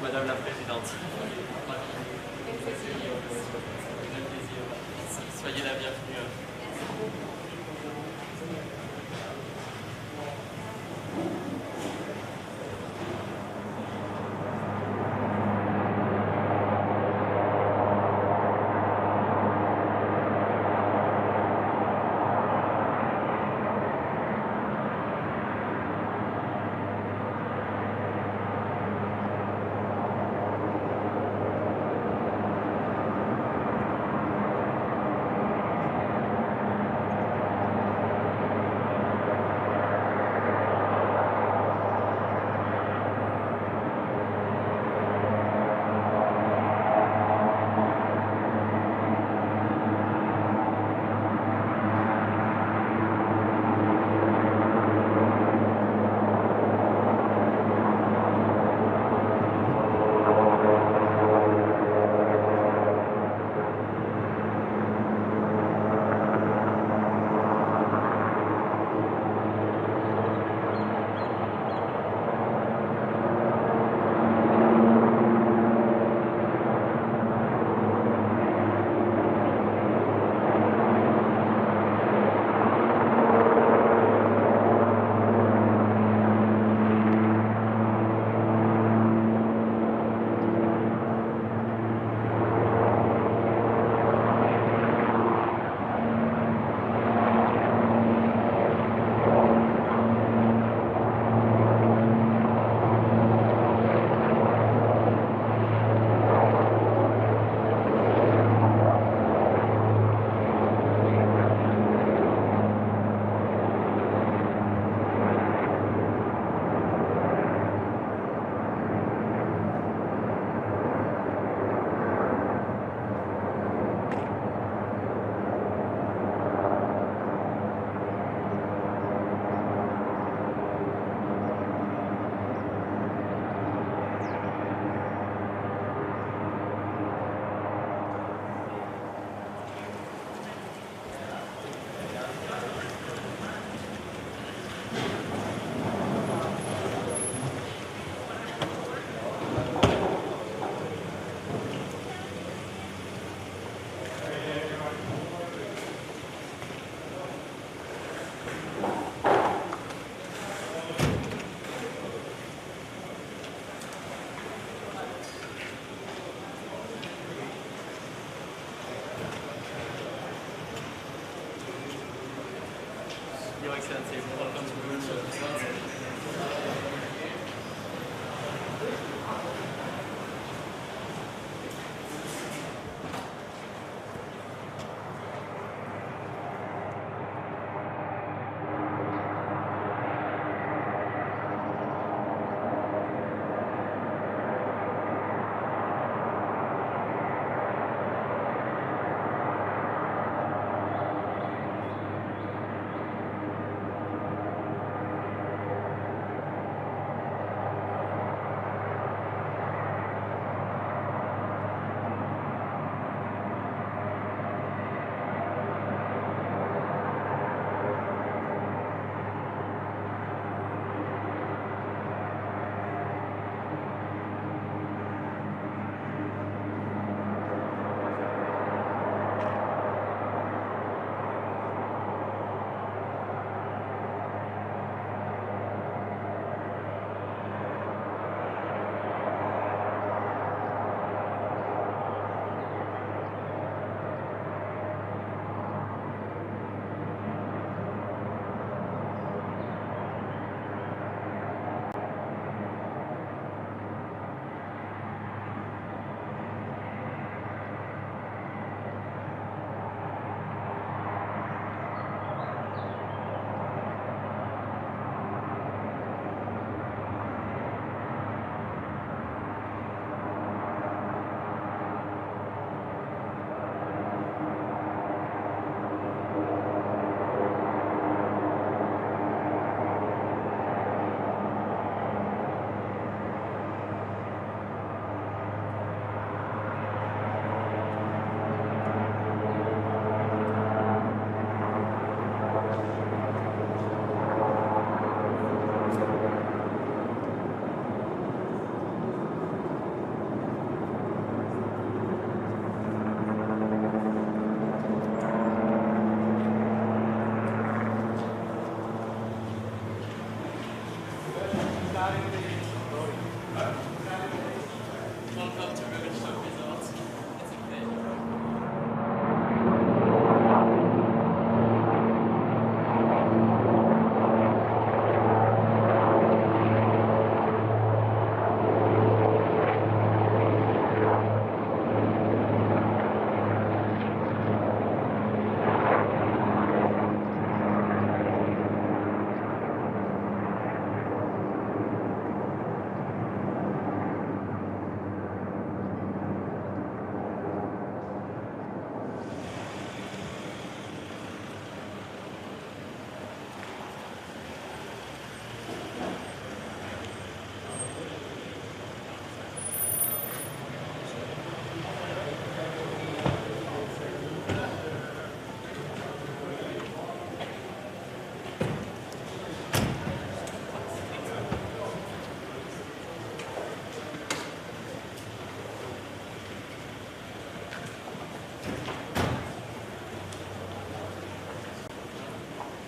Madame la Présidente. Soyez la bienvenue. Excellency. Welcome to Budapest.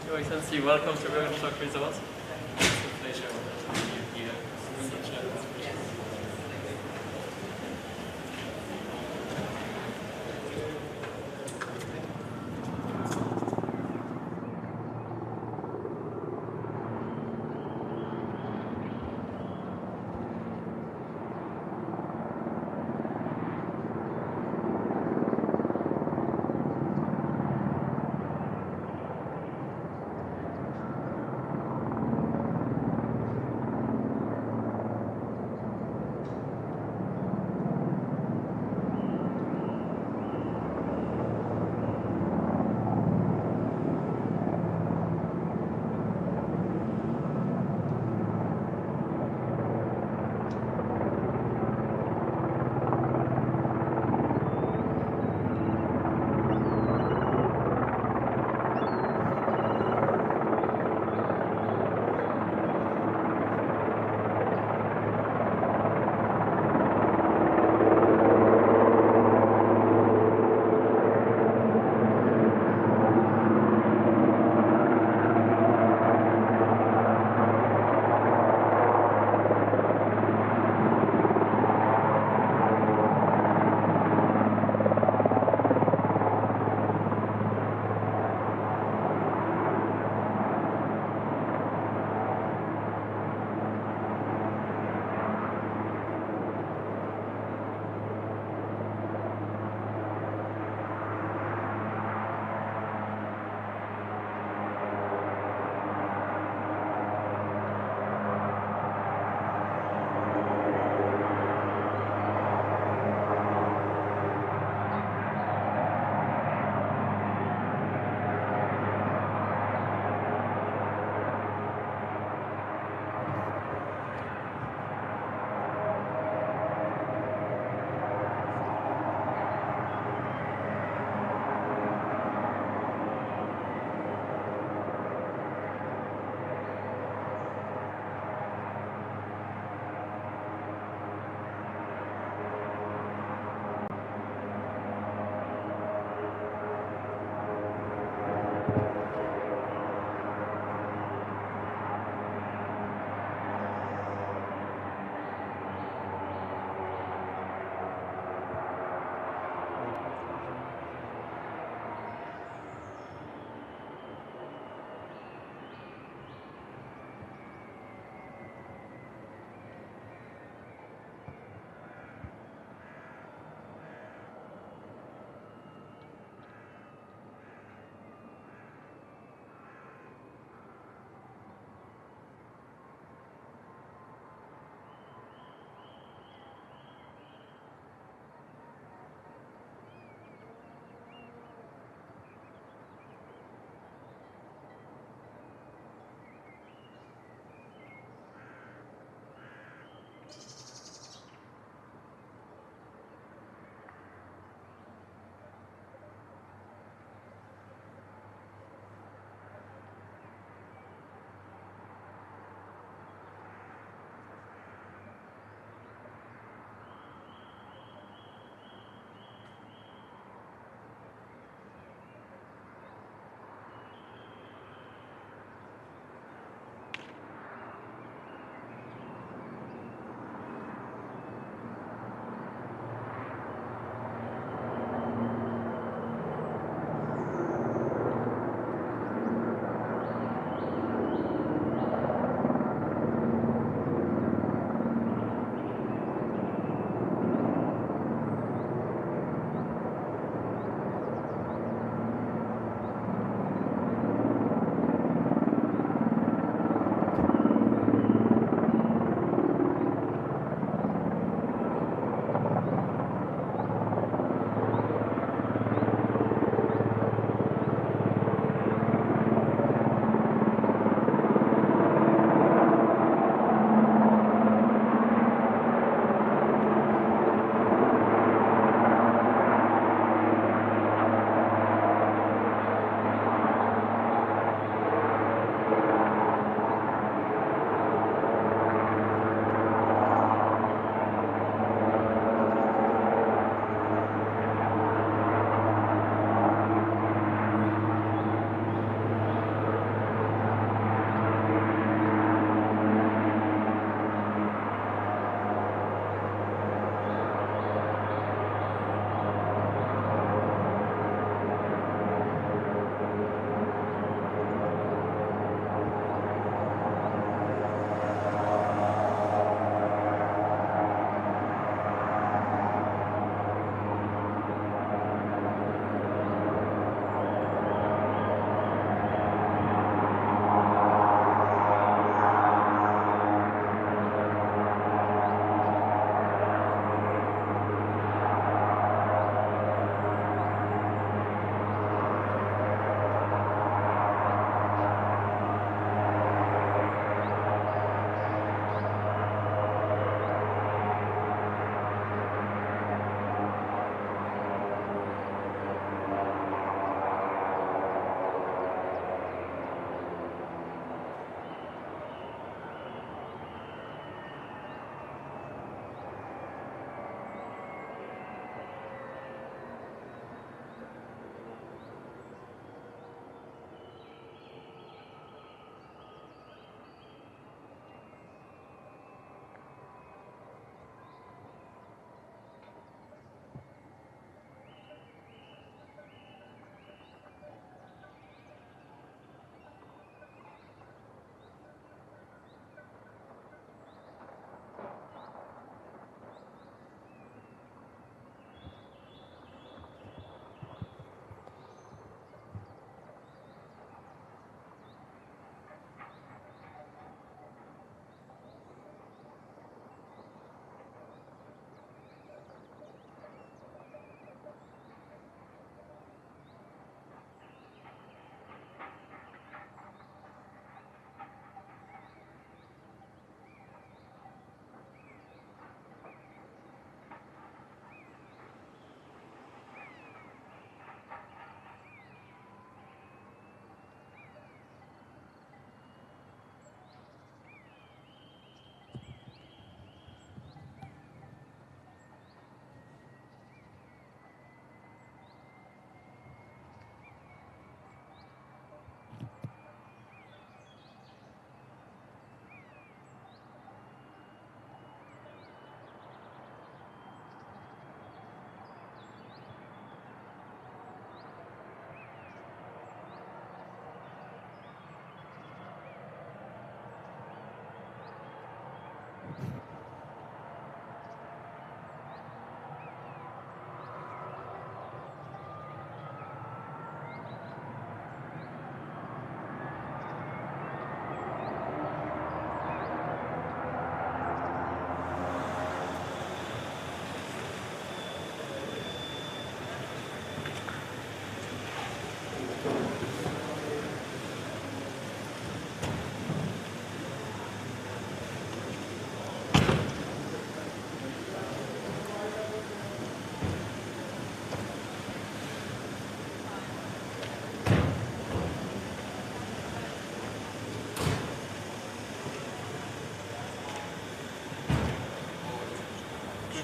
Your Excellency, welcome to Workshop Results. It's a pleasure having you here. Such a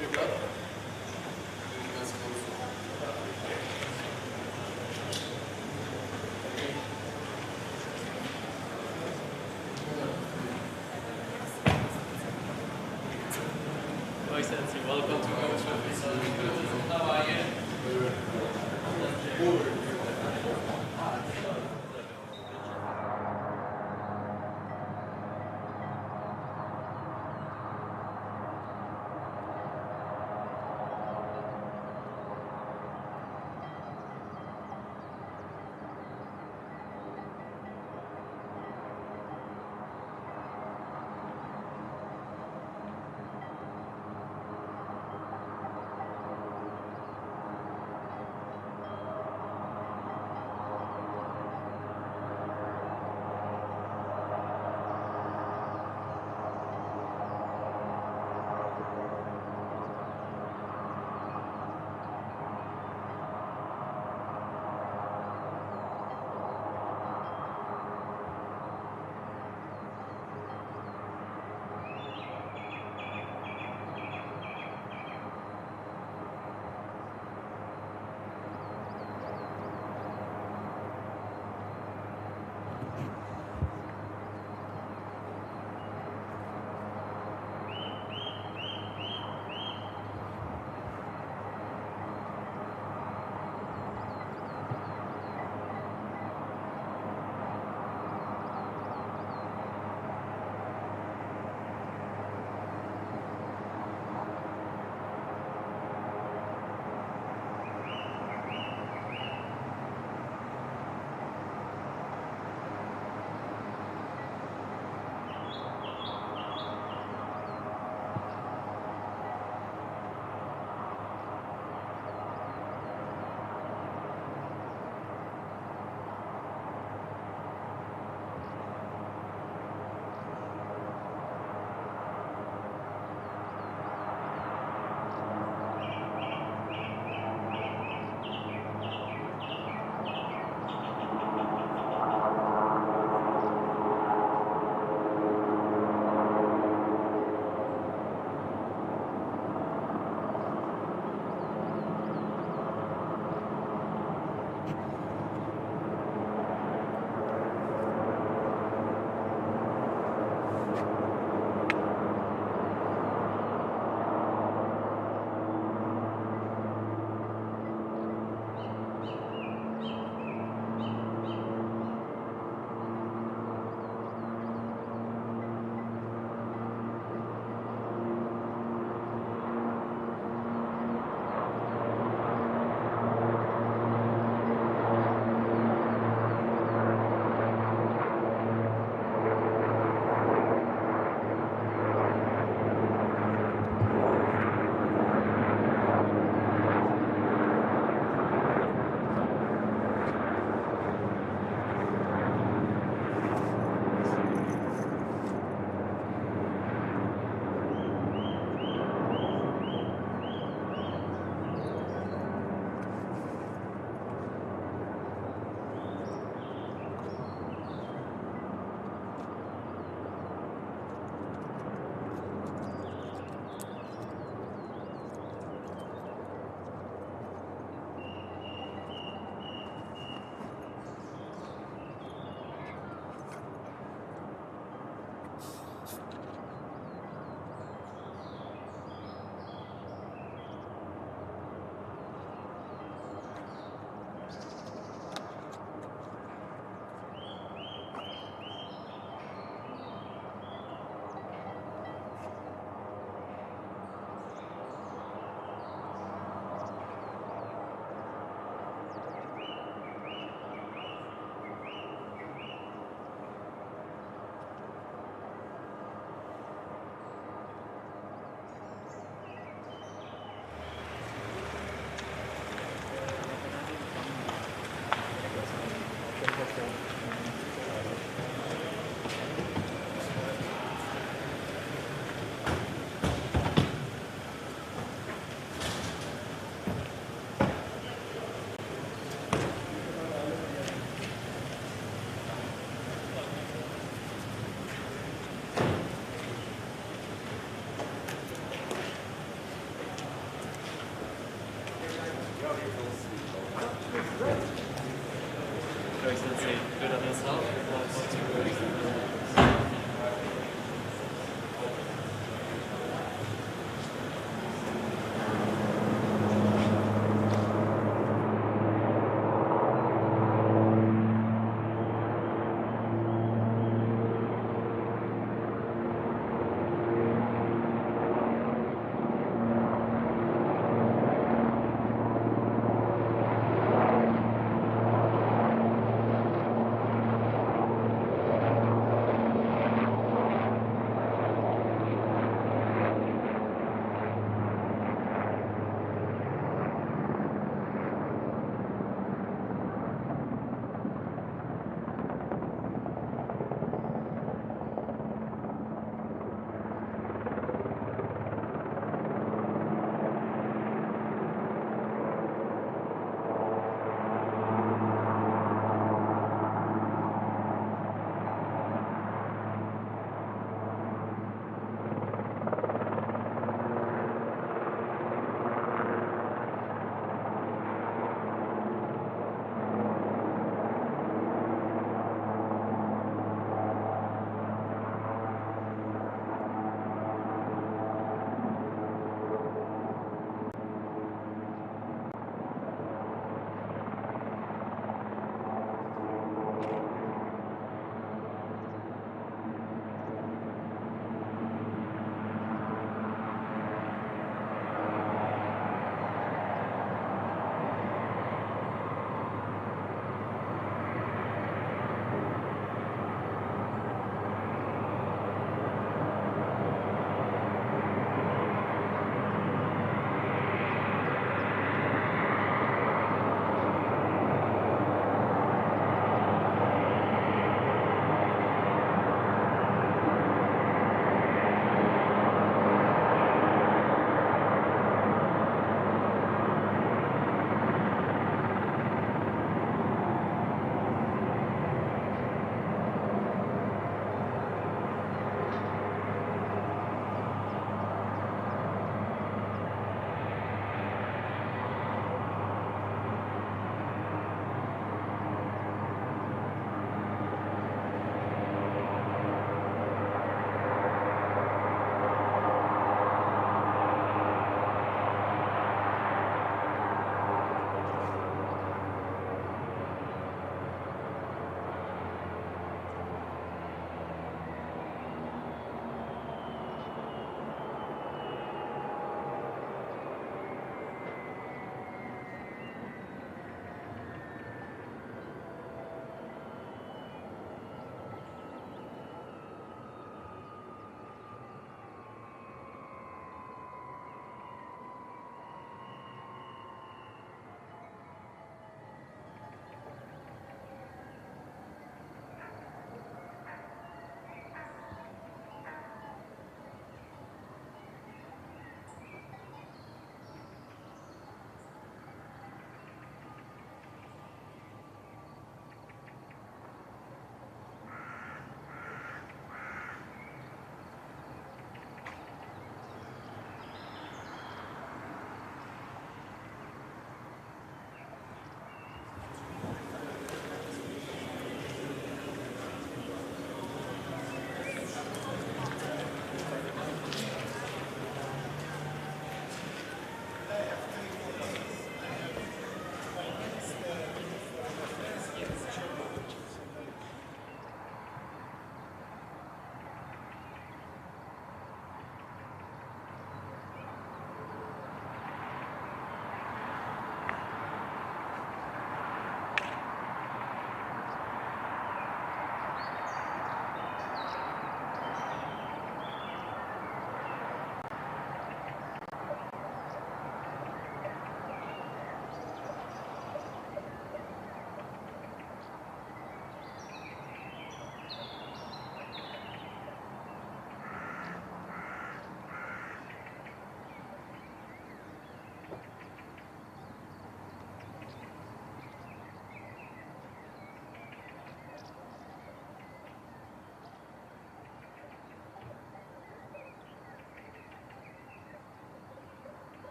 ребят. Американского отсутствия. Your Excellency, welcome to How are you?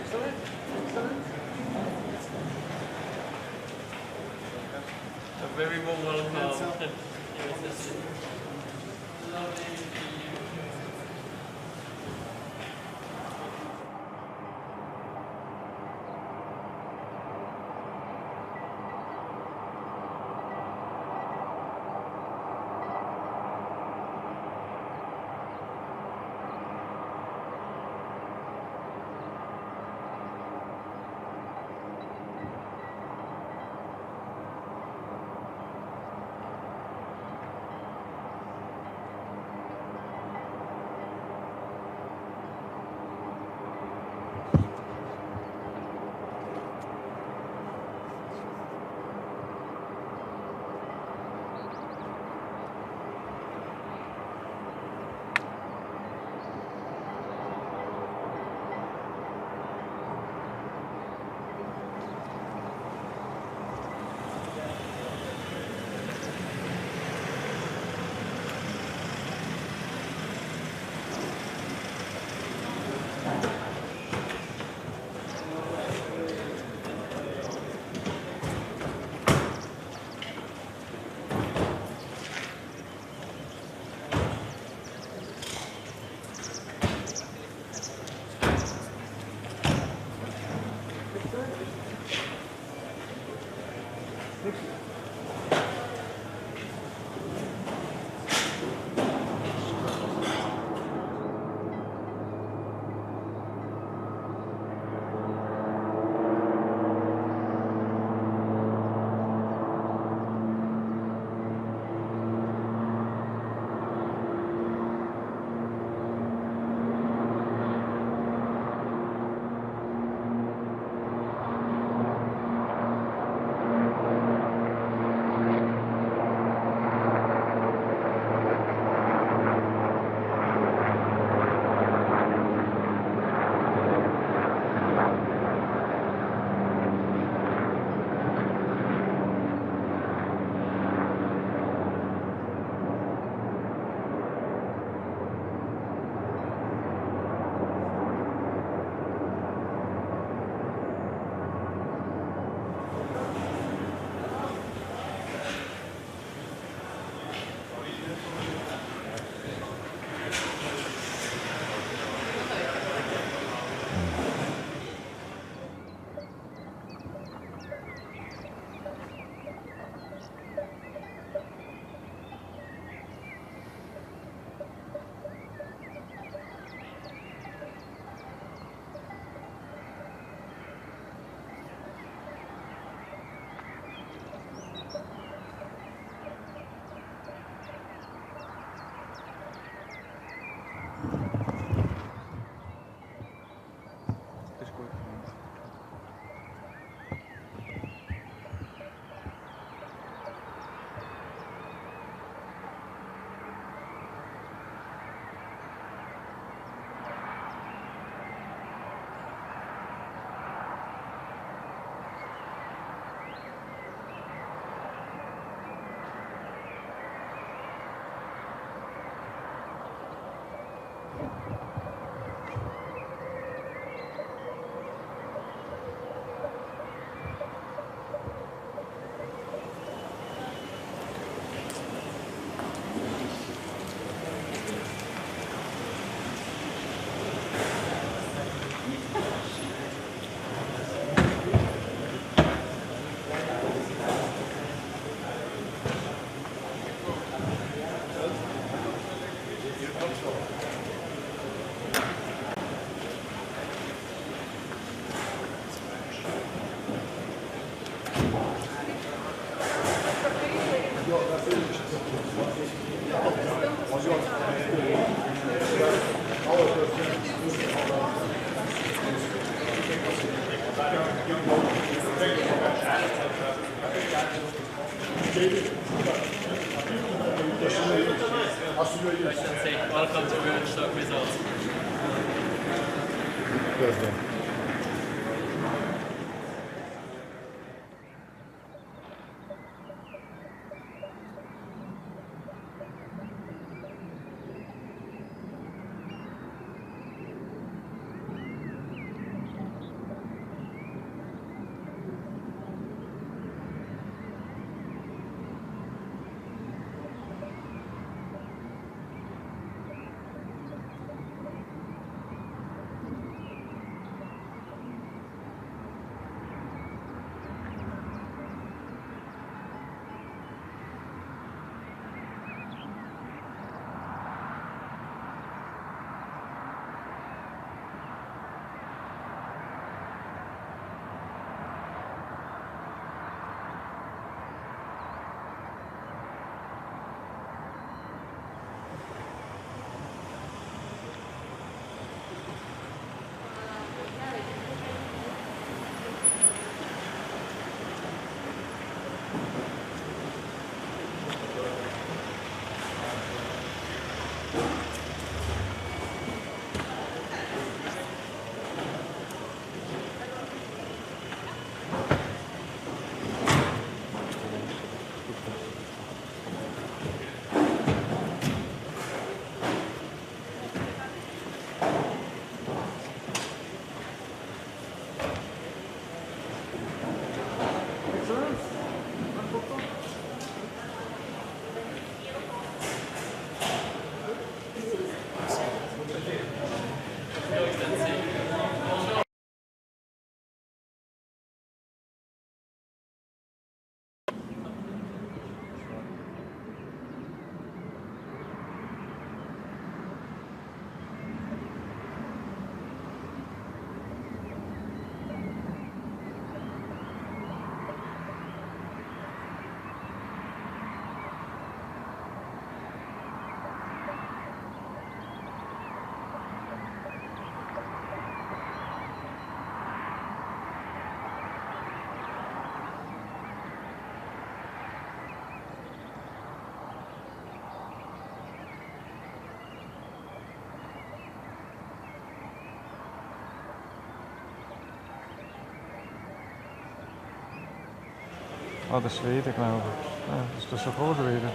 A very warm welcome. Welcome to Real Stock Results. Oh, dat is Zweden, geloof ik. Ja, dat is dus voor Zweden.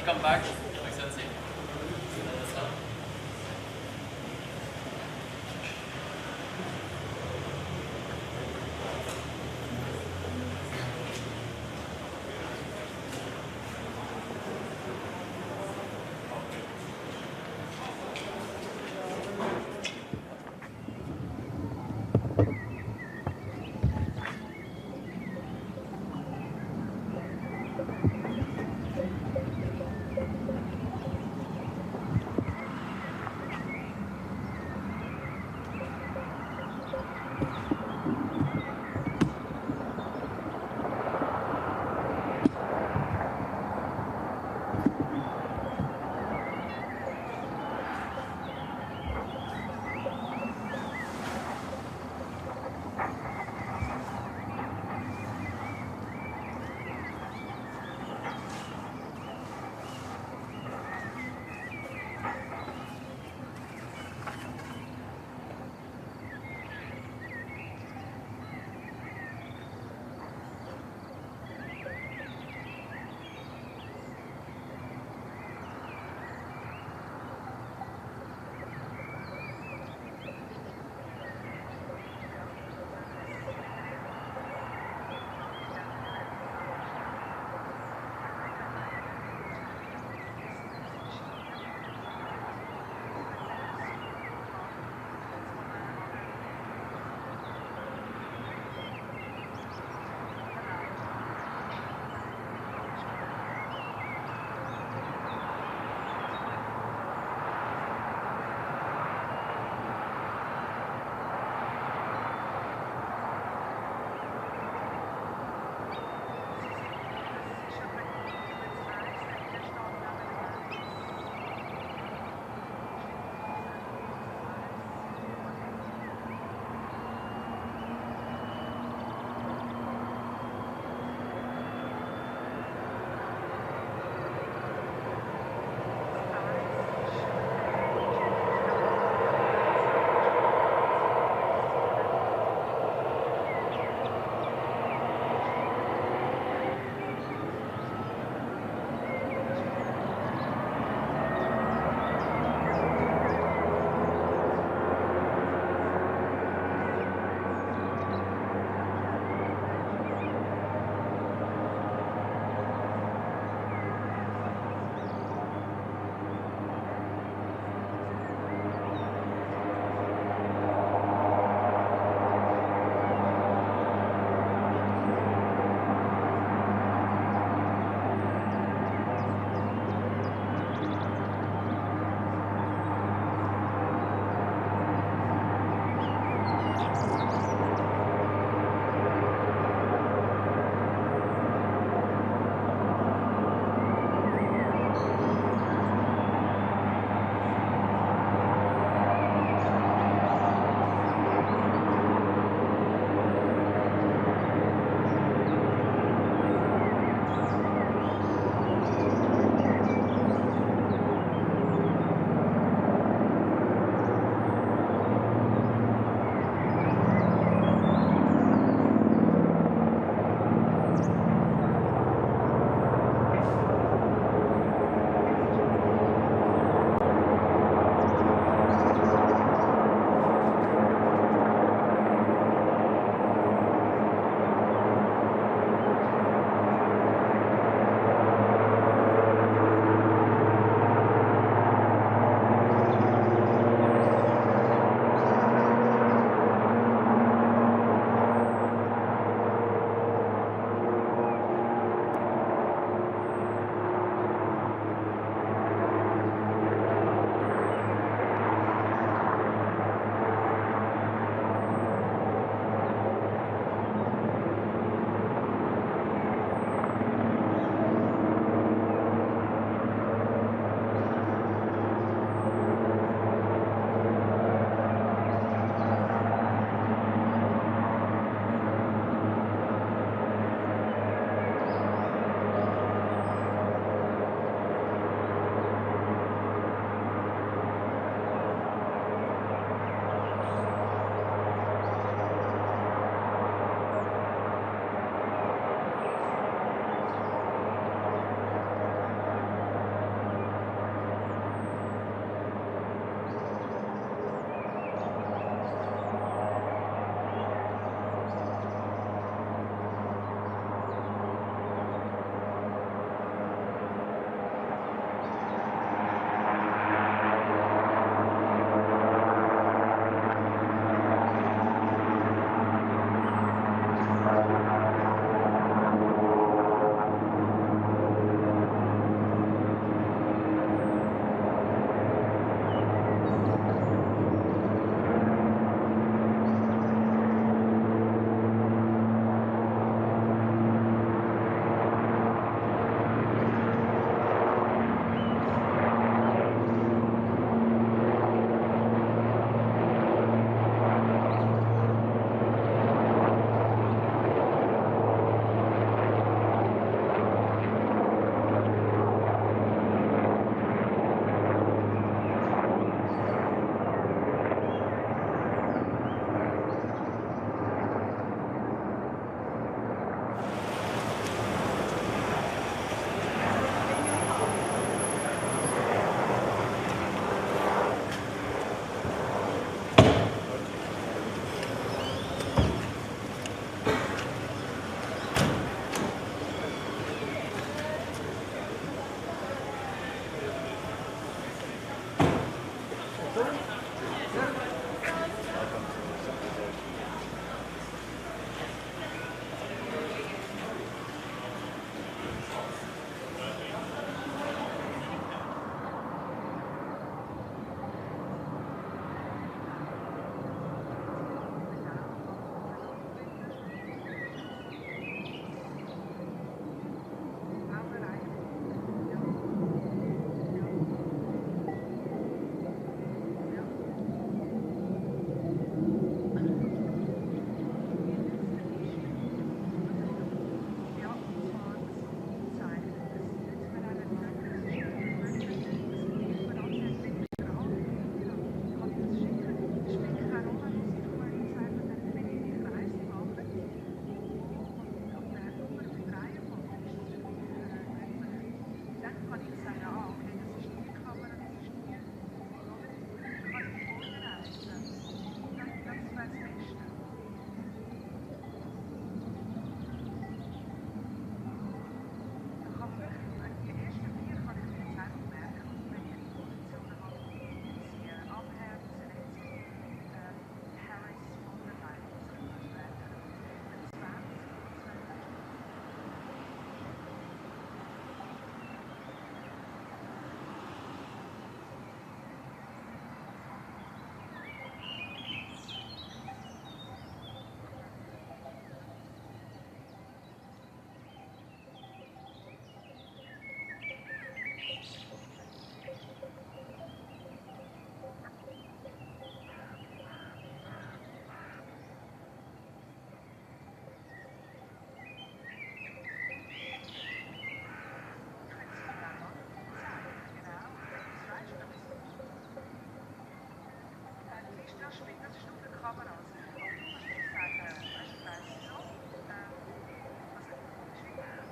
come back. Makes sense.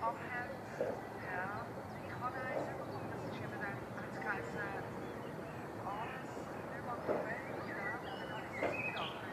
Amherd, ja, die gewonnen heeft. Dat is je met een kruis alles, nu mag je mee, ja, en dan is het niet over.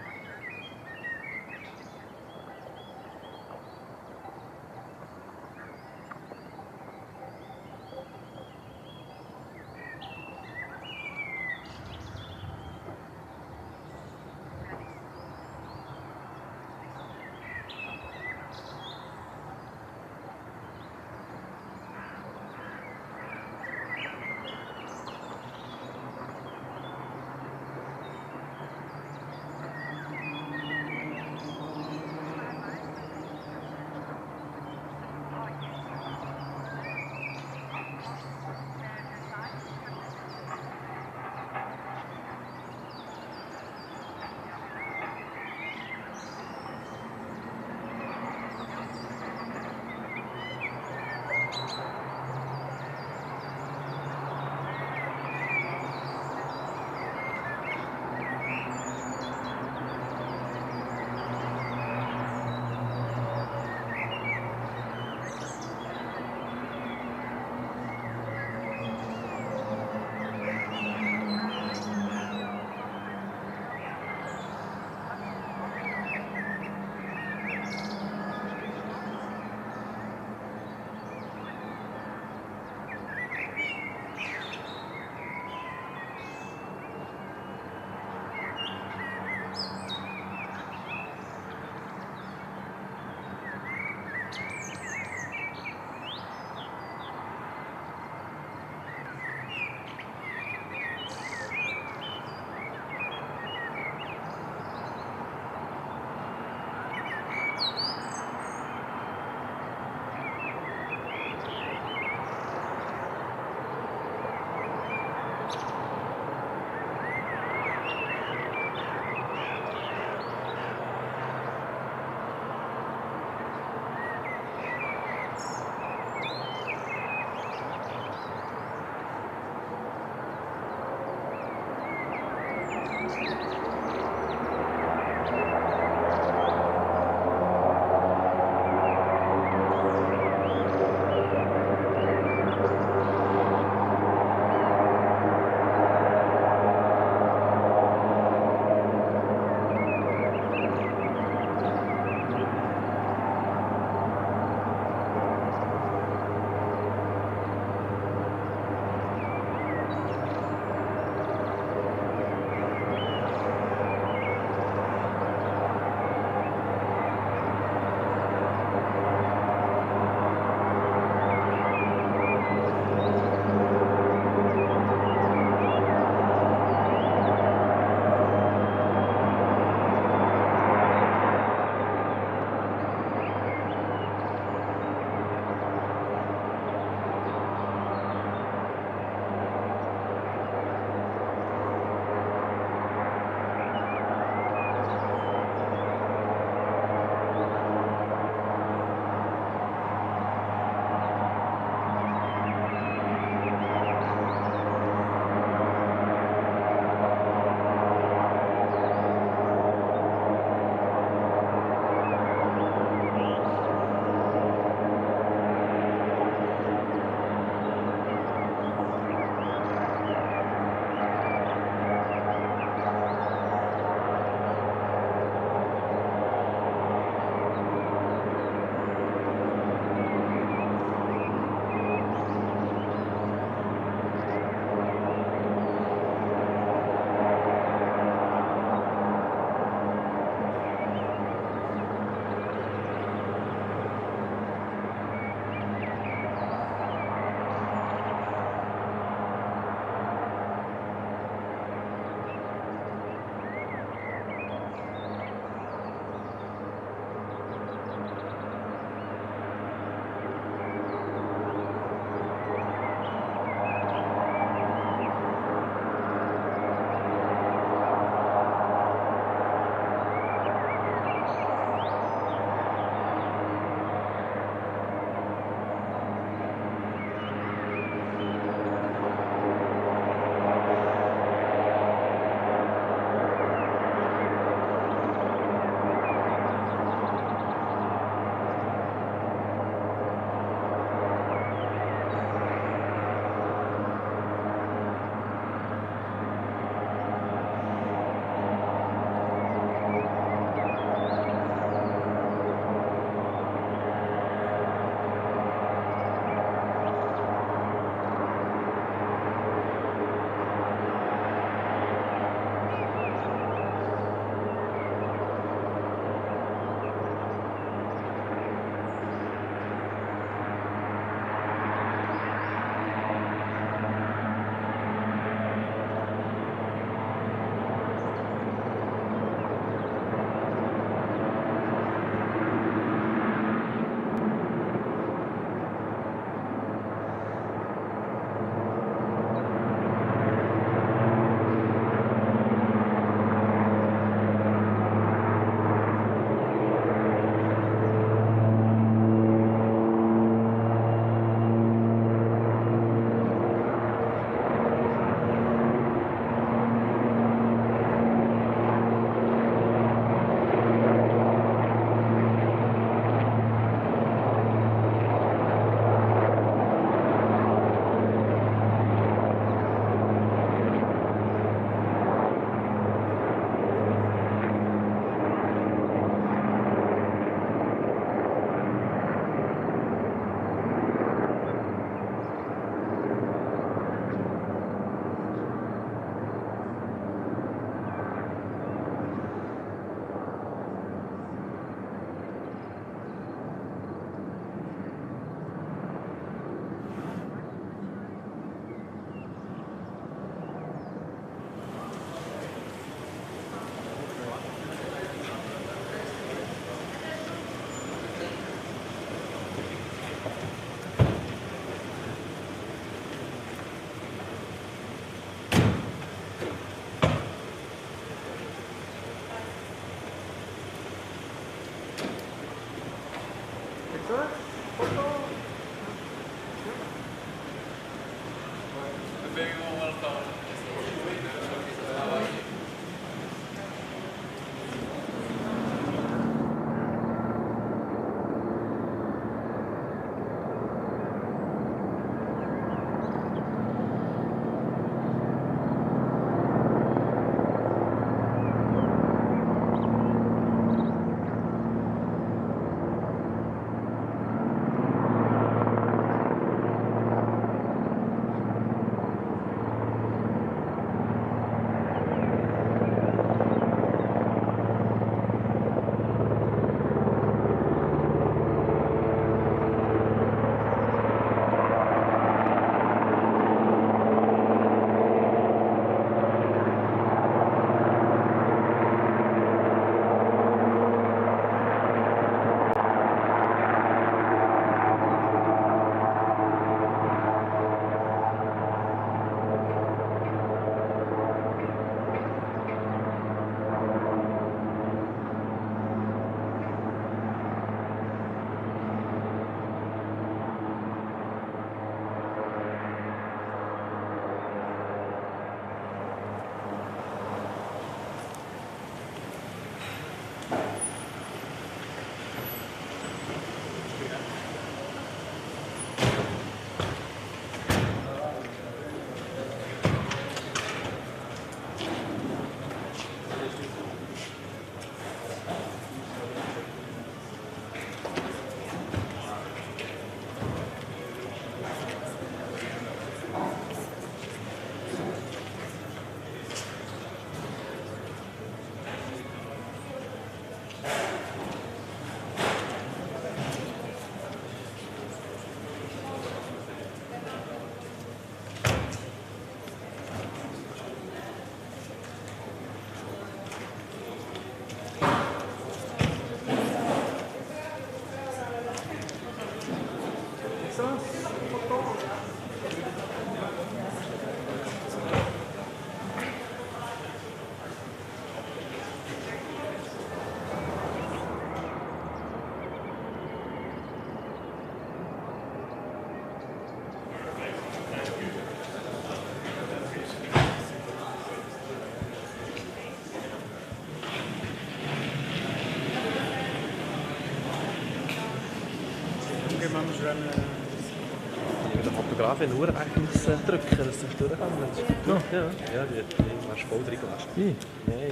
Der Fotograf nur eigentlich drücken, dass du durchkommst. Ja. Ja, die hast du voll drin gelassen. Ich? Nein,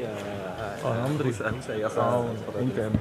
andere. Also, Intern.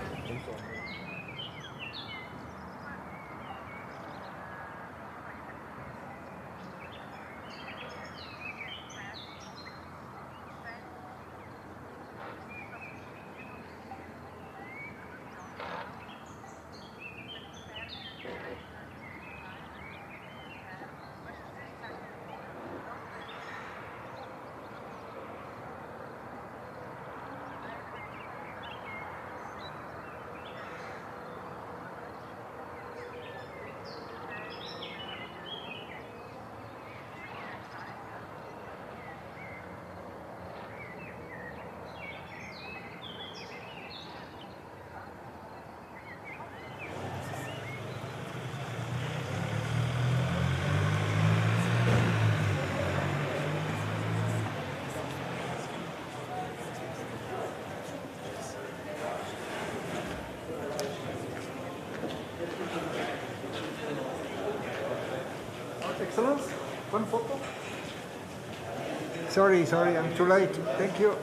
Excellence, one photo. Sorry, I'm too late. Thank you.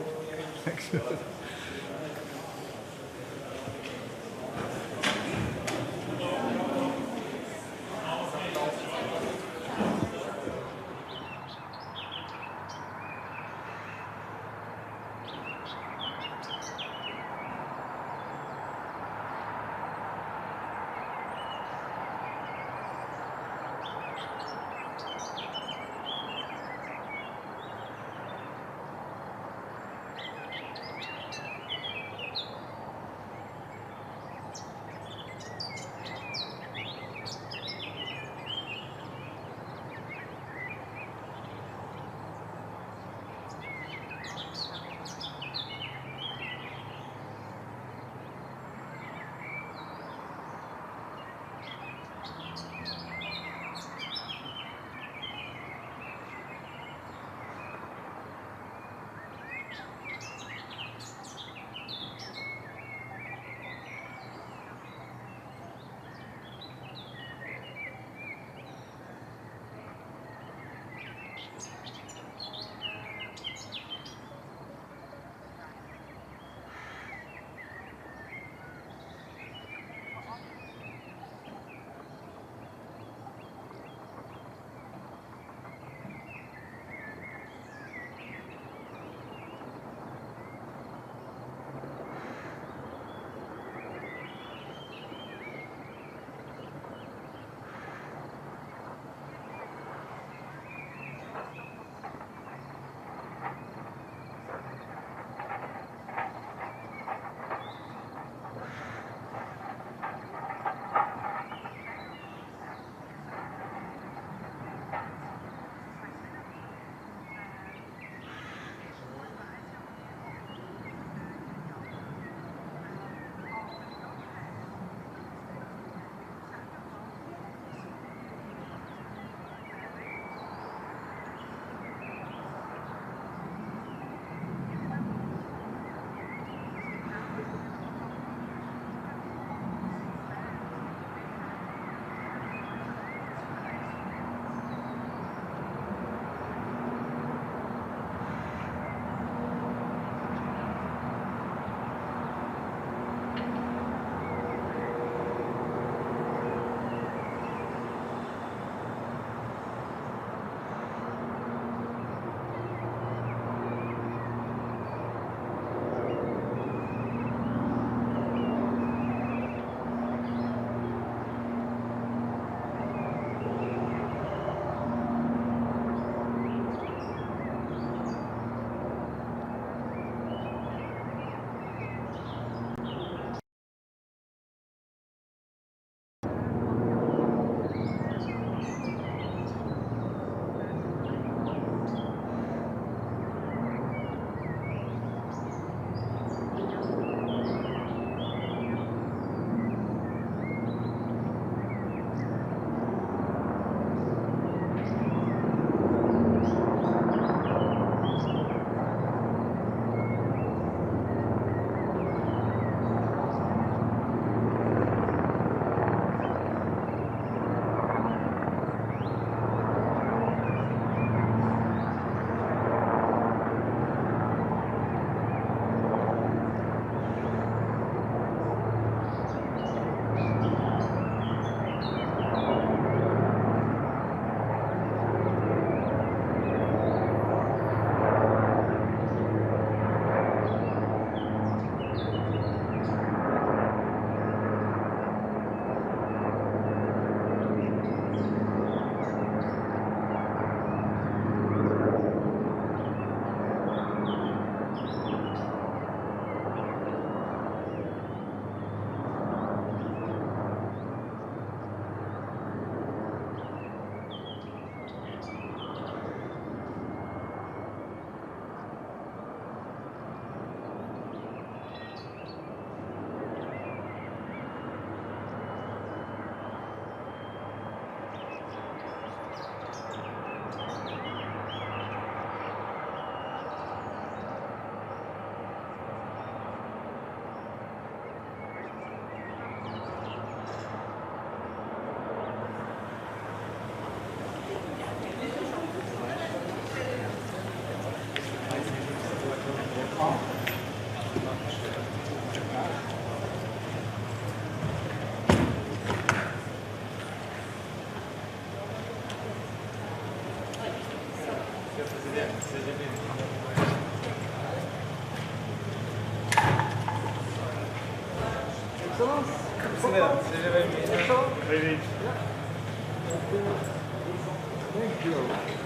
Thank you.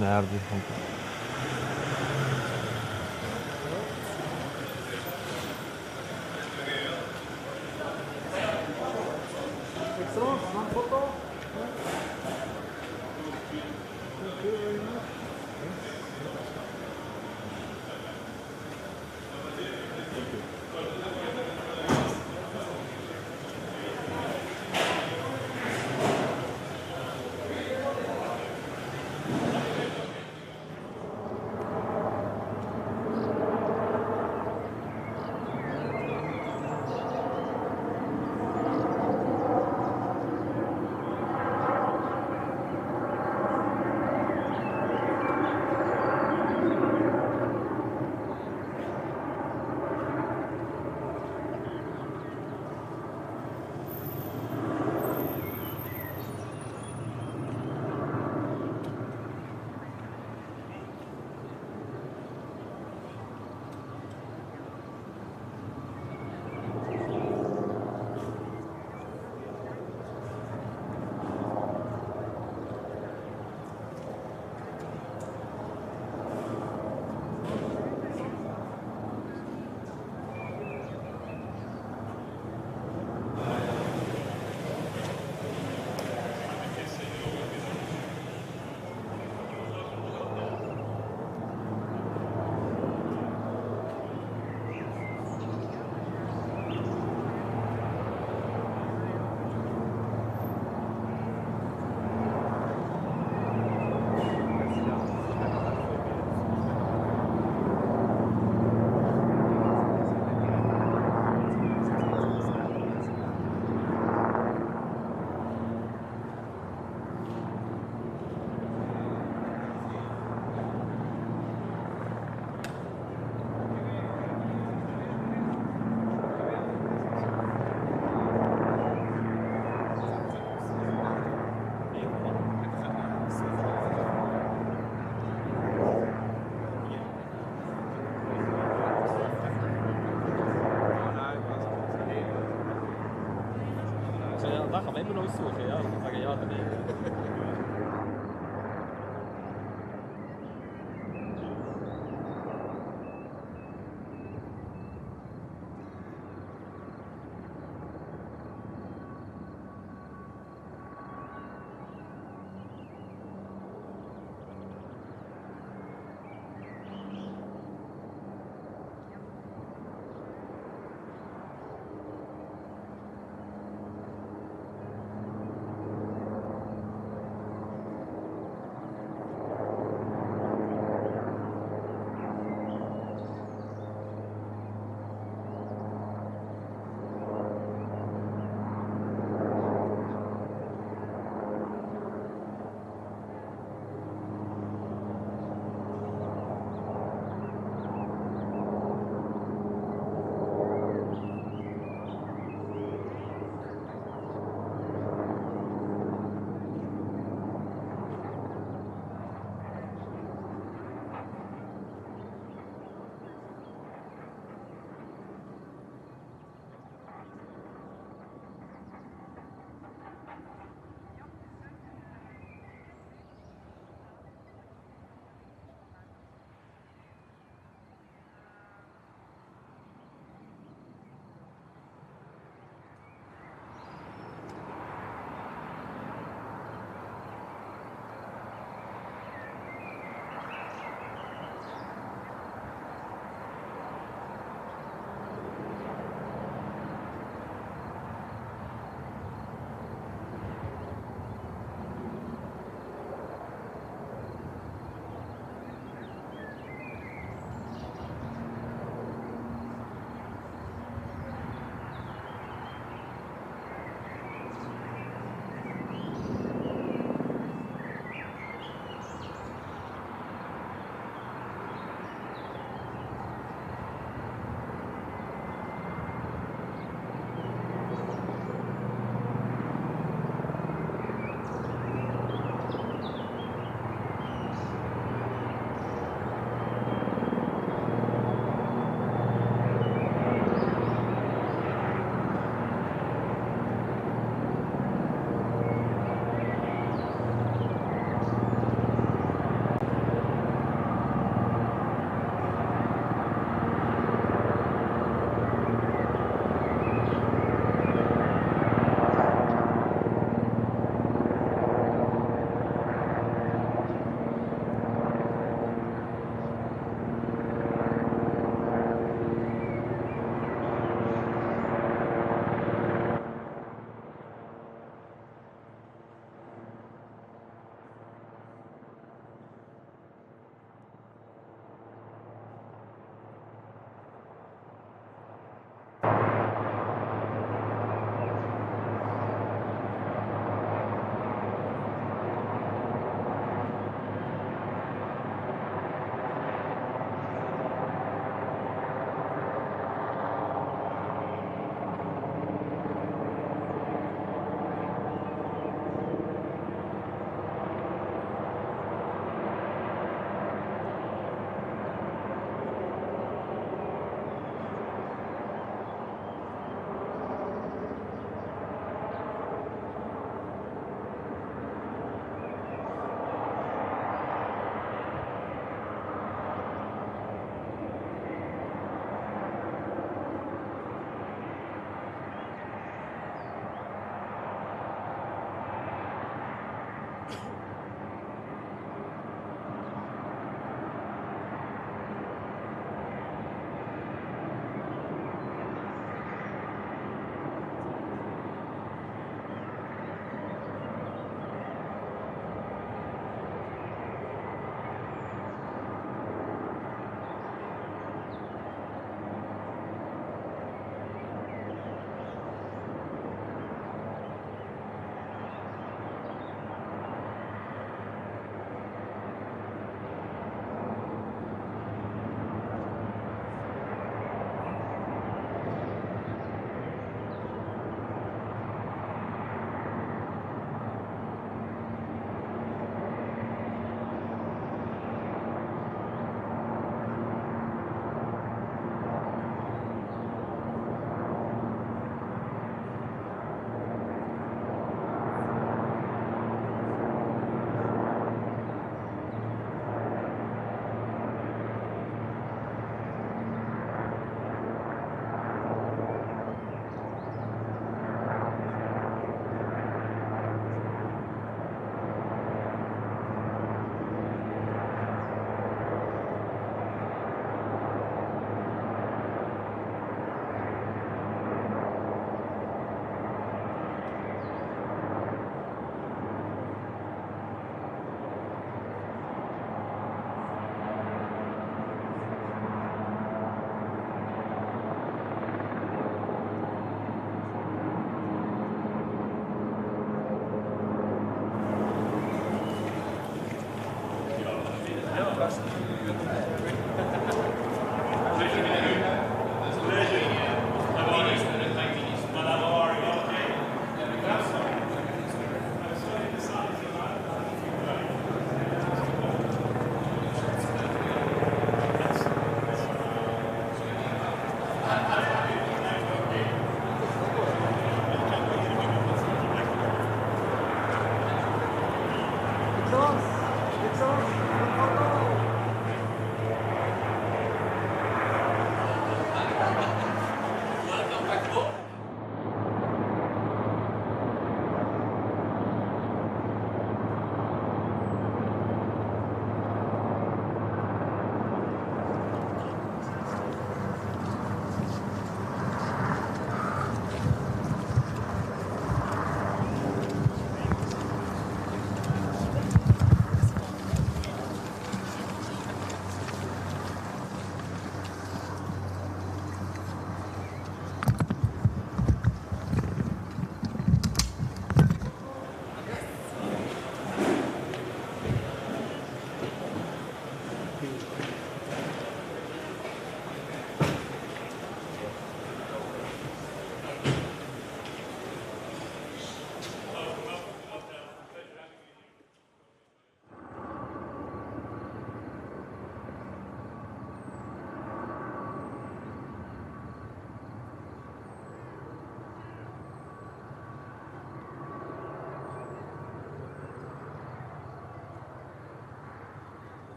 nerdi. Excellent, one photo. Thank you very much. Da kann man immer noch aussuchen, ja. Man kann sagen ja oder nein.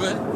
Good.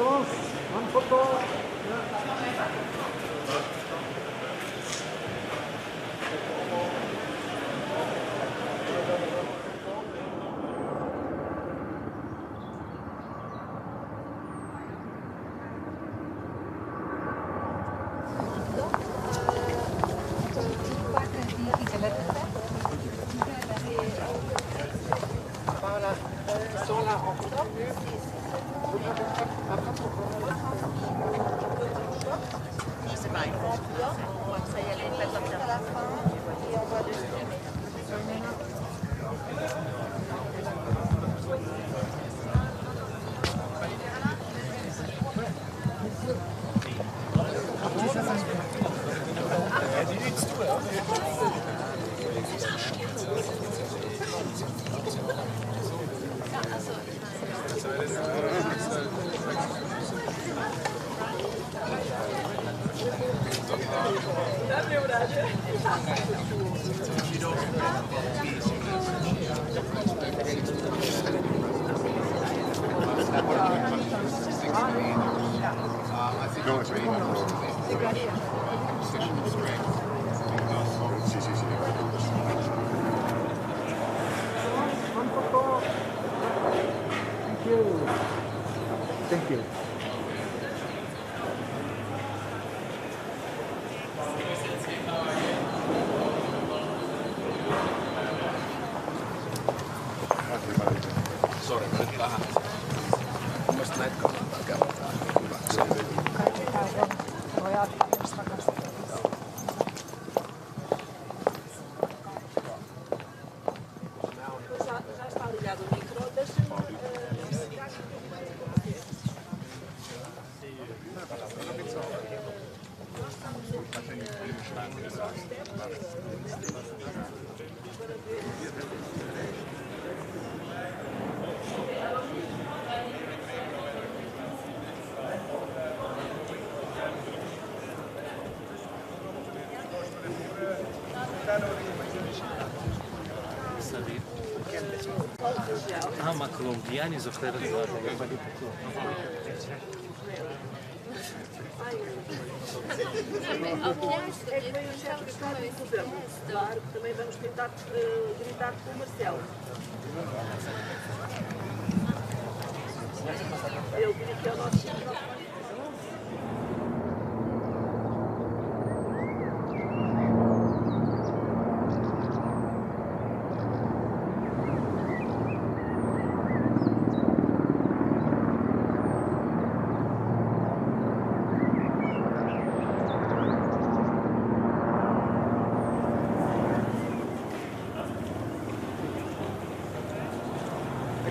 Excellence, one photo. Je sais pas, il faut on va ça y aller, pas comme ça. À la fin, et on va le One photo. Thank you. Thank you. Sorry, mä nyt vähän. Mun mielestä näitä kannattaa käyttää. Hyvä. Se on hyvä. Ma colombiani zofero Claro, também vamos tentar gritar com o Marcelo. Ele diria que é o nosso.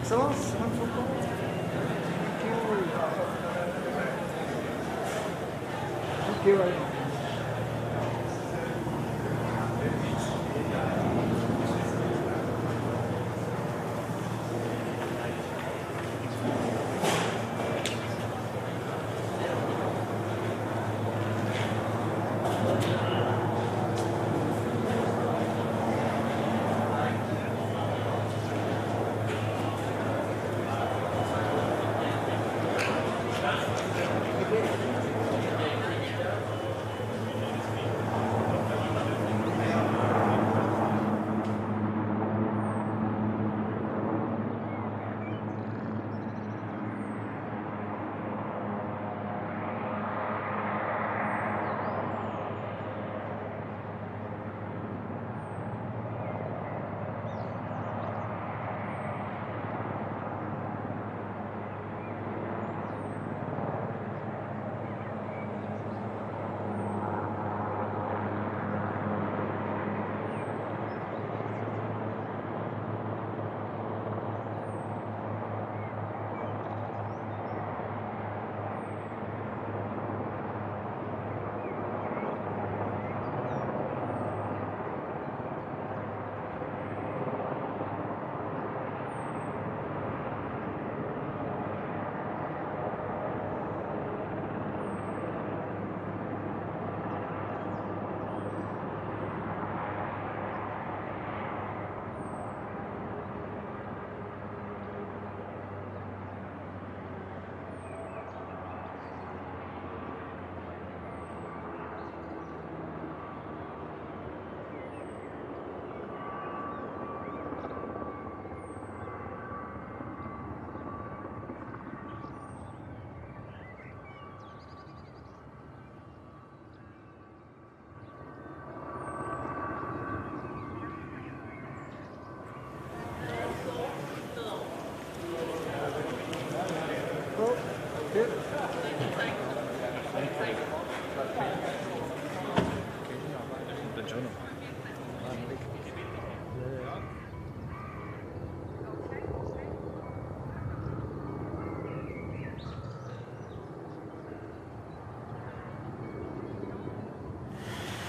Excellence, one photo. Thank you very much.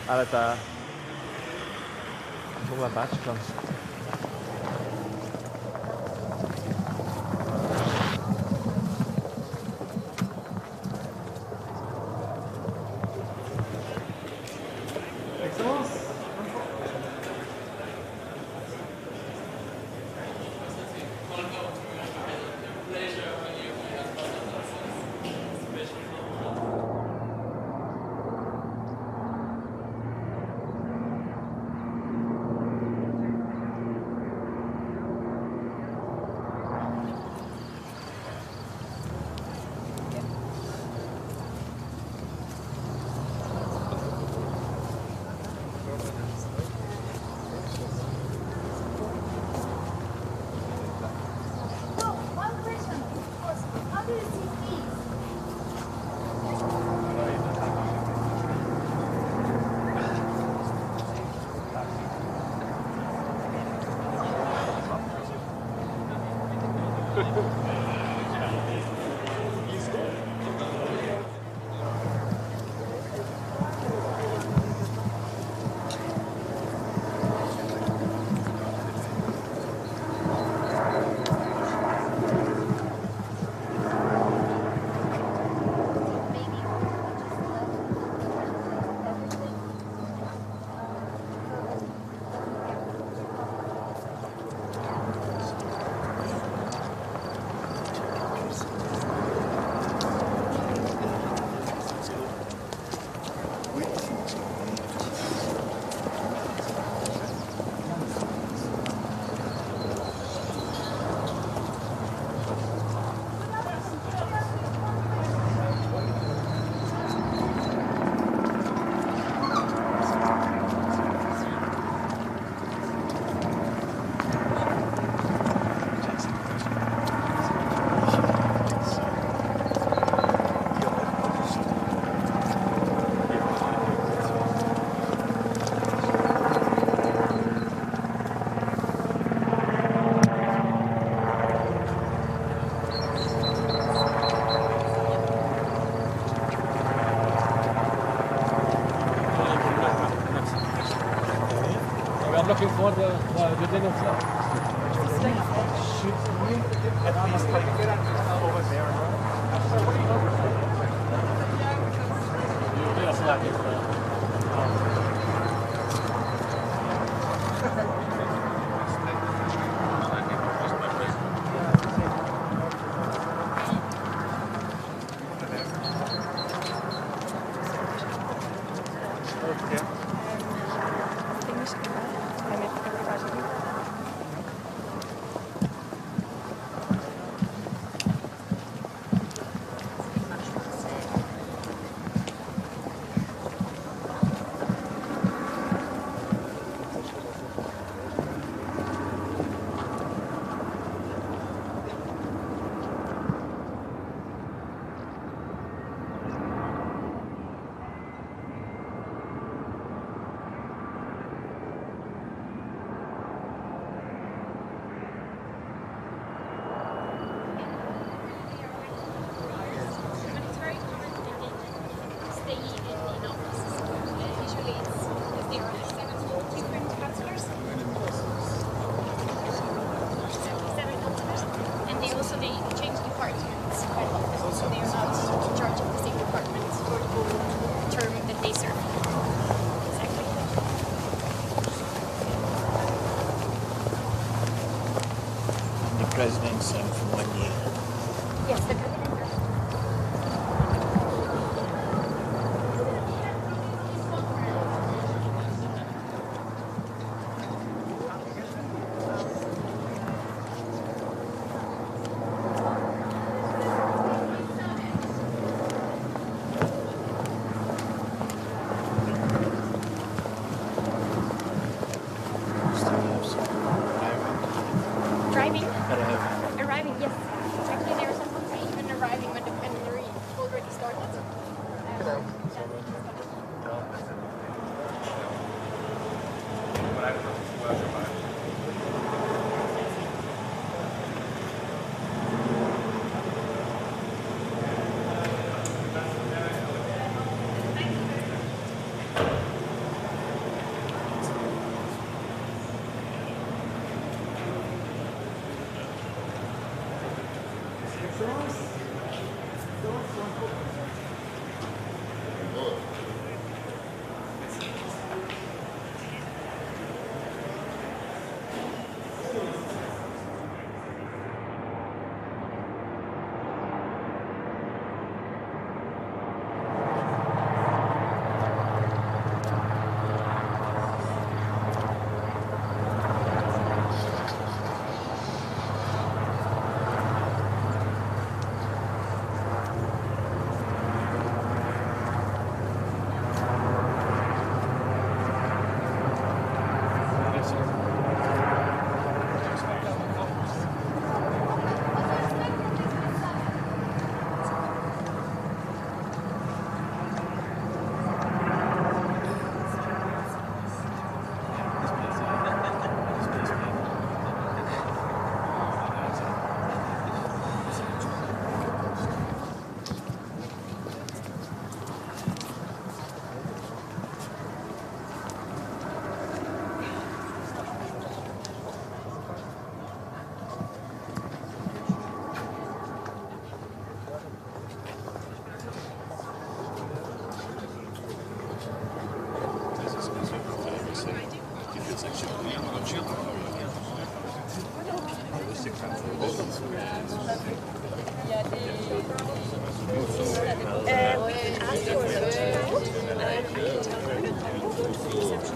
Ale ta... Była taczka. I'm looking for the dinner club. President's for 1 year. Yes, the president. Driving? Arriving, yes. Actually, there are some folks even arriving when the plenary already started.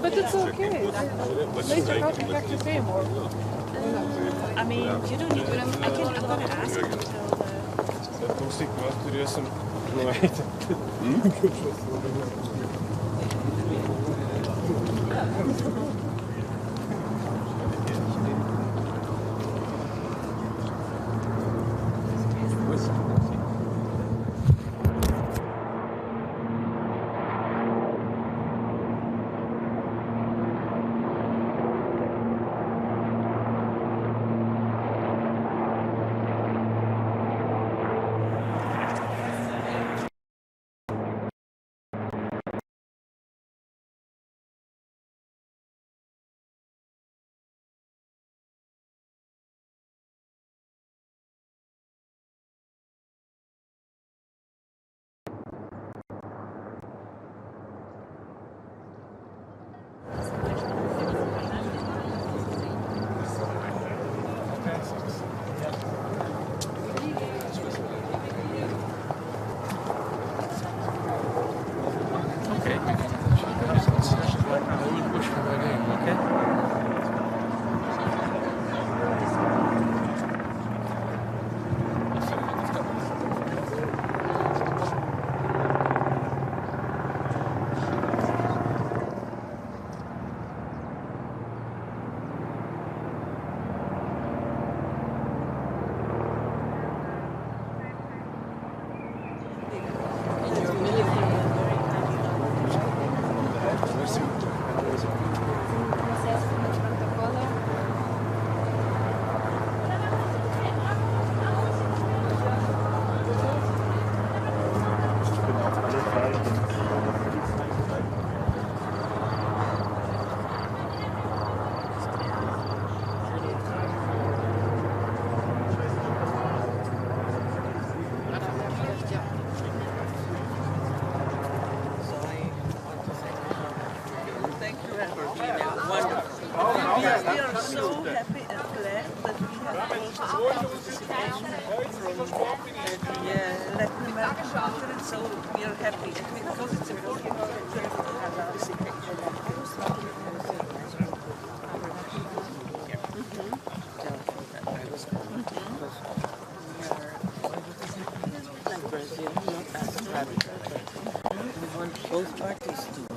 But it's okay. Later I'll come back to pay more. I mean, you don't need to. I'm gonna ask him to tell the. Don't stick with us to the so we are happy because it's important to participate. Like Brazil, not as radical. We want both parties to.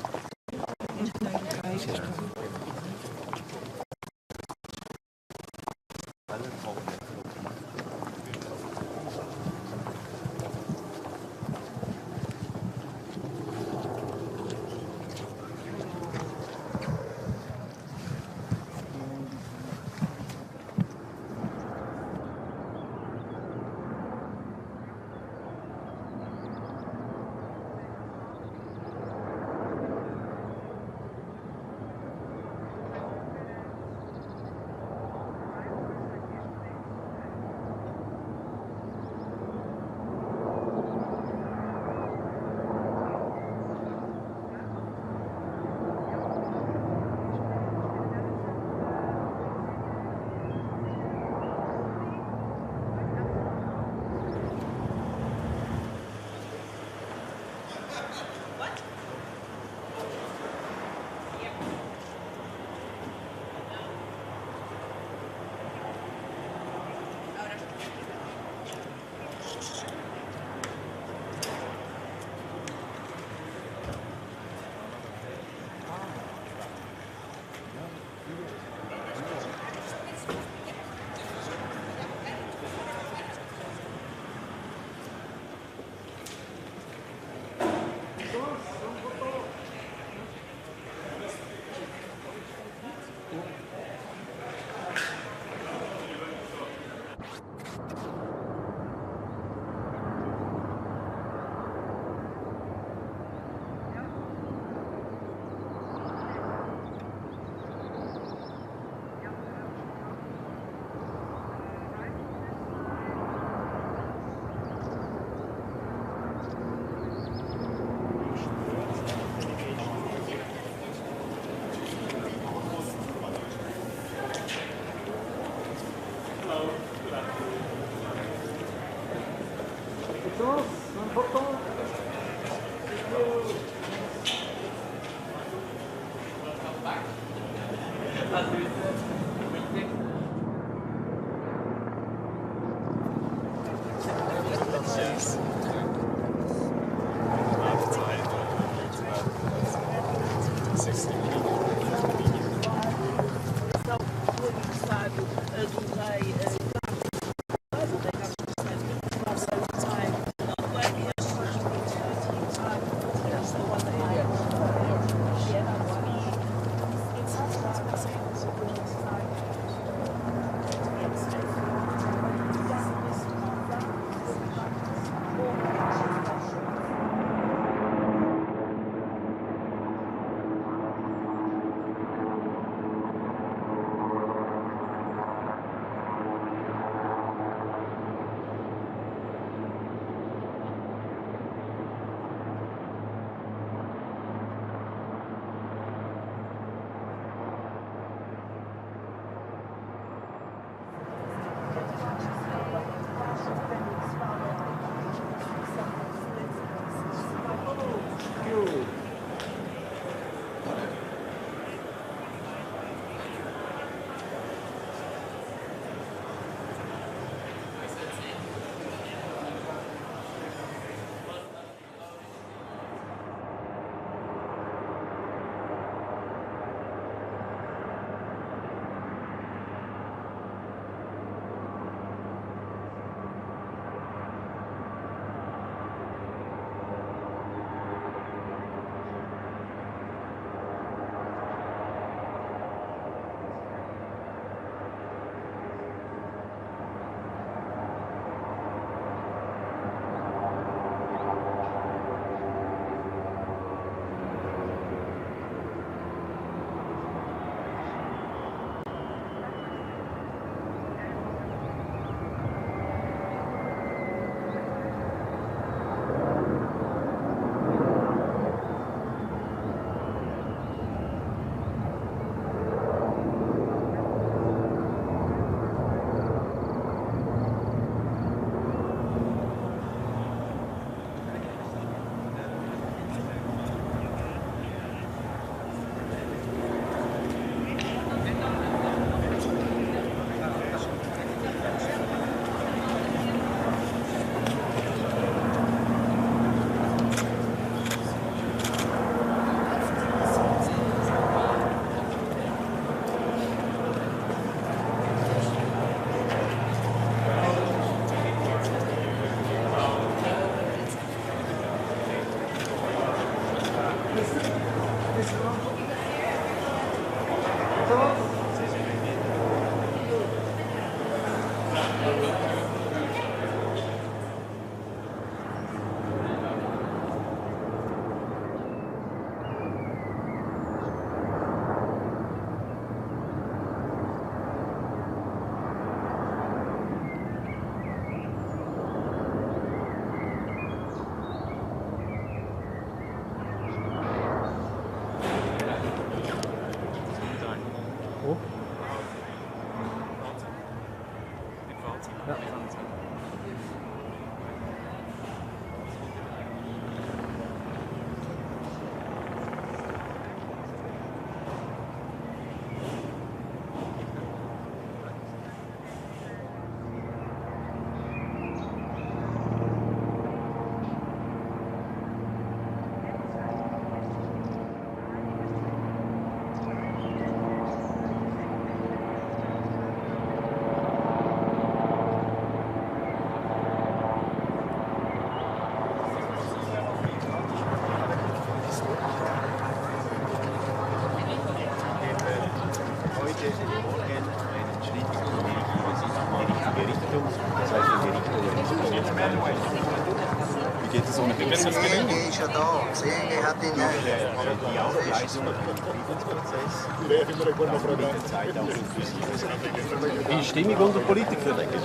Einstimmig unter Politikern, denke ich.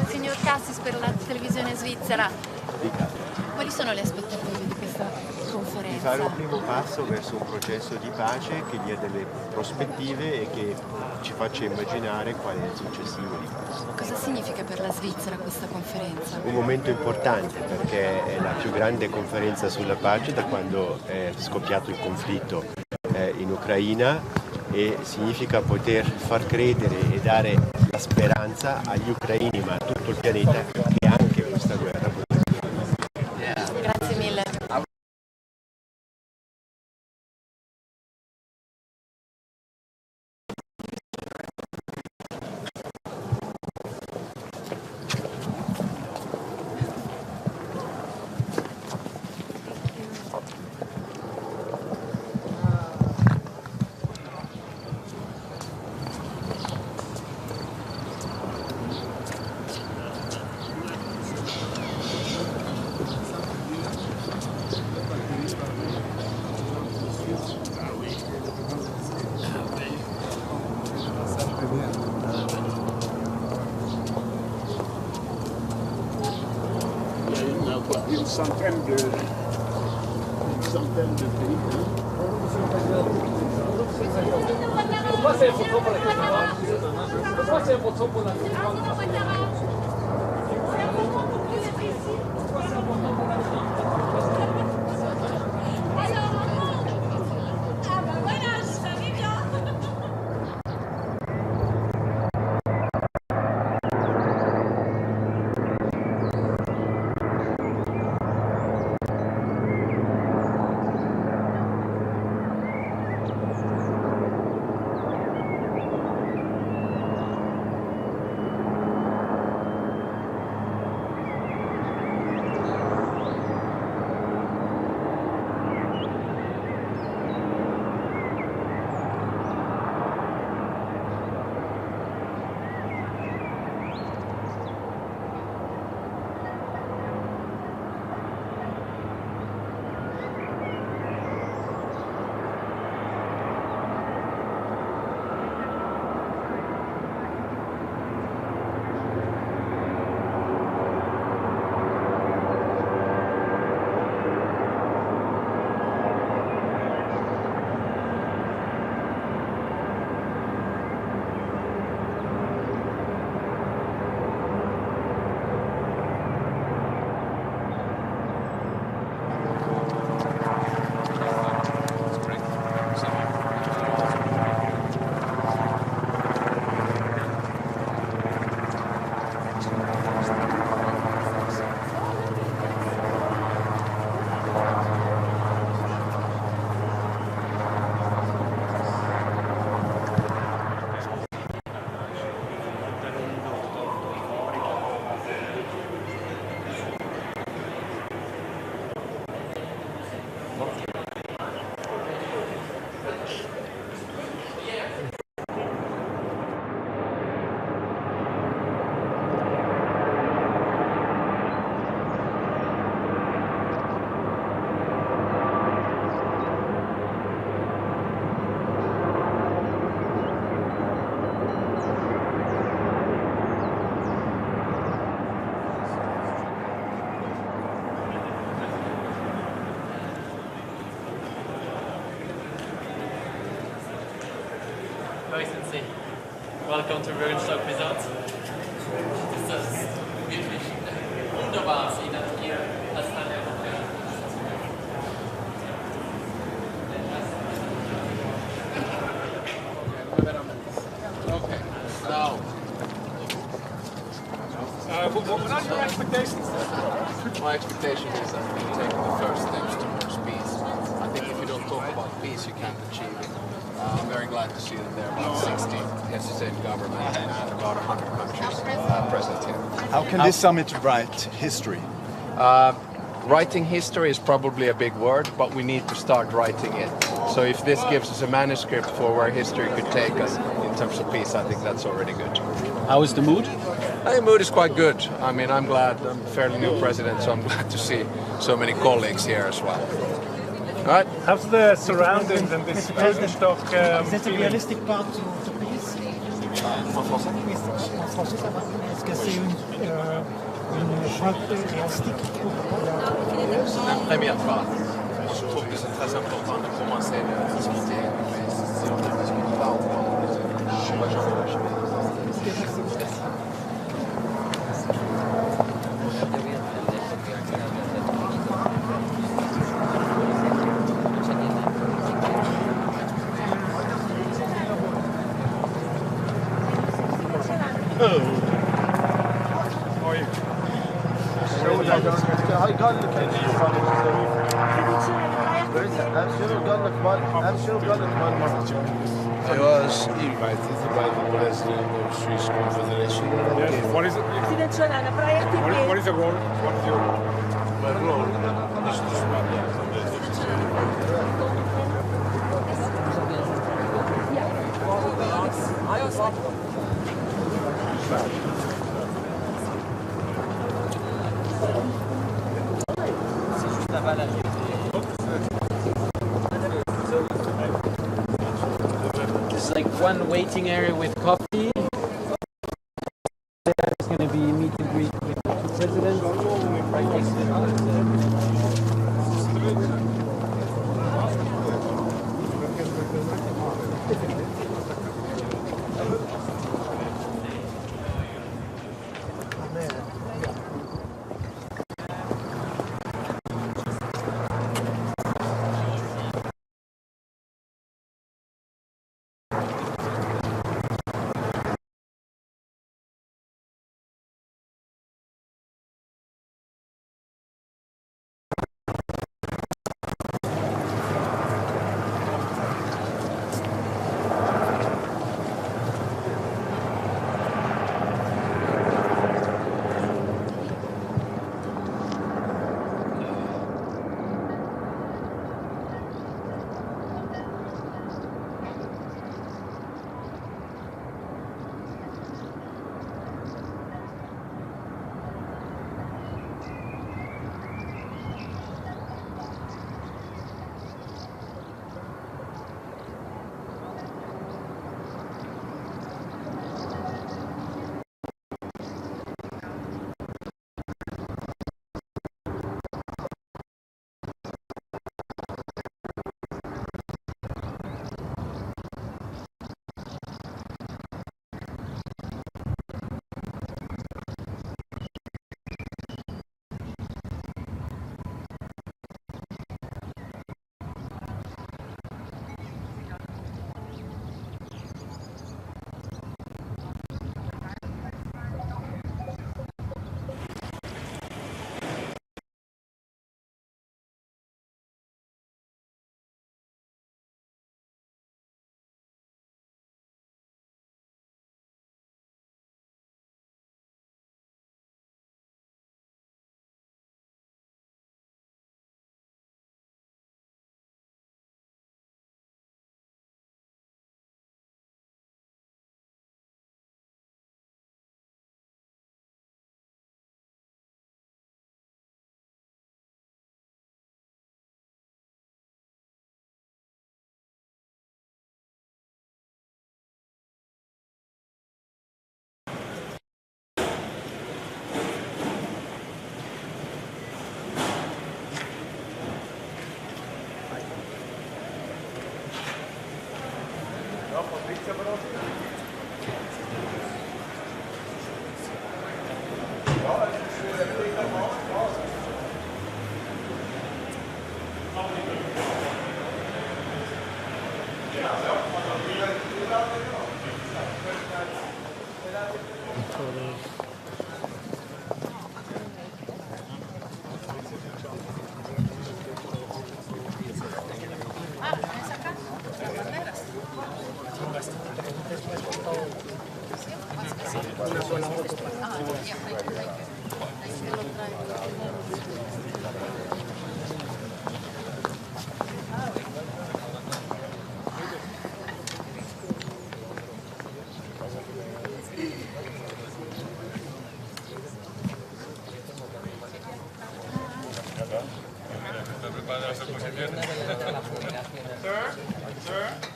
Signor Cassis per la televisione svizzera, quali sono le aspettative di questa conferenza? Di fare un primo passo verso un processo di pace che dia delle prospettive e che ci faccia immaginare qual è il successivo di passo. Cosa significa per la Svizzera questa conferenza? Un momento importante perché è la più grande conferenza sulla pace da quando è scoppiato il conflitto in Ucraina e significa poter far credere e dare la speranza agli ucraini ma a tutto il pianeta che anche questa guerra potrà finire. Grazie mille. Une centaine de pays. Welcome to Workshop Results. Das ist wirklich wunderbar, Sie das hier als Teil der Okay, so. What are your expectations? My expectation is that we're taking the first steps towards peace. I think if you don't talk about peace, you can't achieve it. I'm very glad to see that there are about 60 heads of state government and about 100 countries present here. How can this summit write history? Writing history is probably a big word, but we need to start writing it. So if this gives us a manuscript for where history could take us in terms of peace, I think that's already good. How is the mood? I think mood is quite good. I mean, I'm glad. I'm a fairly new president, so I'm glad to see so many colleagues here as well. All right. How's the surroundings and this stock? Is it a realistic path to peace? En français? En français, ça va. Est-ce que c'est une charte réalistique pour La première phase. Je trouve que c'est très important de commencer à discuter. Mais si on ne discute pas, on va jamais lâcher. I was invited by the president of Swiss Confederation. Yes. What is it? What is the role? What is your role? My role is to It's like one waiting area with coffee. There's going to be a meet and greet with the president. para las oposiciones. Sir?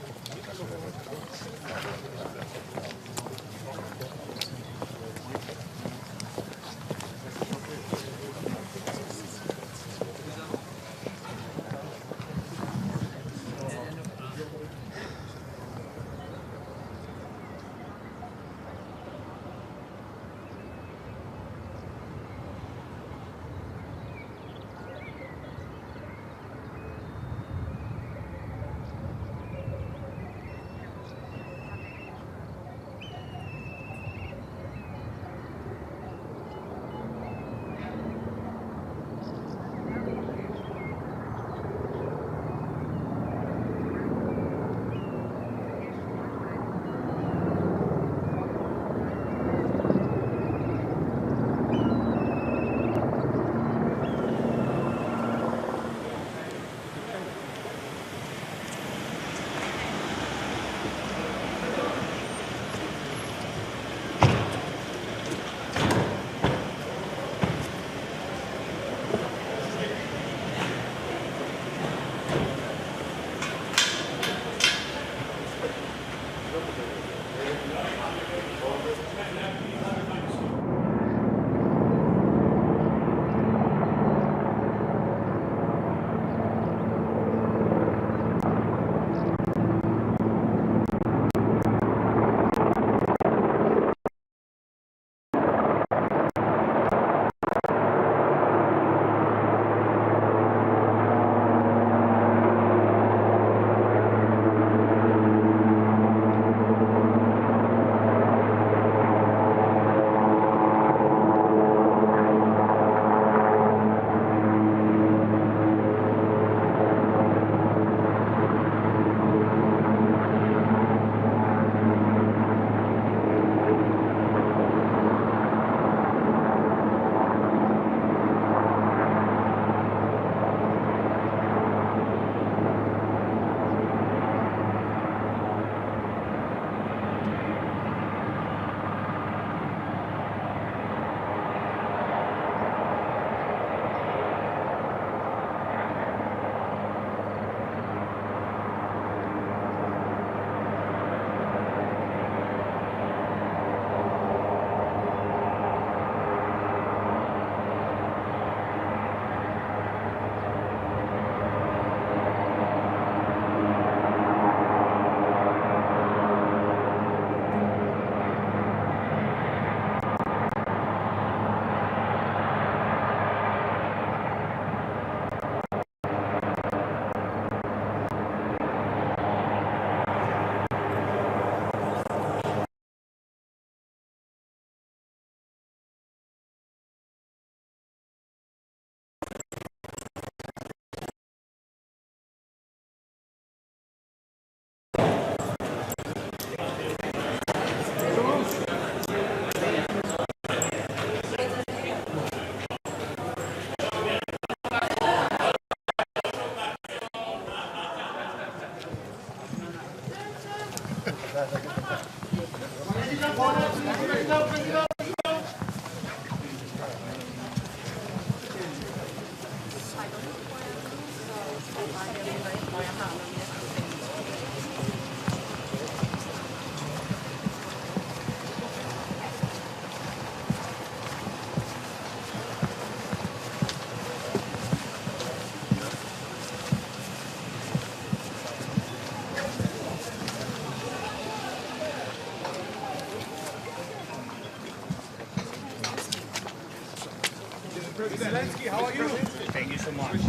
Zelensky, how are you? Thank you so much.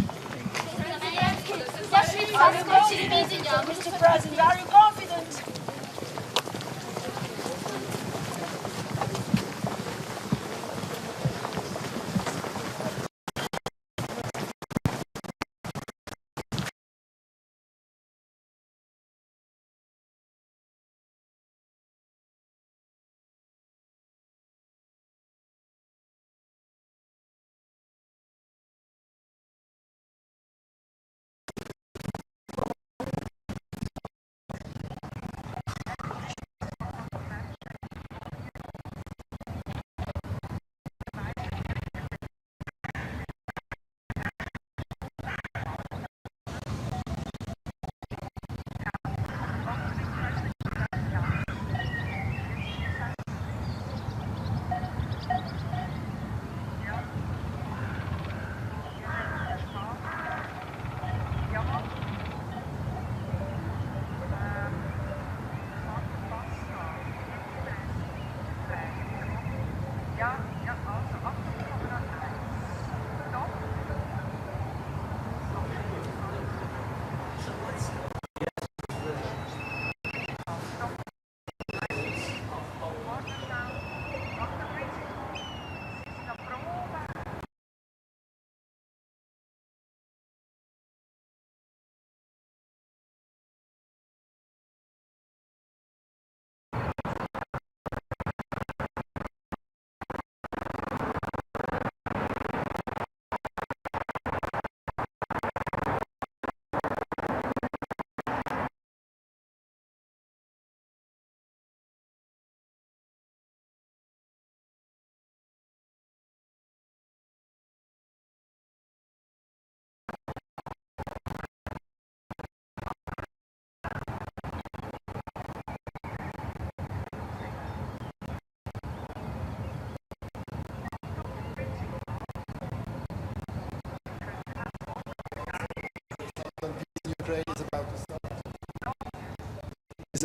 Mr. President, are you confident?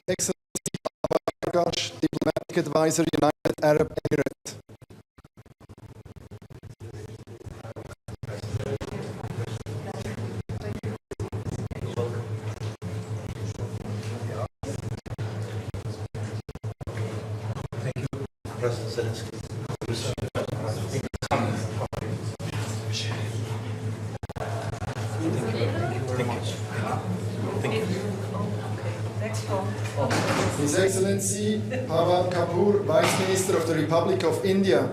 Excellency Bargash, Diplomatic Advisor, United Arab Emirates. His Excellency Pawan Kapoor, Vice Minister of the Republic of India.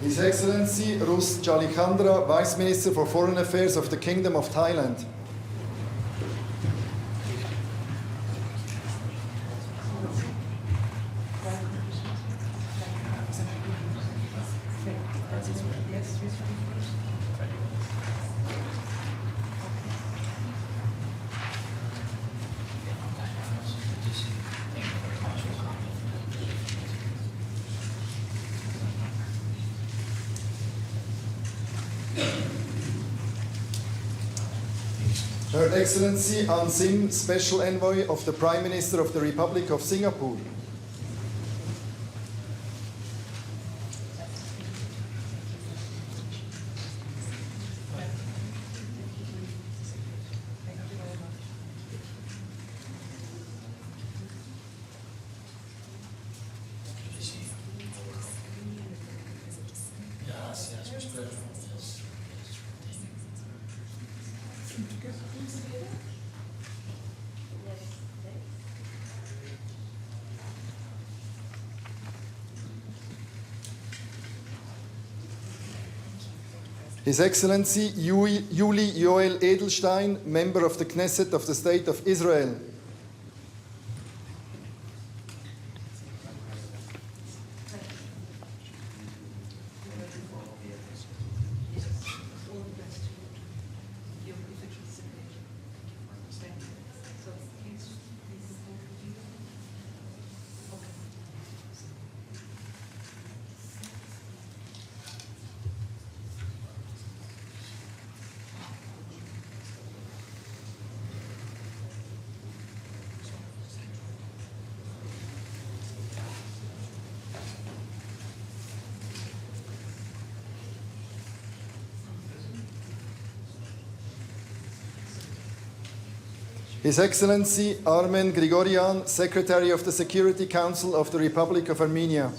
His Excellency Rus Chalichandra, Vice Minister for Foreign Affairs of the Kingdom of Thailand. Her Excellency An Sim, Special Envoy of the Prime Minister of the Republic of Singapore. His Excellency Yuli Yoel Edelstein, Member of the Knesset of the State of Israel. His Excellency Armen Grigorian, Secretary of the Security Council of the Republic of Armenia.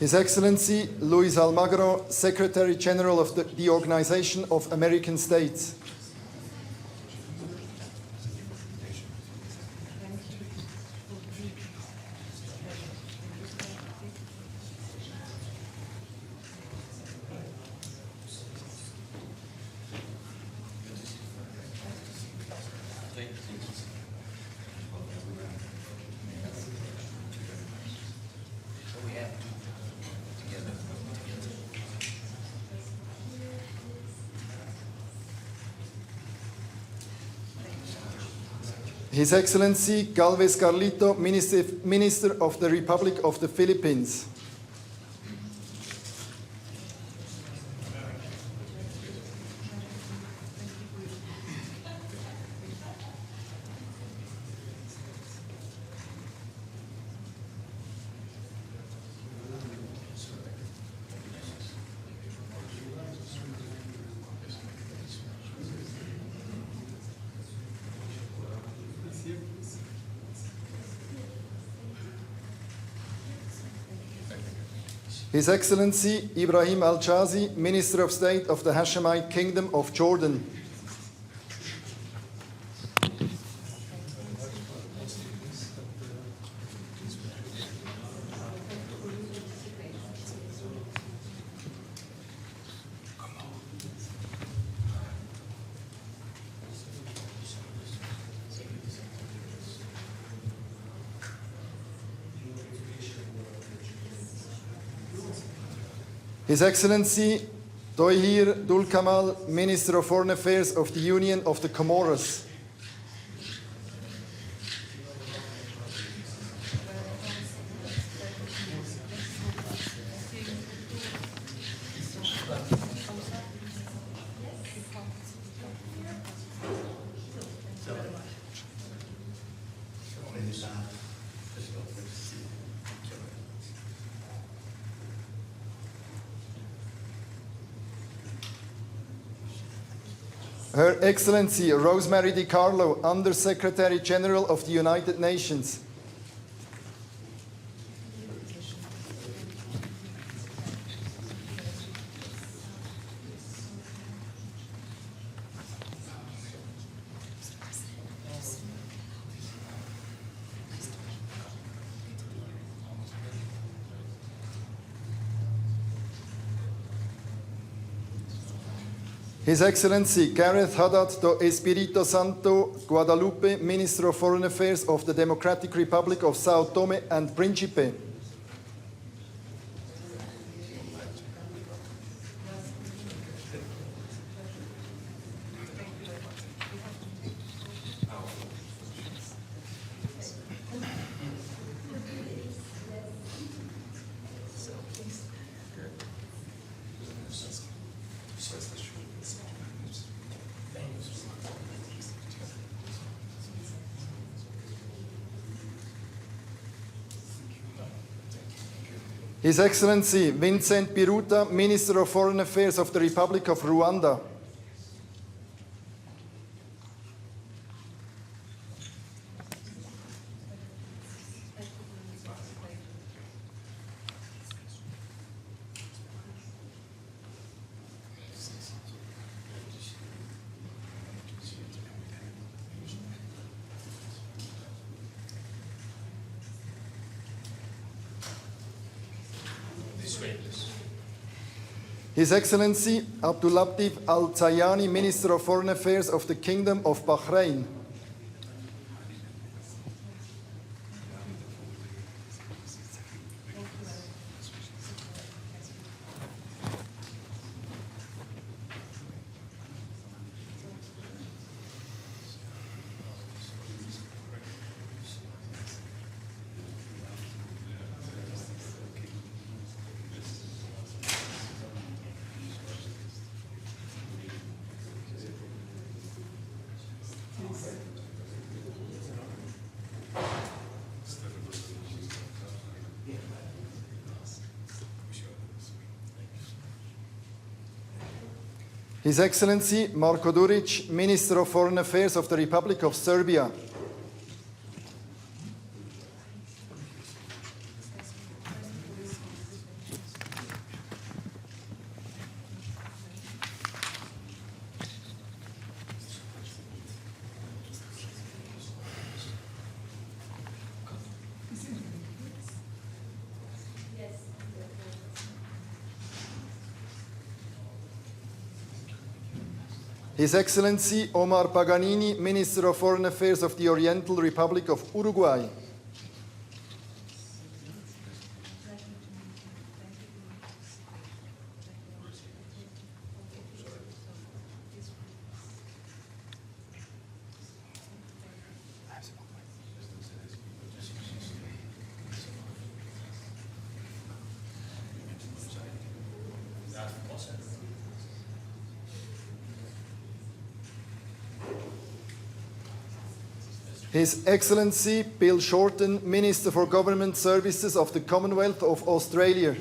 His Excellency Luis Almagro, Secretary General of the Organization of American States. His Excellency Galvez Carlito, Minister of the Republic of the Philippines. His Excellency Ibrahim Al-Jazi, Minister of State of the Hashemite Kingdom of Jordan. His Excellency Tohir Dulkamal, Minister of Foreign Affairs of the Union of the Comoros. Her Excellency Rosemary DiCarlo, Under-Secretary General of the United Nations. His Excellency Gareth Haddad do Espírito Santo Guadalupe, Minister of Foreign Affairs of the Democratic Republic of São Tomé and Príncipe. His Excellency Vincent Biruta, Minister of Foreign Affairs of the Republic of Rwanda. His Excellency Abdulatif Al-Zayani, Minister of Foreign Affairs of the Kingdom of Bahrain. His Excellency Marko Duric, Minister of Foreign Affairs of the Republic of Serbia. His Excellency Omar Paganini, Minister of Foreign Affairs of the Oriental Republic of Uruguay. His Excellency Bill Shorten, Minister for Government Services of the Commonwealth of Australia.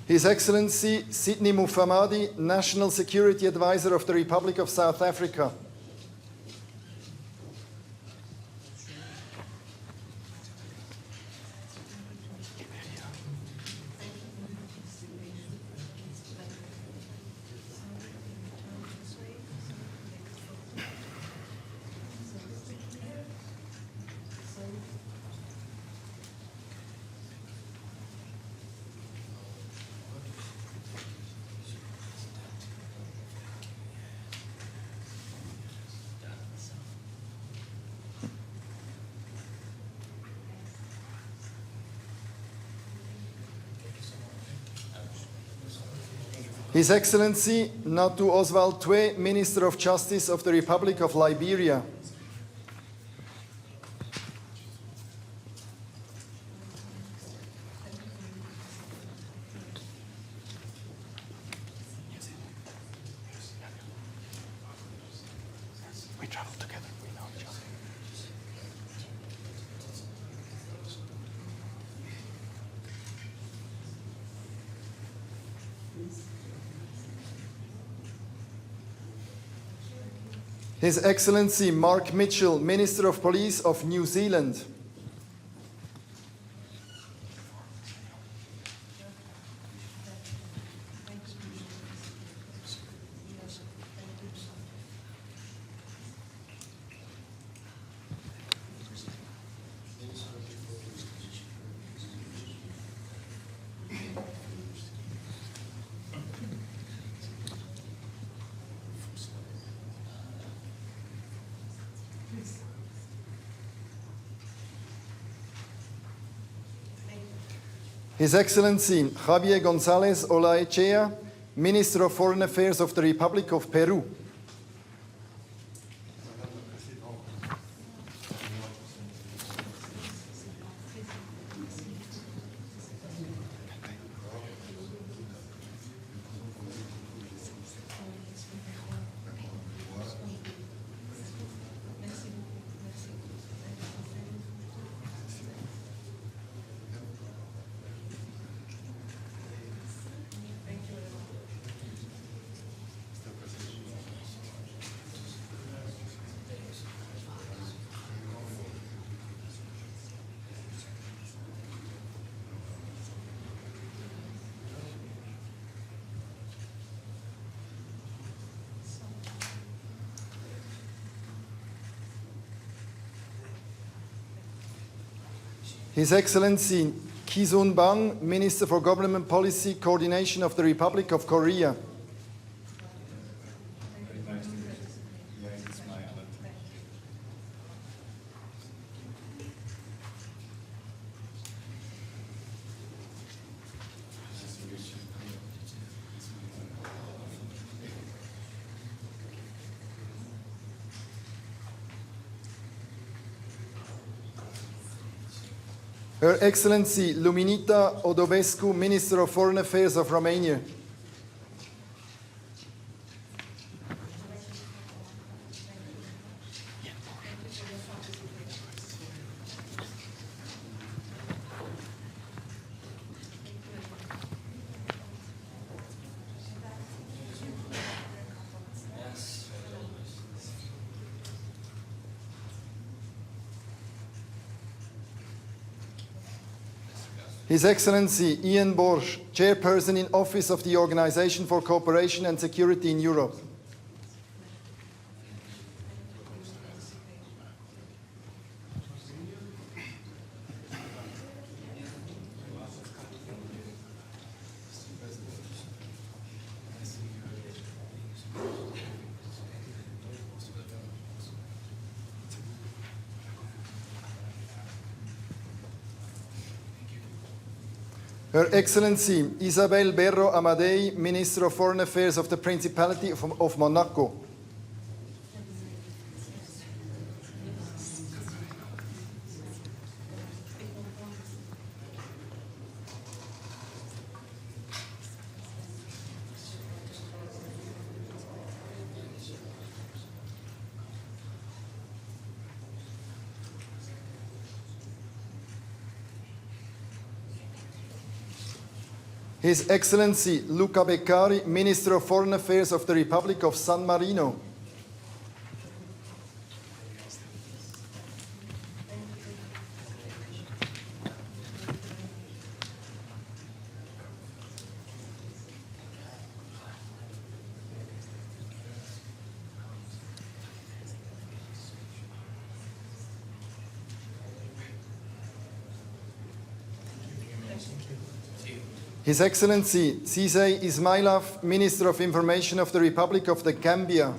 His Excellency Sidney Mufamadi, National Security Advisor of the Republic of South Africa. His Excellency Natu Oswald Twe, Minister of Justice of the Republic of Liberia. We travel together, we know each other. His Excellency Mark Mitchell, Minister of Police of New Zealand. His Excellency Javier González Olaechea, Minister of Foreign Affairs of the Republic of Peru. His Excellency Ki-sun Bang, Minister for Government Policy Coordination of the Republic of Korea. Her Excellency Luminita Odovescu, Minister of Foreign Affairs of Romania. His Excellency Ian Borsch, Chairperson in Office of the Organization for Cooperation and Security in Europe. Her Excellency Isabel Berro Amadei, Minister of Foreign Affairs of the Principality of Monaco. His Excellency Luca Beccari, Minister of Foreign Affairs of the Republic of San Marino. His Excellency Cisse Ismailov, Minister of Information of the Republic of the Gambia.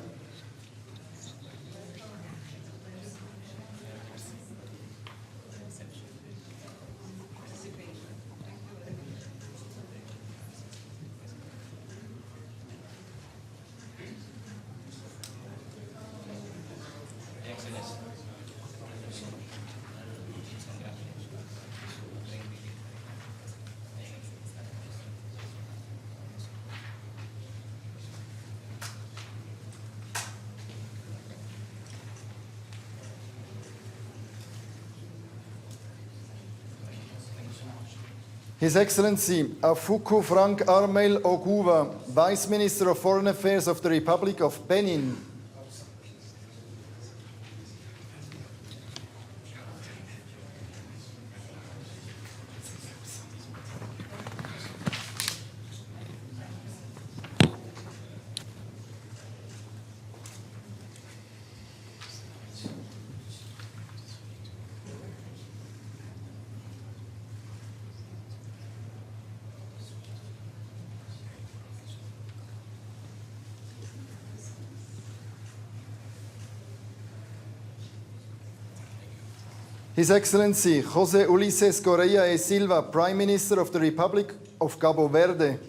His Excellency Afuku Frank Armel Oguva, Vice Minister of Foreign Affairs of the Republic of Benin. His Excellency José Ulises Correa e Silva, Prime Minister of the Republic of Cabo Verde.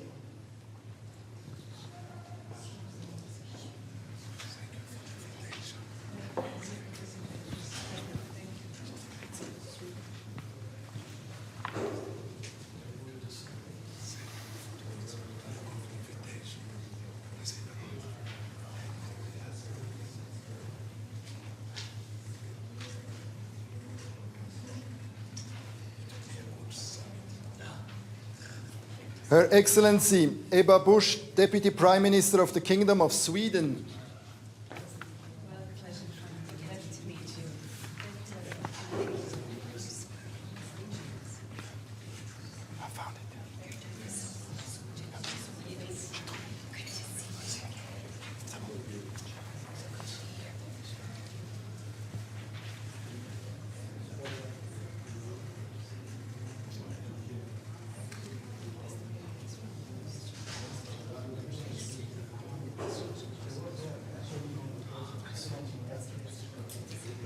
Her Excellency Ebba Busch, Deputy Prime Minister of the Kingdom of Sweden.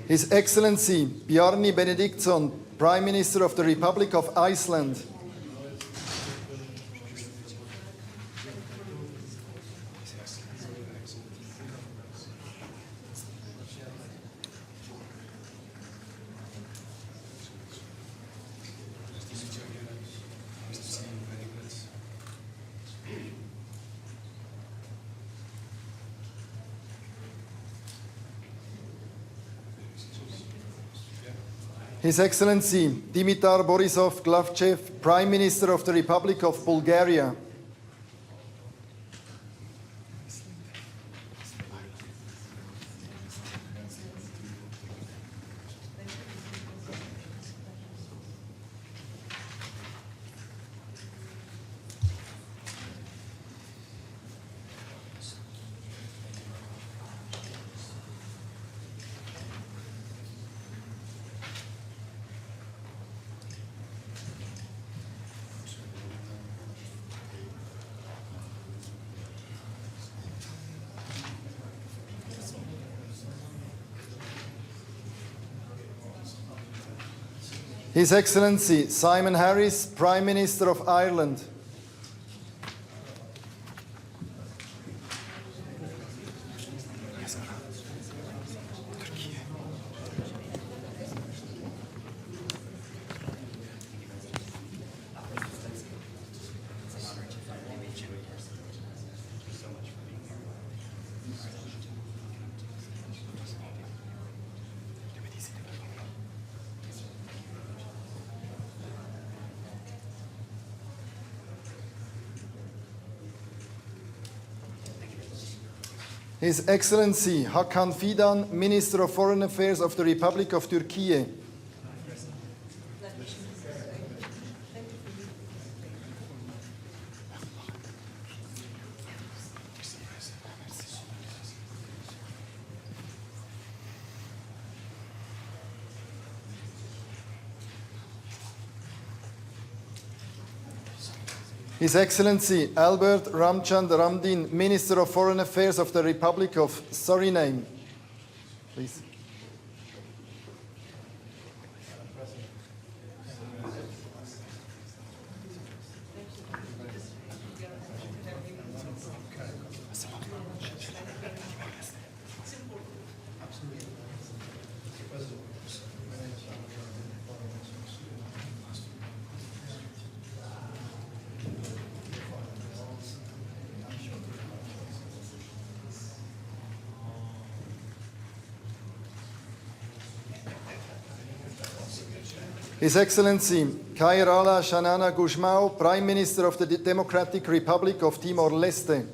His Excellency Bjarni Benediktsson, Prime Minister of the Republic of Iceland. His Excellency Dimitar Borisov Glavchev, Prime Minister of the Republic of Bulgaria. His Excellency Simon Harris, Prime Minister of Ireland. His Excellency Hakan Fidan, Minister of Foreign Affairs of the Republic of Turkey. His Excellency Albert Ramchand Ramdin, Minister of Foreign Affairs of the Republic of Suriname. Please. His Excellency Kairala Shanana Gusmao, Prime Minister of the Democratic Republic of Timor-Leste.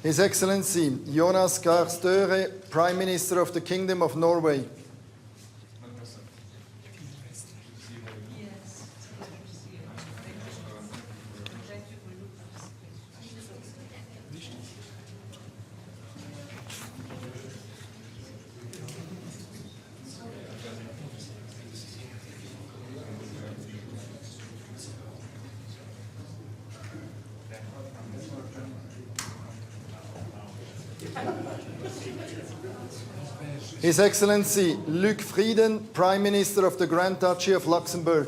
His Excellency Jonas Gahr Støre, Prime Minister of the Kingdom of Norway. His Excellency Luc Frieden, Prime Minister of the Grand Duchy of Luxembourg.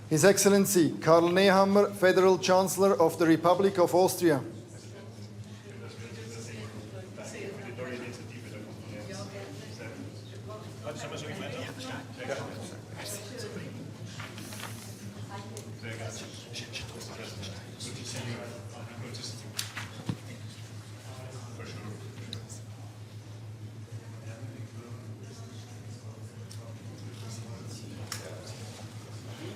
His Excellency Karl Nehammer, Federal Chancellor of the Republic of Austria.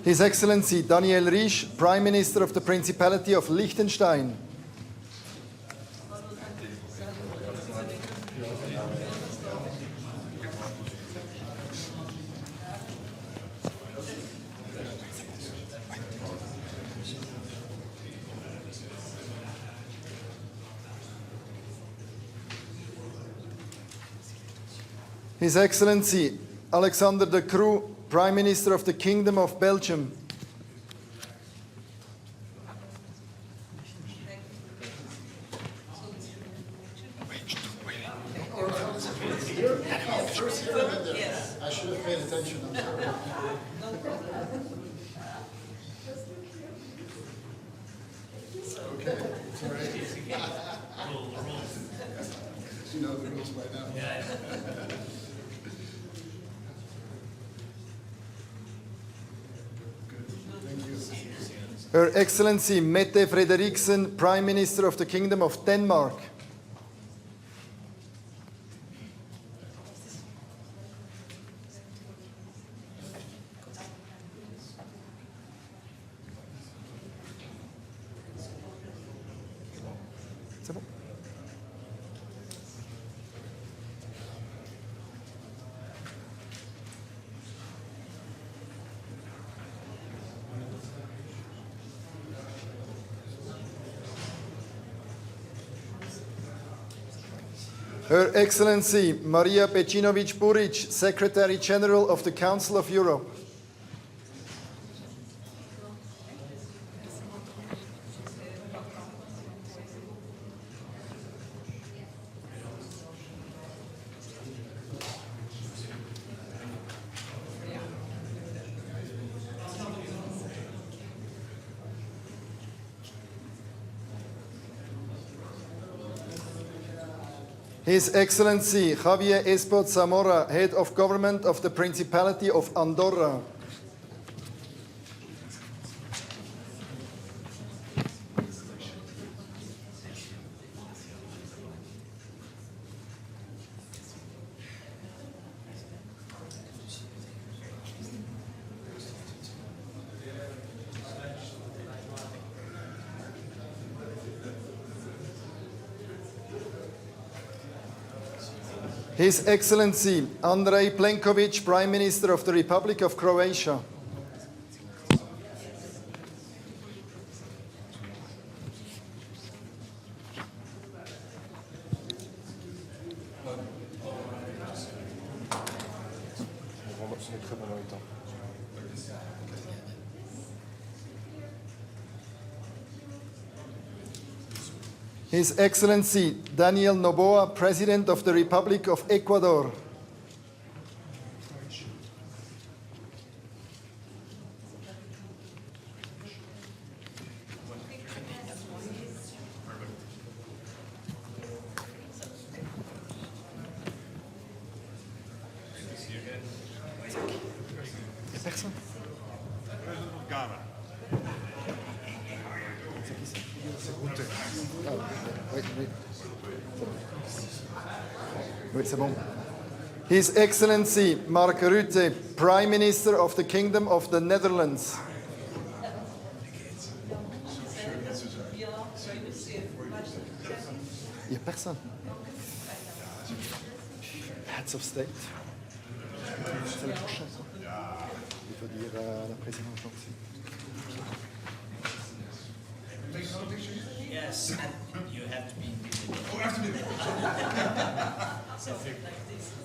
His Excellency Daniel Riesch, Prime Minister of the Principality of Liechtenstein. His Excellency Alexander De Croo, Prime Minister of the Kingdom of Belgium. I should have paid attention. I'm sorry. Okay, it's all right. You know the rules by now. Her Excellency Mette Frederiksen, Prime Minister of the Kingdom of Denmark. Her Excellency Maria Pecinovic-Buric, Secretary General of the Council of Europe. His Excellency Javier Espot Zamora, Head of Government of the Principality of Andorra. His Excellency Andrej Plenković, Prime Minister of the Republic of Croatia. His Excellency Daniel Noboa, President of the Republic of Ecuador. President of Ghana. Oui, c'est bon. His Excellency Mark Rutte, Prime Minister of the Kingdom of the Netherlands. Il n'y a personne. Heads of State. C'est le prochain. Il faut dire à la présidente aussi. Yes, you have to be. Oh, I have to be.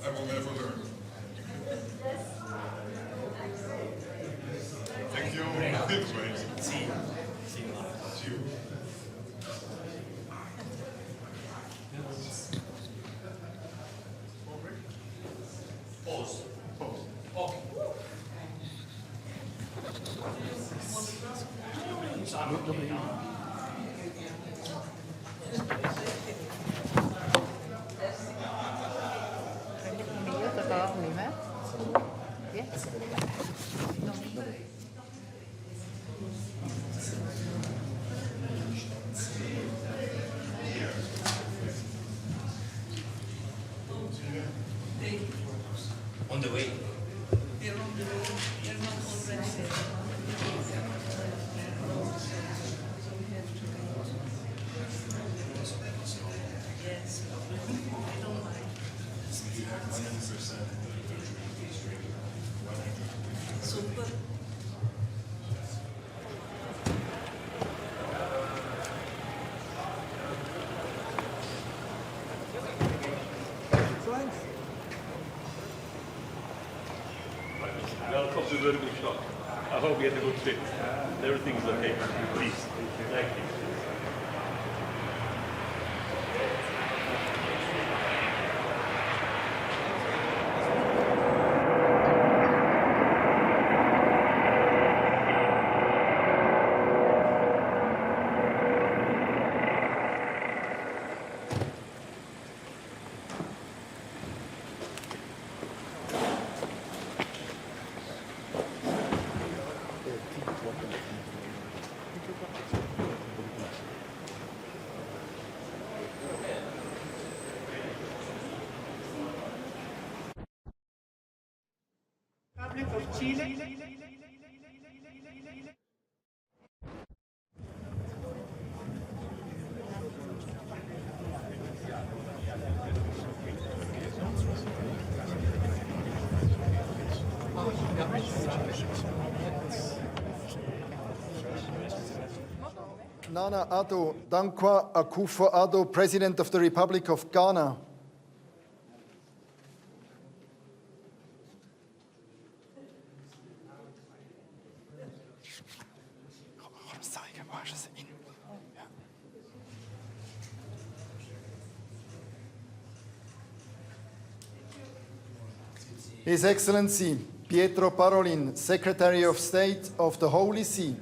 I will never learn. Thank you. See you. See you. Pause. Okay. On the way. Super. Welcome to the very good shot. I hope you had a good trip. Everything's okay. Please. Thank you. Republic of Chile. Nana Addo Dankwa Akufo-Addo, President of the Republic of Ghana. His Excellency Pietro Parolin, Secretary of State of the Holy See.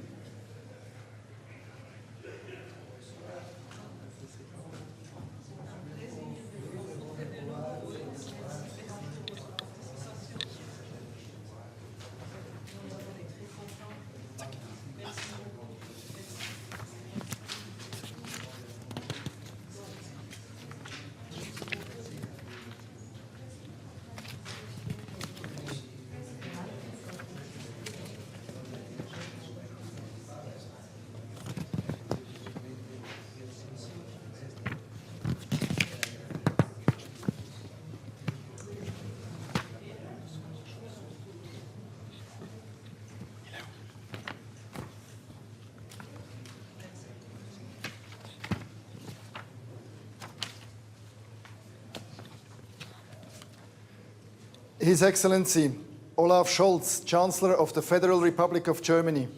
His Excellency Olaf Scholz, Chancellor of the Federal Republic of Germany.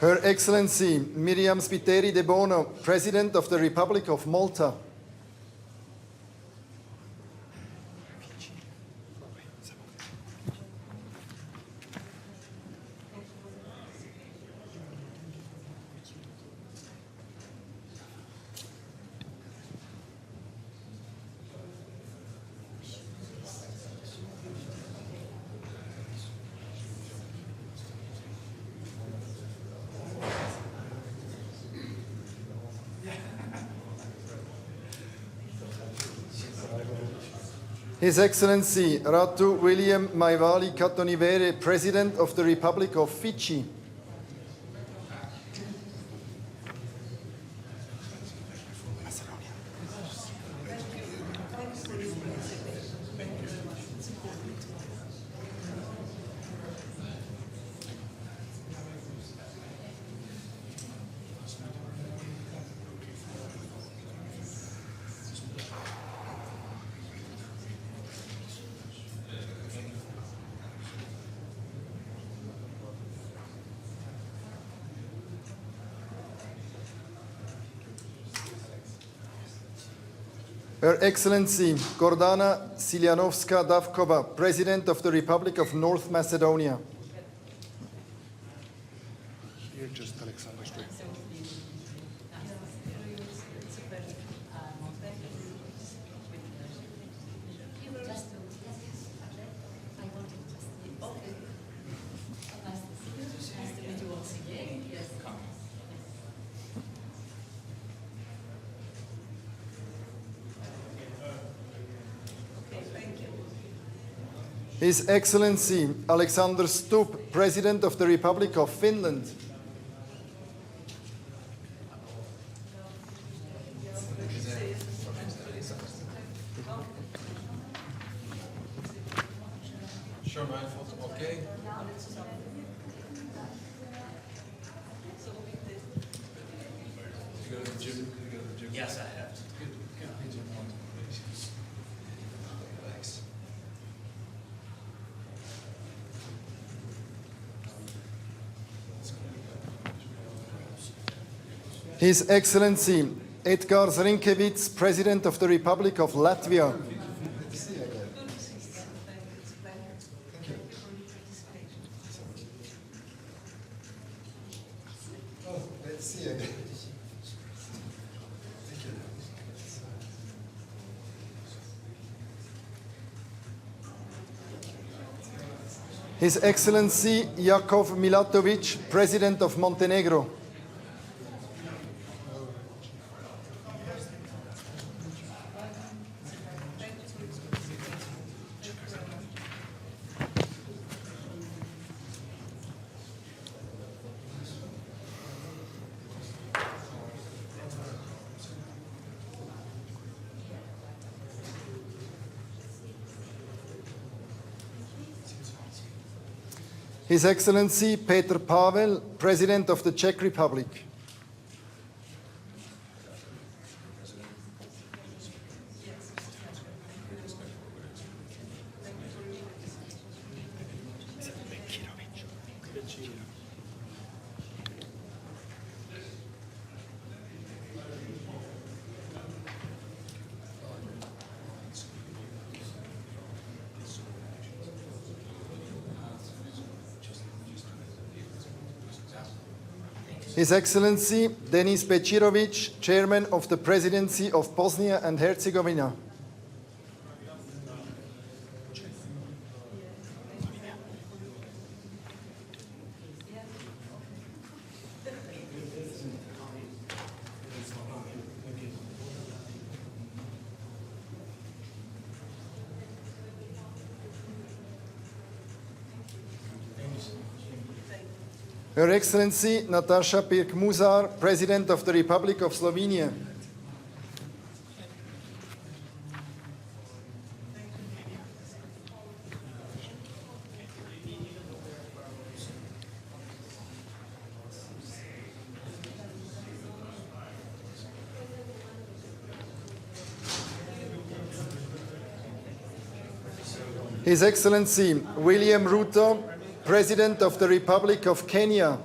Her Excellency Miriam Spiteri de Bono, President of the Republic of Malta. His Excellency Ratu William Maivali Katonivere, President of the Republic of Fiji. Her Excellency Gordana Siljanovska-Davkova, President of the Republic of North Macedonia. Here, just Alexander Straight. His Excellency Alexander Stubb, President of the Republic of Finland. Sure, mindful. Okay. You go to the gym? You go to the gym? Yes, I have. Good. Thanks. His Excellency Edgars Rinkevits, President of the Republic of Latvia. His Excellency Jakov Milatovic, President of Montenegro. His Excellency Petr Pavel, President of the Czech Republic. His Excellency Denis Bečirović, Chairman of the Presidency of Bosnia and Herzegovina. Her Excellency Nataša Pirk-Musar, President of the Republic of Slovenia. His Excellency William Ruto, President of the Republic of Kenya.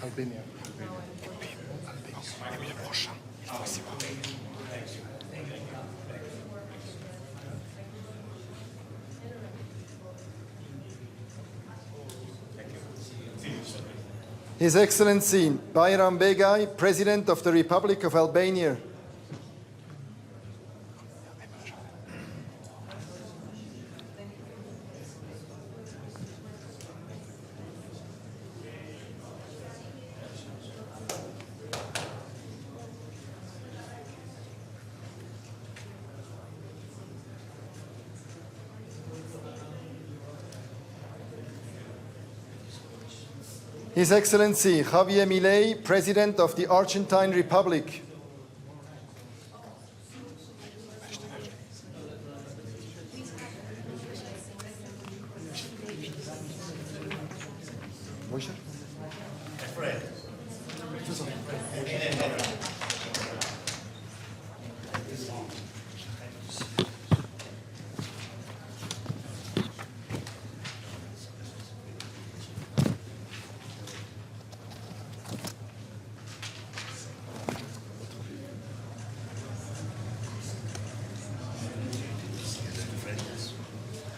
Albania. His Excellency Bayram Begay, President of the Republic of Albania. His Excellency Javier Milei, President of the Argentine Republic.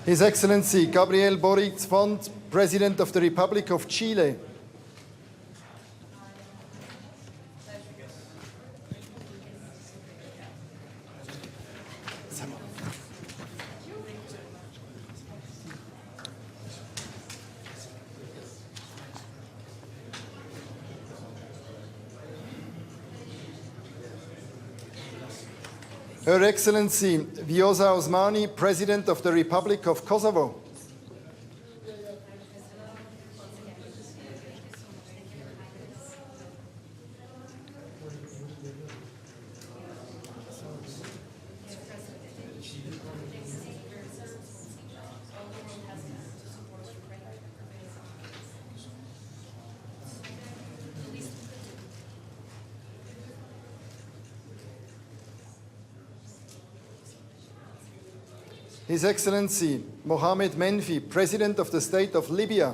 His Excellency Gabriel Boric Font, President of the Republic of Chile. Her Excellency Vjosa Osmani, President of the Republic of Kosovo. His Excellency Mohamed Menfi, President of the State of Libya.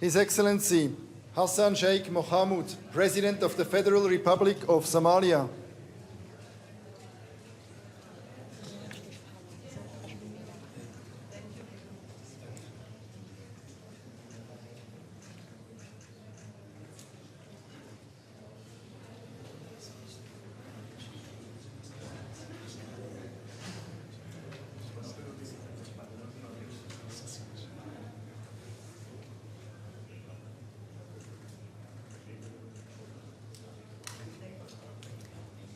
His Excellency Hassan Sheikh Mohamud, President of the Federal Republic of Somalia.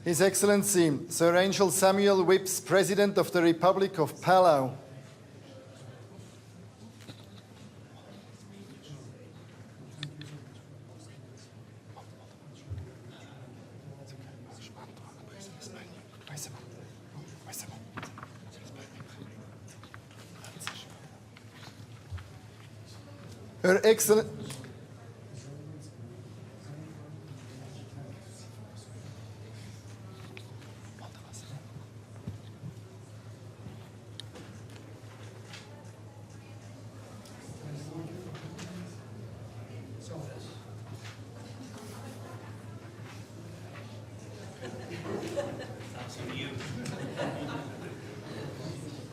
His Excellency Sir Angel Samuel Whipps, President of the Republic of Palau. Her Excellency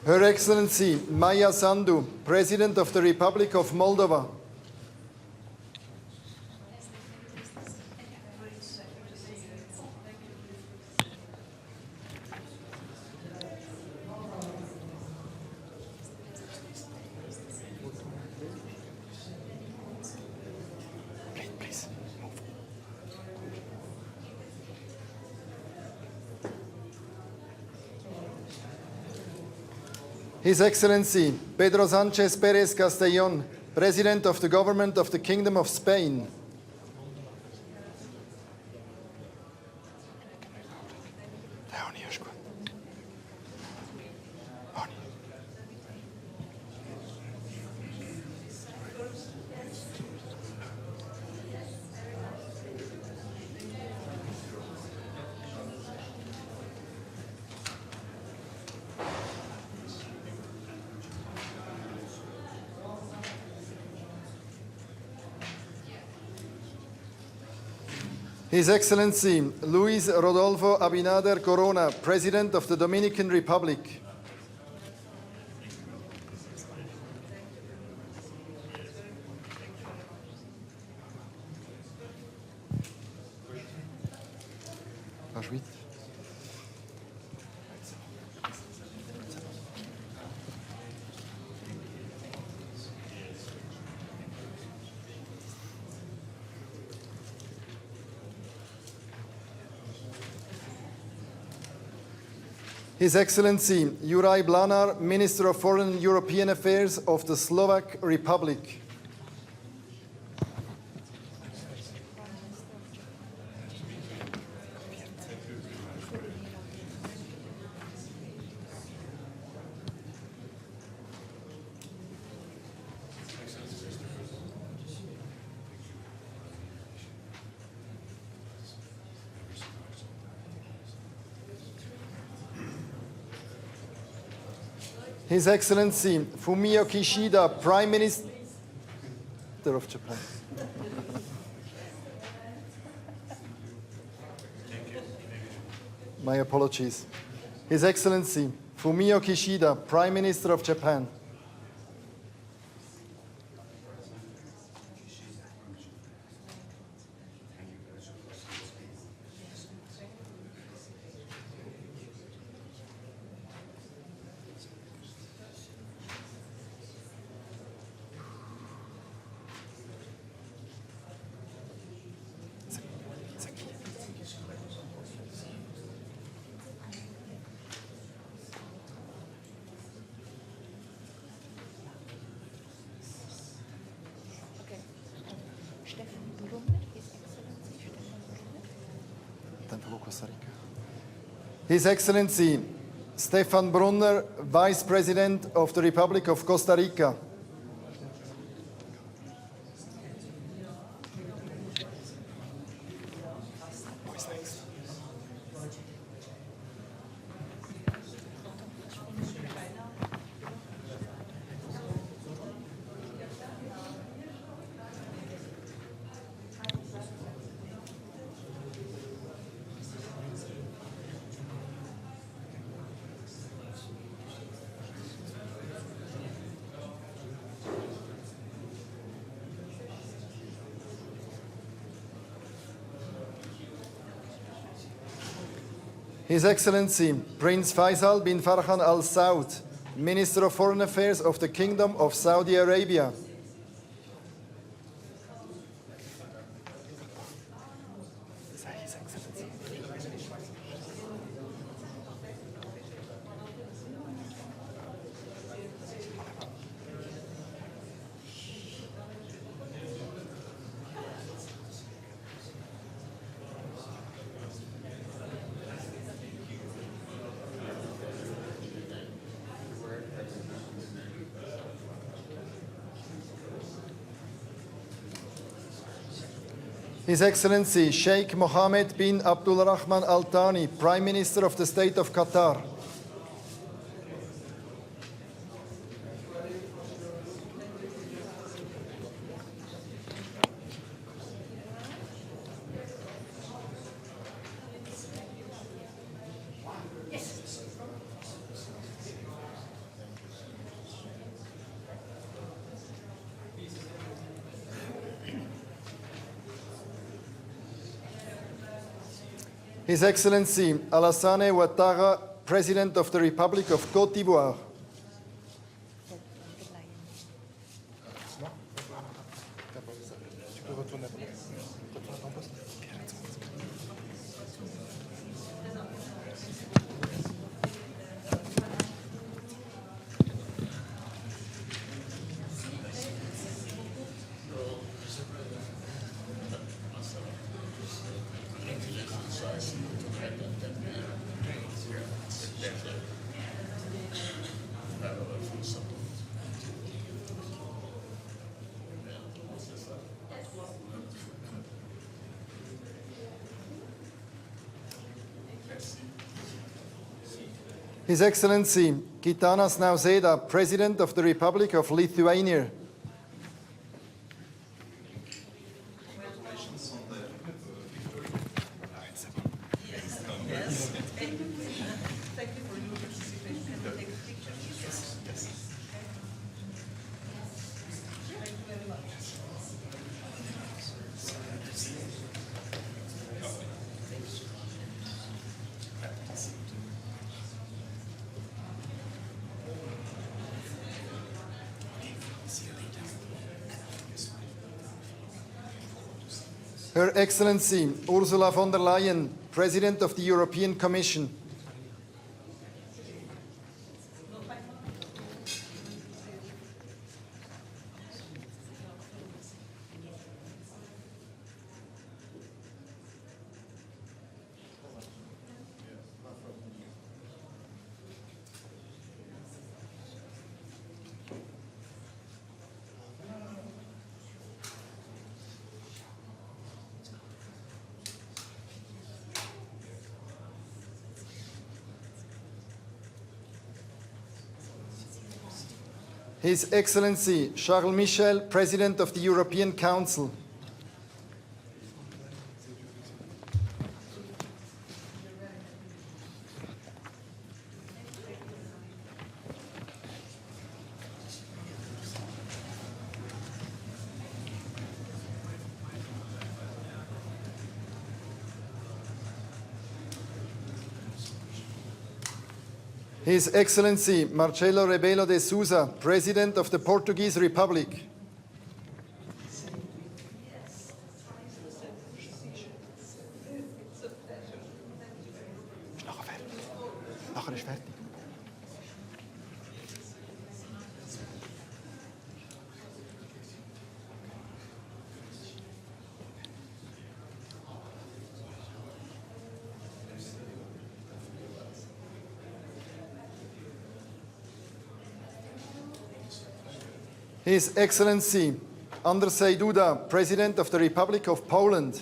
Her Excellency Maya Sandu, President of the Republic of Moldova. His Excellency Pedro Sánchez Pérez Castellón, President of the Government of the Kingdom of Spain. His Excellency Luis Rodolfo Abinader Corona, President of the Dominican Republic. His Excellency Juraj Blanar, Minister of Foreign and European Affairs of the Slovak Republic. His Excellency Fumio Kishida, Prime Minister of Japan. My apologies. His Excellency Fumio Kishida, Prime Minister of Japan. His Excellency Stefan Brunner, Vice President of the Republic of Costa Rica. His Excellency Prince Faisal bin Farhan Al Saud, Minister of Foreign Affairs of the Kingdom of Saudi Arabia. His Excellency Sheikh Mohammed bin Abdulrahman Al Thani, Prime Minister of the State of Qatar. His Excellency Alassane Ouattara, President of the Republic of Côte d'Ivoire. His Excellency Gitanas Nausėda, President of the Republic of Lithuania. Her Excellency Ursula von der Leyen, President of the European Commission. His Excellency Charles Michel, President of the European Council. His Excellency Marcelo Rebelo de Sousa, President of the Portuguese Republic. Nachher ist fertig. His Excellency Andrzej Duda, President of the Republic of Poland.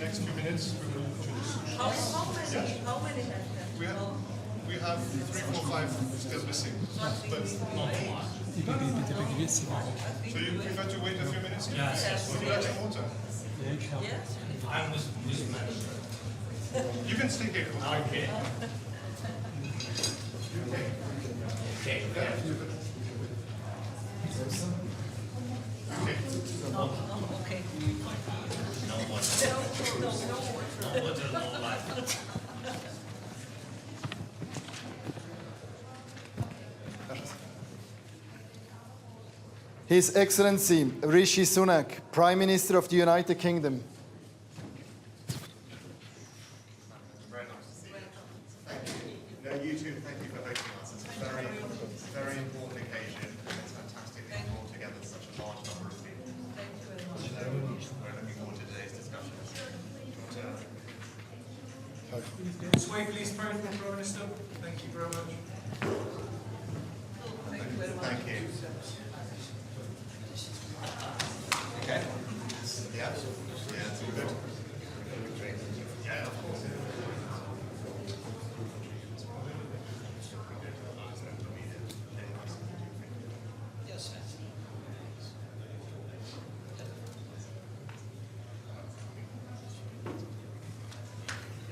next few minutes, we will introduce. How many We have 3, 4, 5 still missing, but not all. So you prefer to wait a few minutes? Yes. Would you like some water? I'm with manager. You can stay here. Okay. Okay. Okay. No water. No water, no life. His Excellency Rishi Sunak, Prime Minister of the United Kingdom. Very nice to see you. Thank you. No, you too. Thank you for hosting us. It's a very important occasion. It's fantastic that you brought together such a large number of people. We're looking forward to today's discussion. This way, please, Prime Minister. Thank you very much. Thank you. Okay. Yeah. Yeah, it's all good. Yeah, of course. Yes.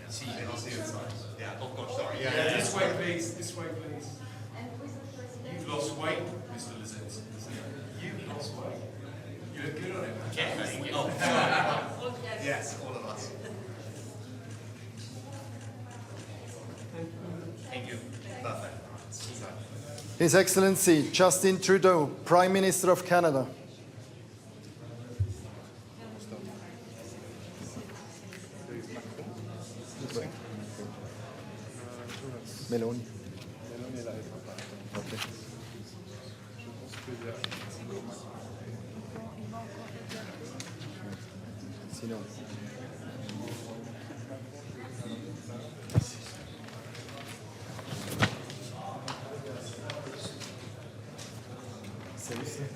See, I'll see you inside. Yeah, oh gosh, sorry. Yeah, This way, please. This way, please. You've lost weight, Mr. Lizetz. You've lost weight. You look good on it. Okay. Oh, yes, all of us. Thank you. Perfect. His Excellency Justin Trudeau, Prime Minister of Canada. Meloni. Okay. Sinon. Salut.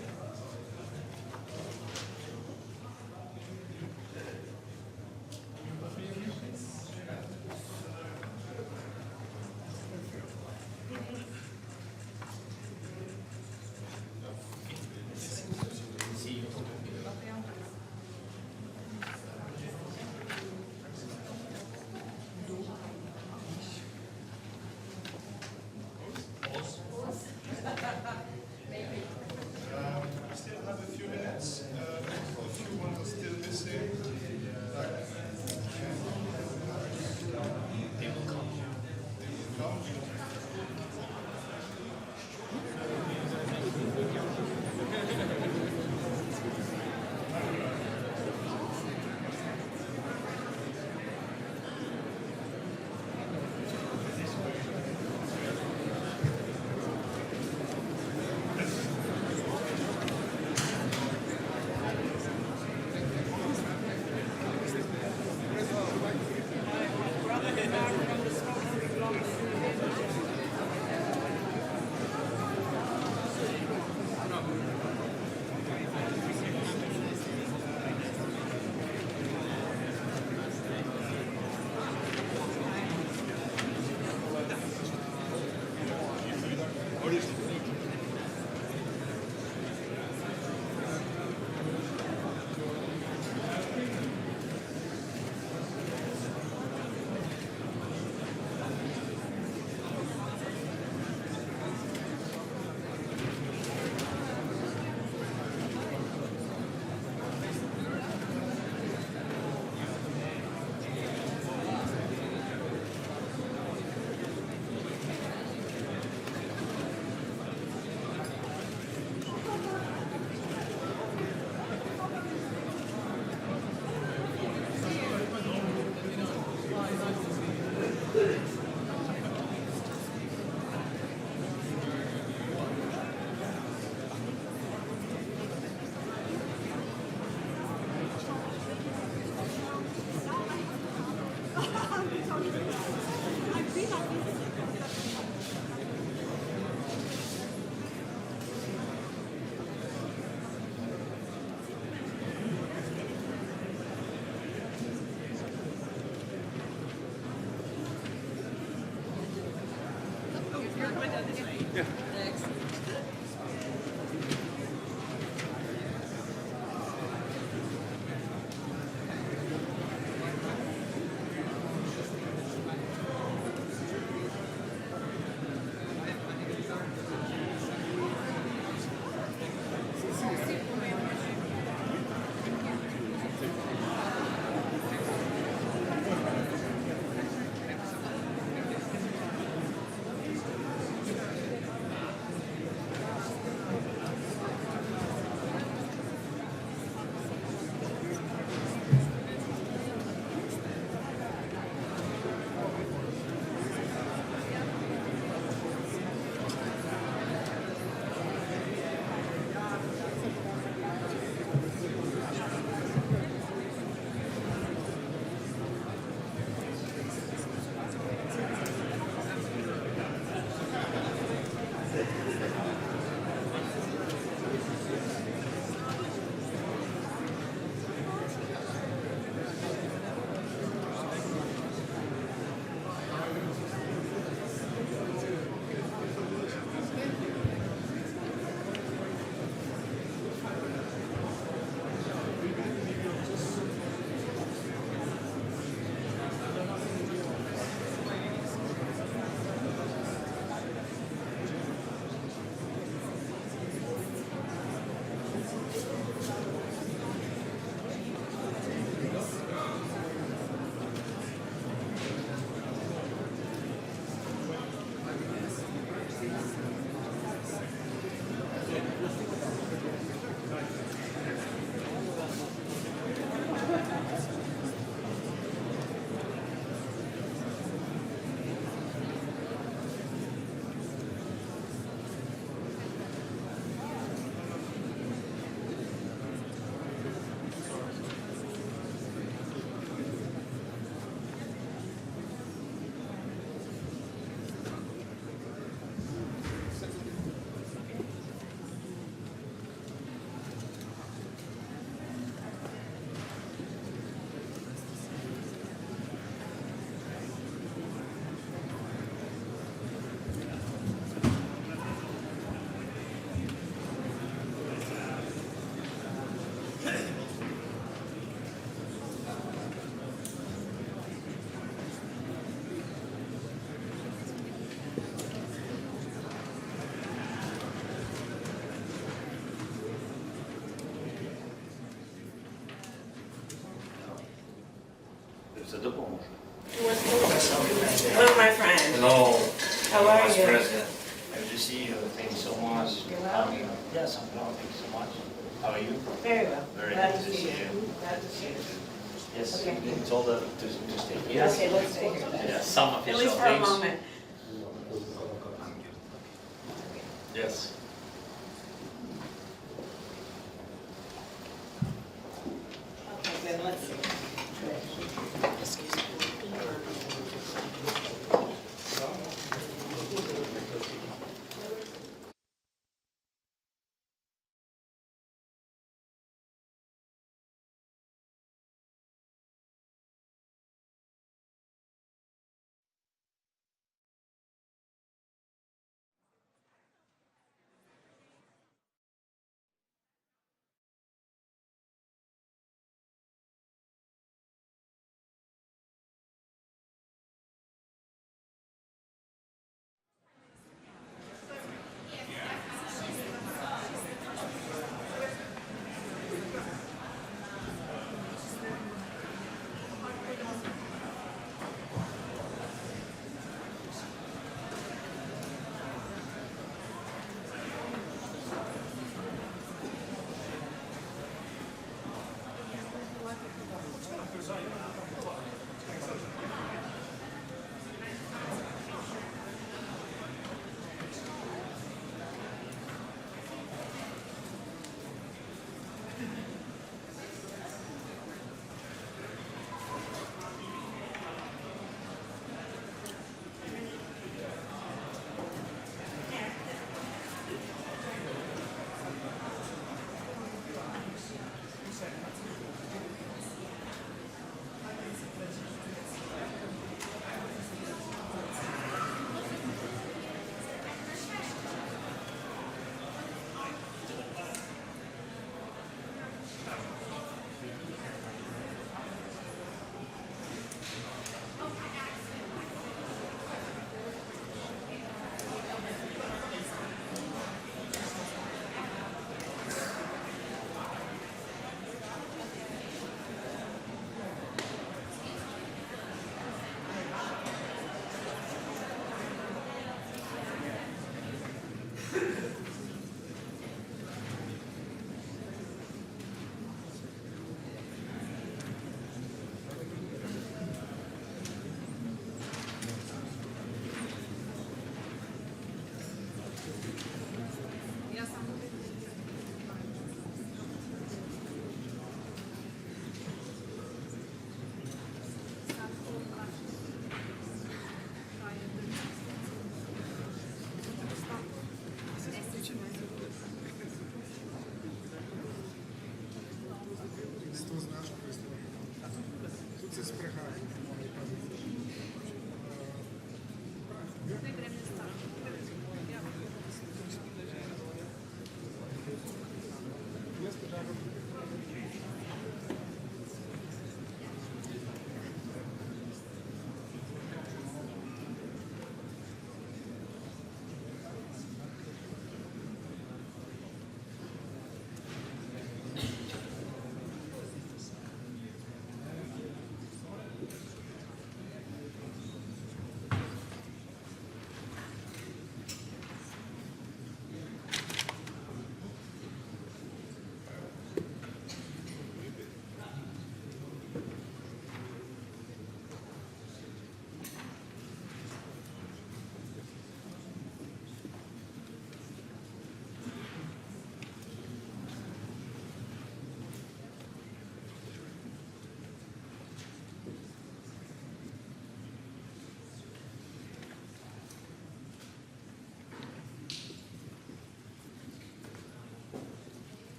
допоможе. Hello, my friend. Hello, How are Vice you? President. Good to see you. Thank you so much. Yes, I'm well. Thank you so much. How are you? Very well. Very Glad good to to see see you. you. Glad to see you. Yes, Okay. you told her to stay here. Okay, let's stay here. Yes, some At official least for a things. moment. Yes. Okay, good. Let's see.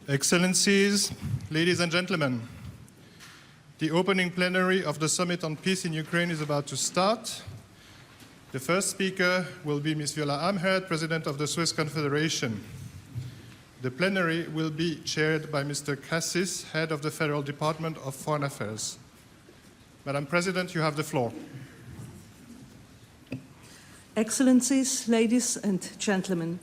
Excellencies, ladies and gentlemen, the opening plenary of the Summit on Peace in Ukraine is about to start. The first speaker will be Ms. Viola Amherd, President of the Swiss Confederation. The plenary will be chaired by Mr. Cassis, Head of the Federal Department of Foreign Affairs. Madam President, you have the floor. Excellencies, ladies and gentlemen,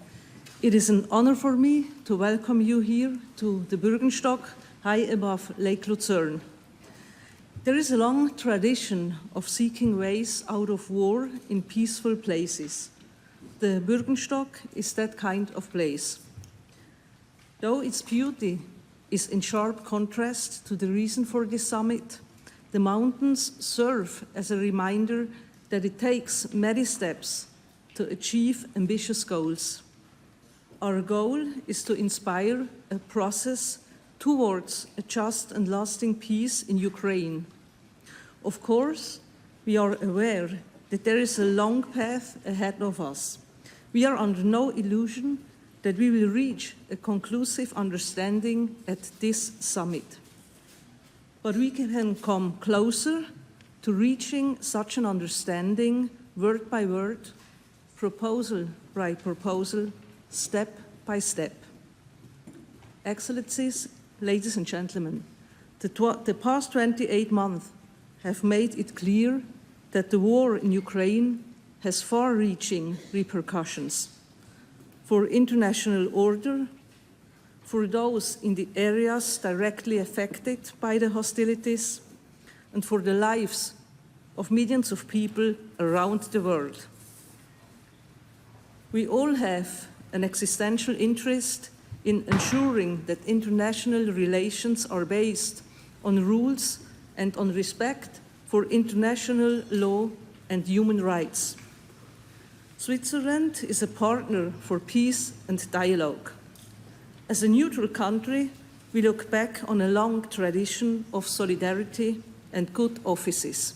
it is an honor for me to welcome you here to the Bürgenstock, high above Lake Lucerne. There is a long tradition of seeking ways out of war in peaceful places. The Bürgenstock is that kind of place. Though its beauty is in sharp contrast to the reason for this summit, the mountains serve as a reminder that it takes many steps to achieve ambitious goals. Our goal is to inspire a process towards a just and lasting peace in Ukraine. Of course, we are aware that there is a long path ahead of us. We are under no illusion that we will reach a conclusive understanding at this summit. But we can come closer to reaching such an understanding word by word, proposal by proposal, step by step. Excellencies, ladies and gentlemen, the past 28 months have made it clear that the war in Ukraine has far-reaching repercussions for international order, for those in the areas directly affected by the hostilities, and for the lives of millions of people around the world. We all have an existential interest in ensuring that international relations are based on rules and on respect for international law and human rights. Switzerland is a partner for peace and dialogue. As a neutral country, we look back on a long tradition of solidarity and good offices.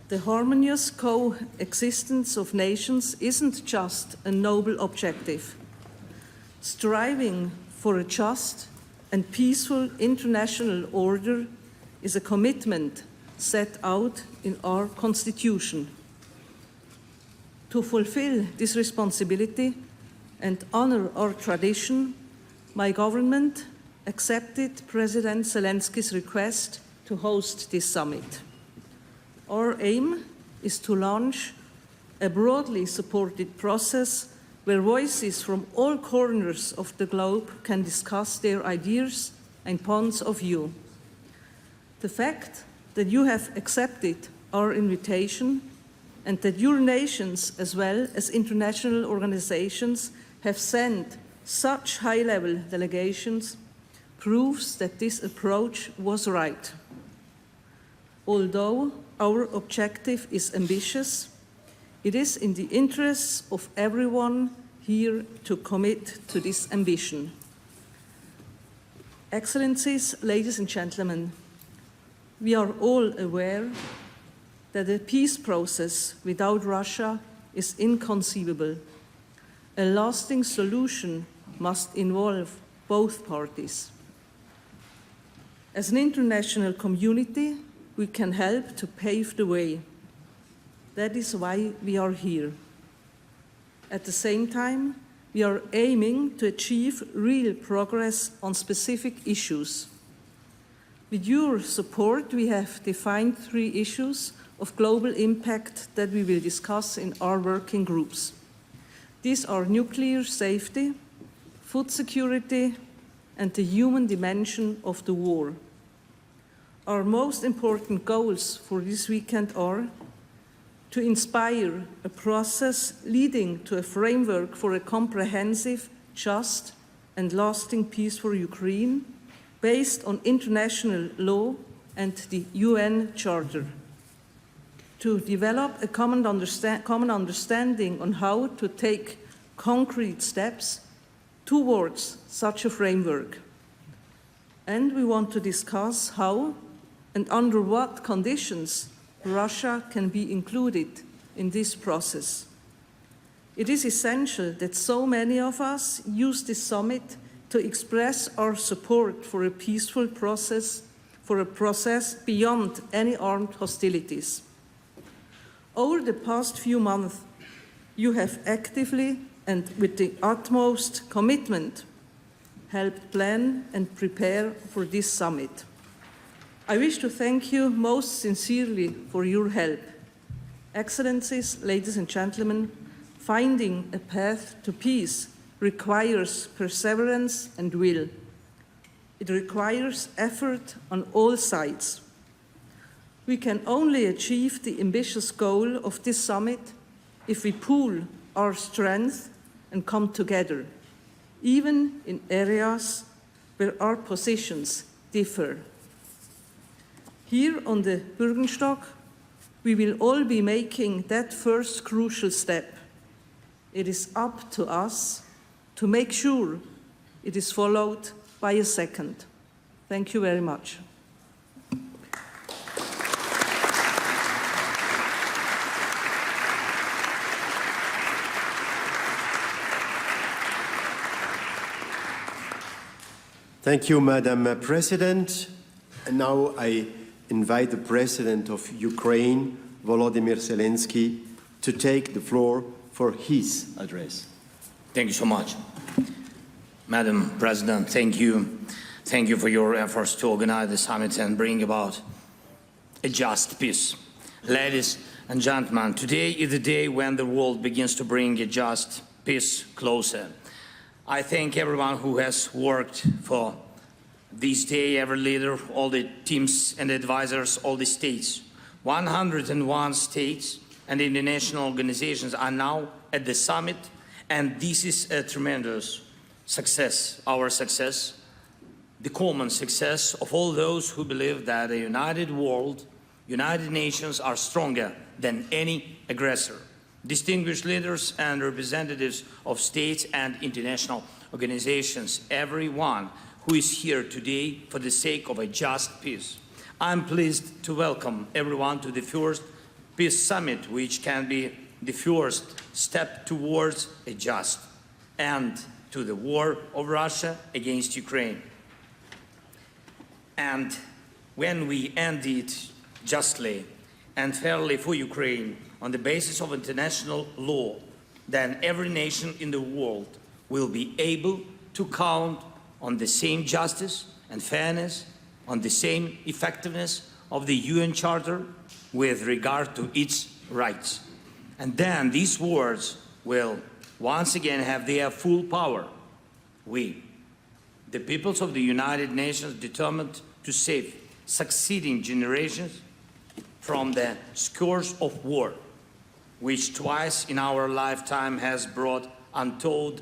The harmonious coexistence of nations isn't just a noble objective. Striving for a just and peaceful international order is a commitment set out in our Constitution. To fulfill this responsibility and honor our tradition, my government accepted President Zelensky's request to host this summit. Our aim is to launch a broadly supported process where voices from all corners of the globe can discuss their ideas and points of view. The fact that you have accepted our invitation and that your nations, as well as international organizations, have sent such high-level delegations proves that this approach was right. Although our objective is ambitious, it is in the interests of everyone here to commit to this ambition. Excellencies, ladies and gentlemen, we are all aware that a peace process without Russia is inconceivable. A lasting solution must involve both parties. As an international community, we can help to pave the way. That is why we are here. At the same time, we are aiming to achieve real progress on specific issues. With your support, we have defined 3 issues of global impact that we will discuss in our working groups. These are nuclear safety, food security, and the human dimension of the war. Our most important goals for this weekend are to inspire a process leading to a framework for a comprehensive, just, and lasting peace for Ukraine based on international law and the UN Charter. To develop a common understanding on how to take concrete steps towards such a framework. And we want to discuss how and under what conditions Russia can be included in this process. It is essential that so many of us use this summit to express our support for a peaceful process, for a process beyond any armed hostilities. Over the past few months, you have actively and with the utmost commitment helped plan and prepare for this summit. I wish to thank you most sincerely for your help. Excellencies, ladies and gentlemen, finding a path to peace requires perseverance and will. It requires effort on all sides. We can only achieve the ambitious goal of this summit if we pool our strength and come together, even in areas where our positions differ. Here on the Bürgenstock, we will all be making that first crucial step. It is up to us to make sure it is followed by a second. Thank you very much. Thank you, Madam President. And now I invite the President of Ukraine, Volodymyr Zelensky, to take the floor for his address. Thank you so much. Madam President, thank you. Thank you for your efforts to organize the summit and bring about a just peace. Ladies and gentlemen, today is the day when the world begins to bring a just peace closer. I thank everyone who has worked for this day, every leader, all the teams and advisors, all the states. 101 states and international organizations are now at the summit, and this is a tremendous success, our success, the common success of all those who believe that a united world, United Nations are stronger than any aggressor. Distinguished leaders and representatives of states and international organizations, everyone who is here today for the sake of a just peace. I'm pleased to welcome everyone to the first Peace Summit, which can be the first step towards a just end to the war of Russia against Ukraine. And when we end it justly and fairly for Ukraine on the basis of international law, then every nation in the world will be able to count on the same justice and fairness, on the same effectiveness of the UN Charter with regard to its rights. And then these words will once again have their full power. We, the peoples of the United Nations, determined to save succeeding generations from the scourge of war, which twice in our lifetime has brought untold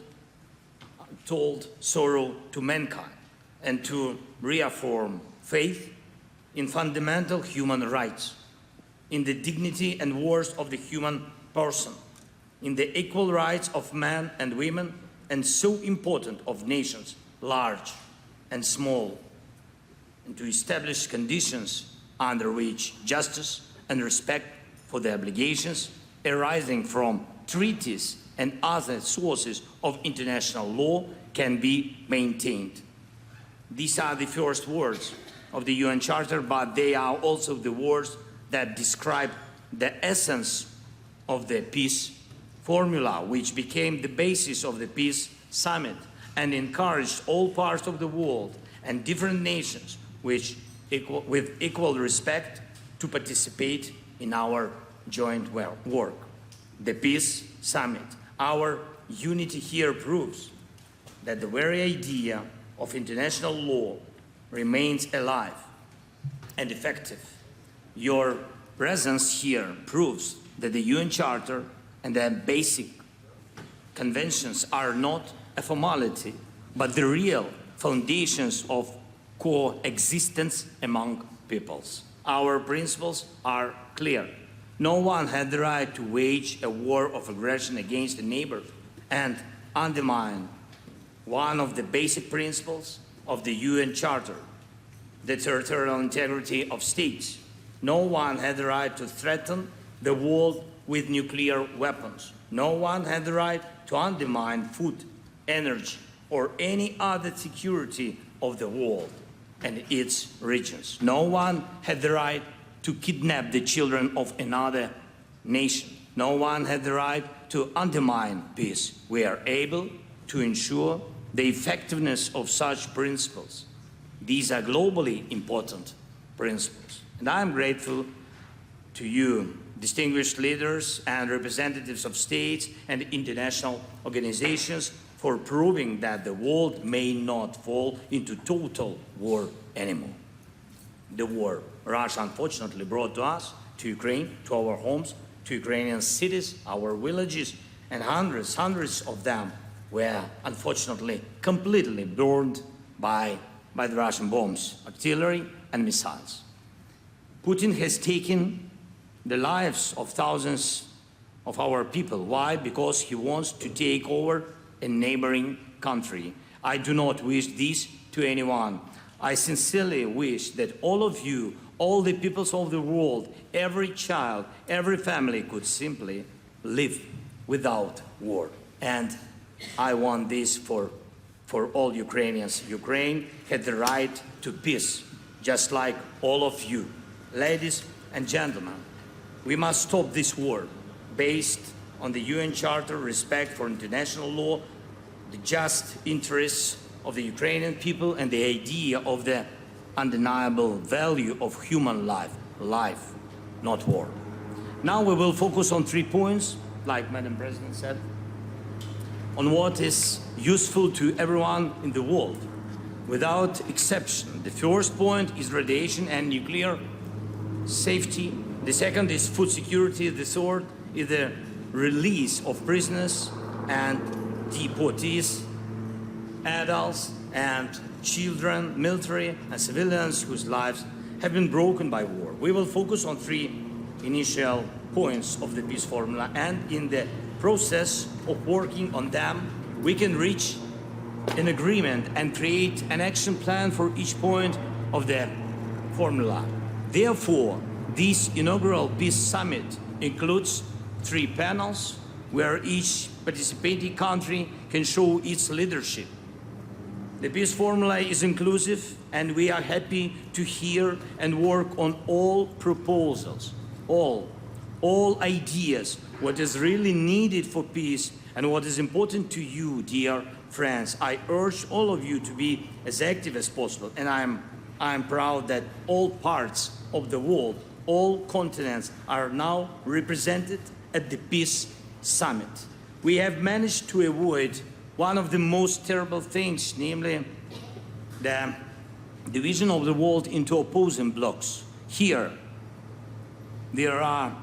sorrow to mankind, and to reaffirm faith in fundamental human rights, in the dignity and worth of the human person, in the equal rights of men and women, and so important of nations, large and small, and to establish conditions under which justice and respect for the obligations arising from treaties and other sources of international law can be maintained. These are the first words of the UN Charter, but they are also the words that describe the essence of the peace formula, which became the basis of the Peace Summit and encouraged all parts of the world and different nations with equal respect to participate in our joint work. The Peace Summit. Our unity here proves that the very idea of international law remains alive and effective. Your presence here proves that the UN Charter and the basic conventions are not a formality, but the real foundations of coexistence among peoples. Our principles are clear. No one had the right to wage a war of aggression against a neighbor and undermine one of the basic principles of the UN Charter, the territorial integrity of states. No one had the right to threaten the world with nuclear weapons. No one had the right to undermine food, energy, or any other security of the world and its regions. No one had the right to kidnap the children of another nation. No one had the right to undermine peace. We are able to ensure the effectiveness of such principles. These are globally important principles. And I am grateful to you, distinguished leaders and representatives of states and international organizations, for proving that the world may not fall into total war anymore. The war Russia unfortunately brought to us, to Ukraine, to our homes, to Ukrainian cities, our villages, and hundreds of them were unfortunately completely burned by the Russian bombs, artillery, and missiles. Putin has taken the lives of thousands of our people. Why? Because he wants to take over a neighboring country. I do not wish this to anyone. I sincerely wish that all of you, all the peoples of the world, every child, every family could simply live without war. And I want this for all Ukrainians. Ukraine had the right to peace, just like all of you. Ladies and gentlemen, we must stop this war based on the UN Charter, respect for international law, the just interests of the Ukrainian people, and the idea of the undeniable value of human life, not war. Now we will focus on 3 points, like Madam President said, on what is useful to everyone in the world, without exception. The first point is radiation and nuclear safety. The second is food security. The third is the release of prisoners and deportees, adults and children, military and civilians whose lives have been broken by war. We will focus on 3 initial points of the peace formula, and in the process of working on them, we can reach an agreement and create an action plan for each point of the formula. Therefore, this inaugural Peace Summit includes 3 panels where each participating country can show its leadership. The peace formula is inclusive, and we are happy to hear and work on all proposals, all ideas, what is really needed for peace and what is important to you, dear friends. I urge all of you to be as active as possible, and I'm proud that all parts of the world, all continents are now represented at the Peace Summit. We have managed to avoid one of the most terrible things, namely the division of the world into opposing blocks. Here, there are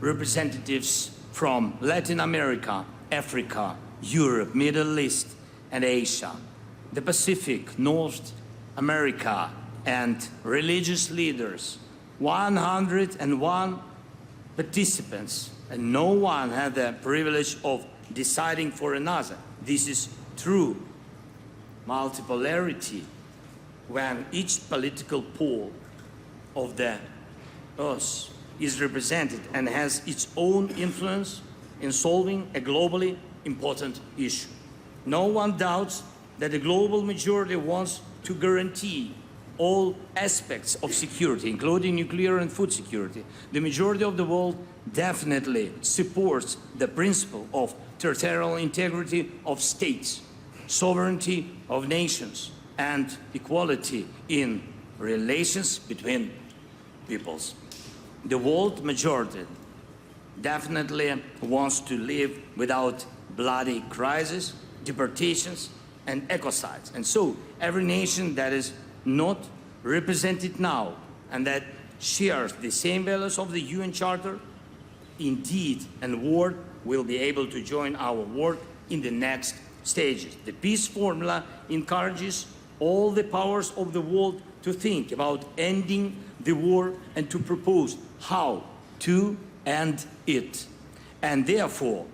representatives from Latin America, Africa, Europe, Middle East, and Asia, the Pacific, North America, and religious leaders. 101 participants, and no one had the privilege of deciding for another. This is true multipolarity, when each political pole of the earth is represented and has its own influence in solving a globally important issue. No one doubts that the global majority wants to guarantee all aspects of security, including nuclear and food security. The majority of the world definitely supports the principle of territorial integrity of states, sovereignty of nations, and equality in relations between peoples. The world majority definitely wants to live without bloody crises, deportations, and ecocides. And so every nation that is not represented now and that shares the same values of the UN Charter, indeed and world, will be able to join our work in the next stages. The peace formula encourages all the powers of the world to think about ending the war and to propose how to end it. And therefore,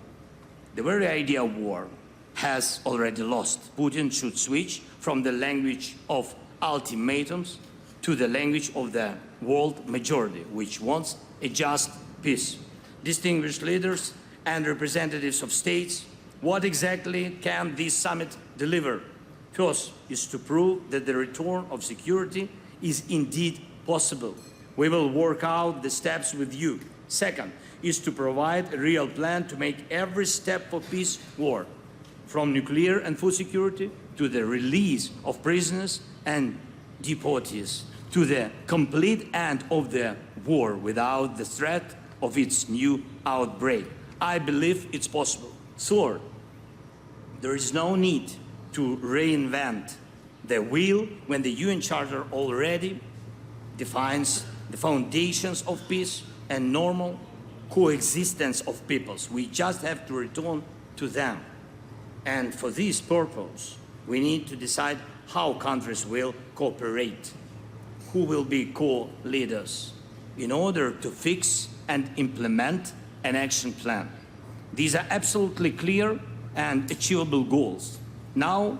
the very idea of war has already lost. Putin should switch from the language of ultimatums to the language of the world majority, which wants a just peace. Distinguished leaders and representatives of states, what exactly can this summit deliver. First is to prove that the return of security is indeed possible. We will work out the steps with you. Second is to provide a real plan to make every step for peace work, from nuclear and food security to the release of prisoners and deportees, to the complete end of the war without the threat of its new outbreak. I believe it's possible. Third, there is no need to reinvent the wheel when the UN Charter already defines the foundations of peace and normal coexistence of peoples. We just have to return to them. And for this purpose, we need to decide how countries will cooperate, who will be co-leaders, in order to fix and implement an action plan. These are absolutely clear and achievable goals. Now,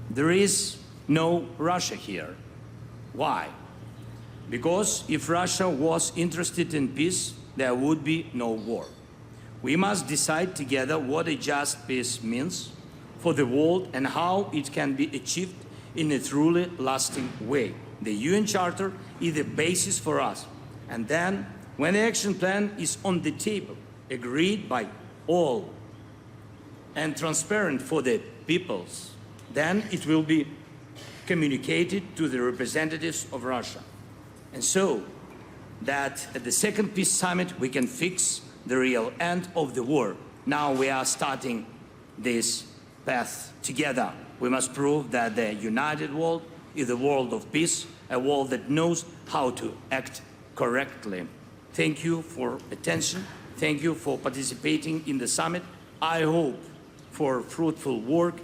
there is no Russia here. Why? Because if Russia was interested in peace, there would be no war. We must decide together what a just peace means for the world and how it can be achieved in a truly lasting way. The UN Charter is the basis for us. And then, when the action plan is on the table, agreed by all, and transparent for the peoples, then it will be communicated to the representatives of Russia. And so that at the second peace summit we can fix the real end of the war. Now we are starting this path together. We must prove that the united world is a world of peace, a world that knows how to act correctly. Thank you for attention. Thank you for participating in the summit. I hope for fruitful work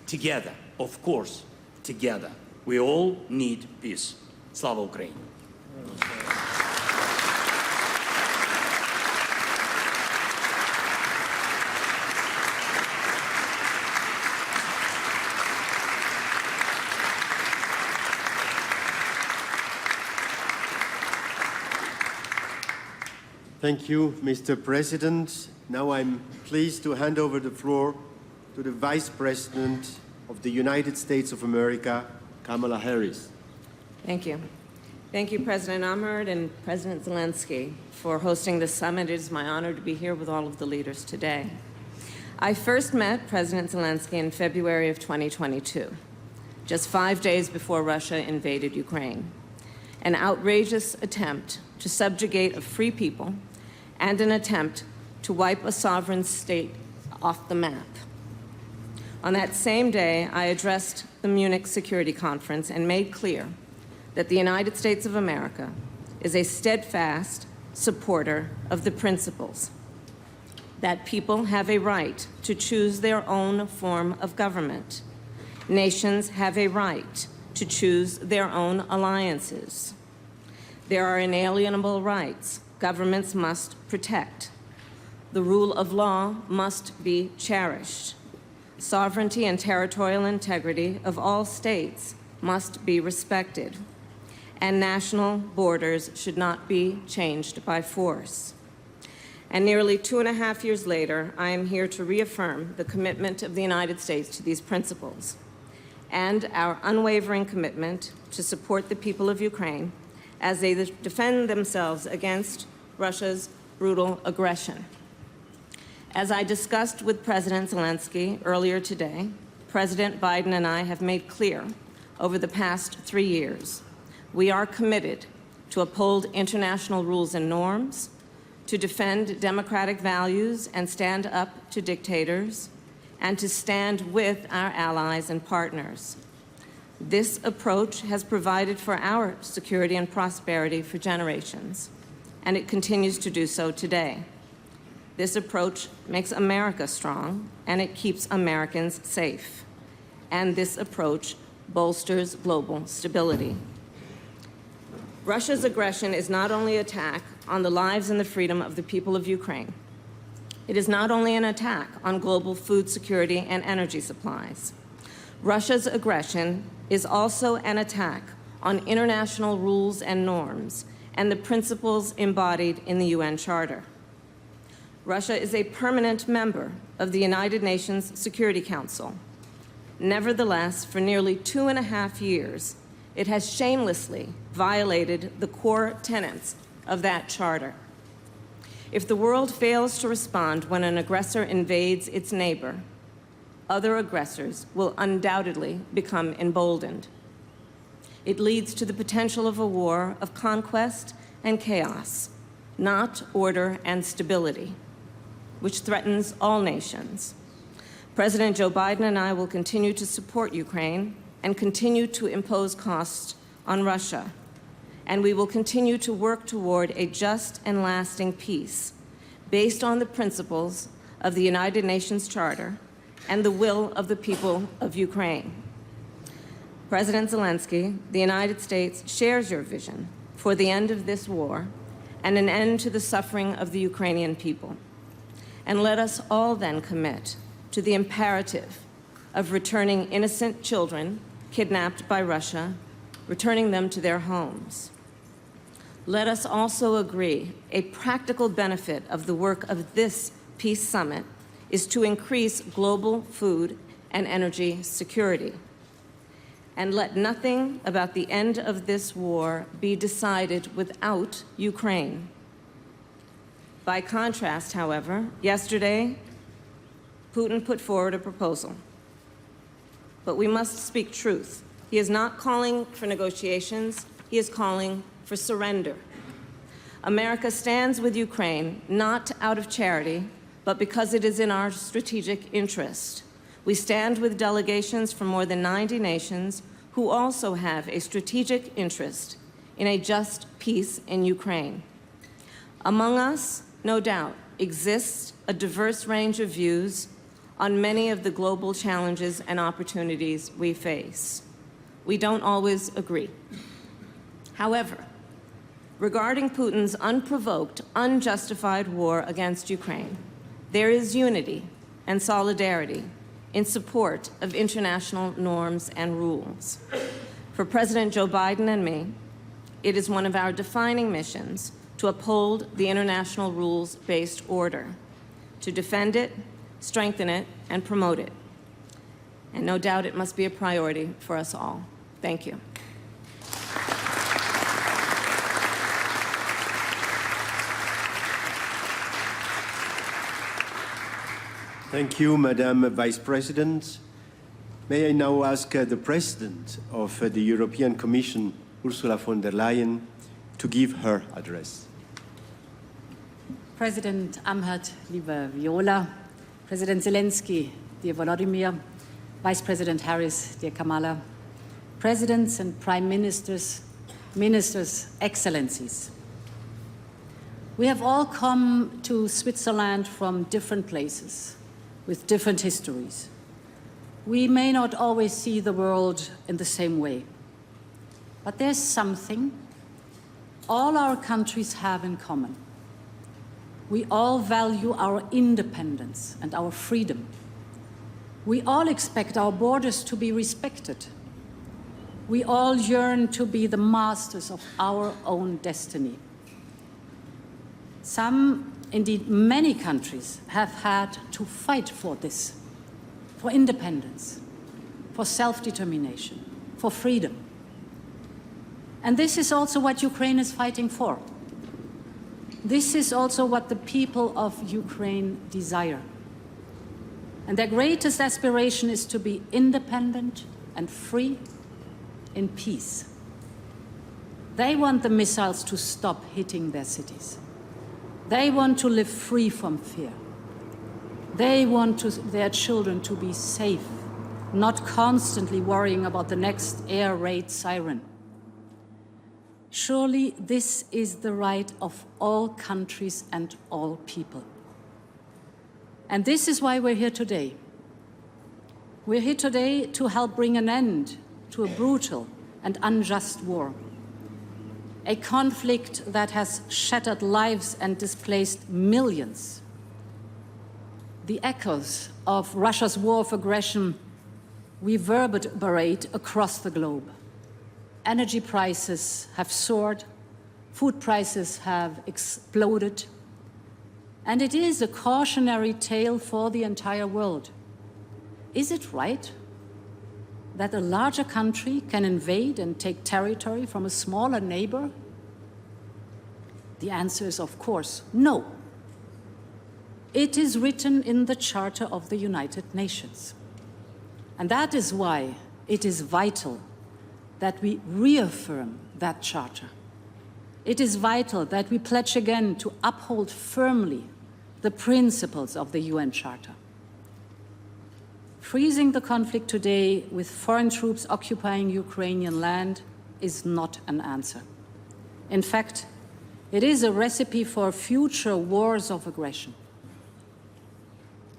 together, of course, together. We all need peace. Slava Ukraini! Thank you, Mr. President. Now I'm pleased to hand over the floor to the Vice President of the United States of America, Kamala Harris. Thank you. Thank you, President Amherd and President Zelensky, for hosting this summit. It is my honor to be here with all of the leaders today. I first met President Zelensky in February of 2022, just 5 days before Russia invaded Ukraine. An outrageous attempt to subjugate a free people and an attempt to wipe a sovereign state off the map. On that same day, I addressed the Munich Security Conference and made clear that the United States of America is a steadfast supporter of the principles that people have a right to choose their own form of government. Nations have a right to choose their own alliances. There are inalienable rights governments must protect. The rule of law must be cherished. Sovereignty and territorial integrity of all states must be respected. And national borders should not be changed by force. And nearly 2.5 years later, I am here to reaffirm the commitment of the United States to these principles and our unwavering commitment to support the people of Ukraine as they defend themselves against Russia's brutal aggression. As I discussed with President Zelensky earlier today, President Biden and I have made clear over the past 3 years, we are committed to uphold international rules and norms, to defend democratic values and stand up to dictators, and to stand with our allies and partners. This approach has provided for our security and prosperity for generations, and it continues to do so today. This approach makes America strong, and it keeps Americans safe. And this approach bolsters global stability. Russia's aggression is not only an attack on the lives and the freedom of the people of Ukraine. It is not only an attack on global food security and energy supplies. Russia's aggression is also an attack on international rules and norms and the principles embodied in the UN Charter. Russia is a permanent member of the United Nations Security Council. Nevertheless, for nearly 2.5 years, it has shamelessly violated the core tenets of that charter. If the world fails to respond when an aggressor invades its neighbor, other aggressors will undoubtedly become emboldened. It leads to the potential of a war of conquest and chaos, not order and stability, which threatens all nations. President Joe Biden and I will continue to support Ukraine and continue to impose costs on Russia. And we will continue to work toward a just and lasting peace based on the principles of the United Nations Charter and the will of the people of Ukraine. President Zelensky, the United States shares your vision for the end of this war and an end to the suffering of the Ukrainian people. And let us all then commit to the imperative of returning innocent children kidnapped by Russia, returning them to their homes. Let us also agree a practical benefit of the work of this peace summit is to increase global food and energy security. And let nothing about the end of this war be decided without Ukraine. By contrast, however, yesterday, Putin put forward a proposal. But we must speak truth. He is not calling for negotiations, he is calling for surrender. America stands with Ukraine not out of charity, but because it is in our strategic interest. We stand with delegations from more than 90 nations who also have a strategic interest in a just peace in Ukraine. Among us, no doubt, exists a diverse range of views on many of the global challenges and opportunities we face. We don't always agree. However, regarding Putin's unprovoked, unjustified war against Ukraine, there is unity and solidarity in support of international norms and rules. For President Joe Biden and me, it is one of our defining missions to uphold the international rules-based order, to defend it, strengthen it, and promote it. And no doubt it must be a priority for us all. Thank you. Thank you, Madam Vice President. May I now ask the President of the European Commission, Ursula von der Leyen, to give her address. President Amherd, liebe Viola, President Zelensky, dear Volodymyr, Vice President Harris, dear Kamala, Presidents and Prime Ministers, Ministers, Excellencies. We have all come to Switzerland from different places, with different histories. We may not always see the world in the same way, but there's something all our countries have in common. We all value our independence and our freedom. We all expect our borders to be respected. We all yearn to be the masters of our own destiny. Some, indeed many countries, have had to fight for this, for independence, for self-determination, for freedom. And this is also what Ukraine is fighting for. This is also what the people of Ukraine desire. And their greatest aspiration is to be independent and free in peace. They want the missiles to stop hitting their cities. They want to live free from fear. They want their children to be safe, not constantly worrying about the next air raid siren. Surely this is the right of all countries and all people. And this is why we're here today. We're here today to help bring an end to a brutal and unjust war. A conflict that has shattered lives and displaced millions. The echoes of Russia's war of aggression reverberate across the globe. Energy prices have soared, food prices have exploded, and it is a cautionary tale for the entire world. Is it right that a larger country can invade and take territory from a smaller neighbor? The answer is, of course, no. It is written in the Charter of the United Nations. And that is why it is vital that we reaffirm that charter. It is vital that we pledge again to uphold firmly the principles of the UN Charter. Freezing the conflict today with foreign troops occupying Ukrainian land is not an answer. In fact, it is a recipe for future wars of aggression.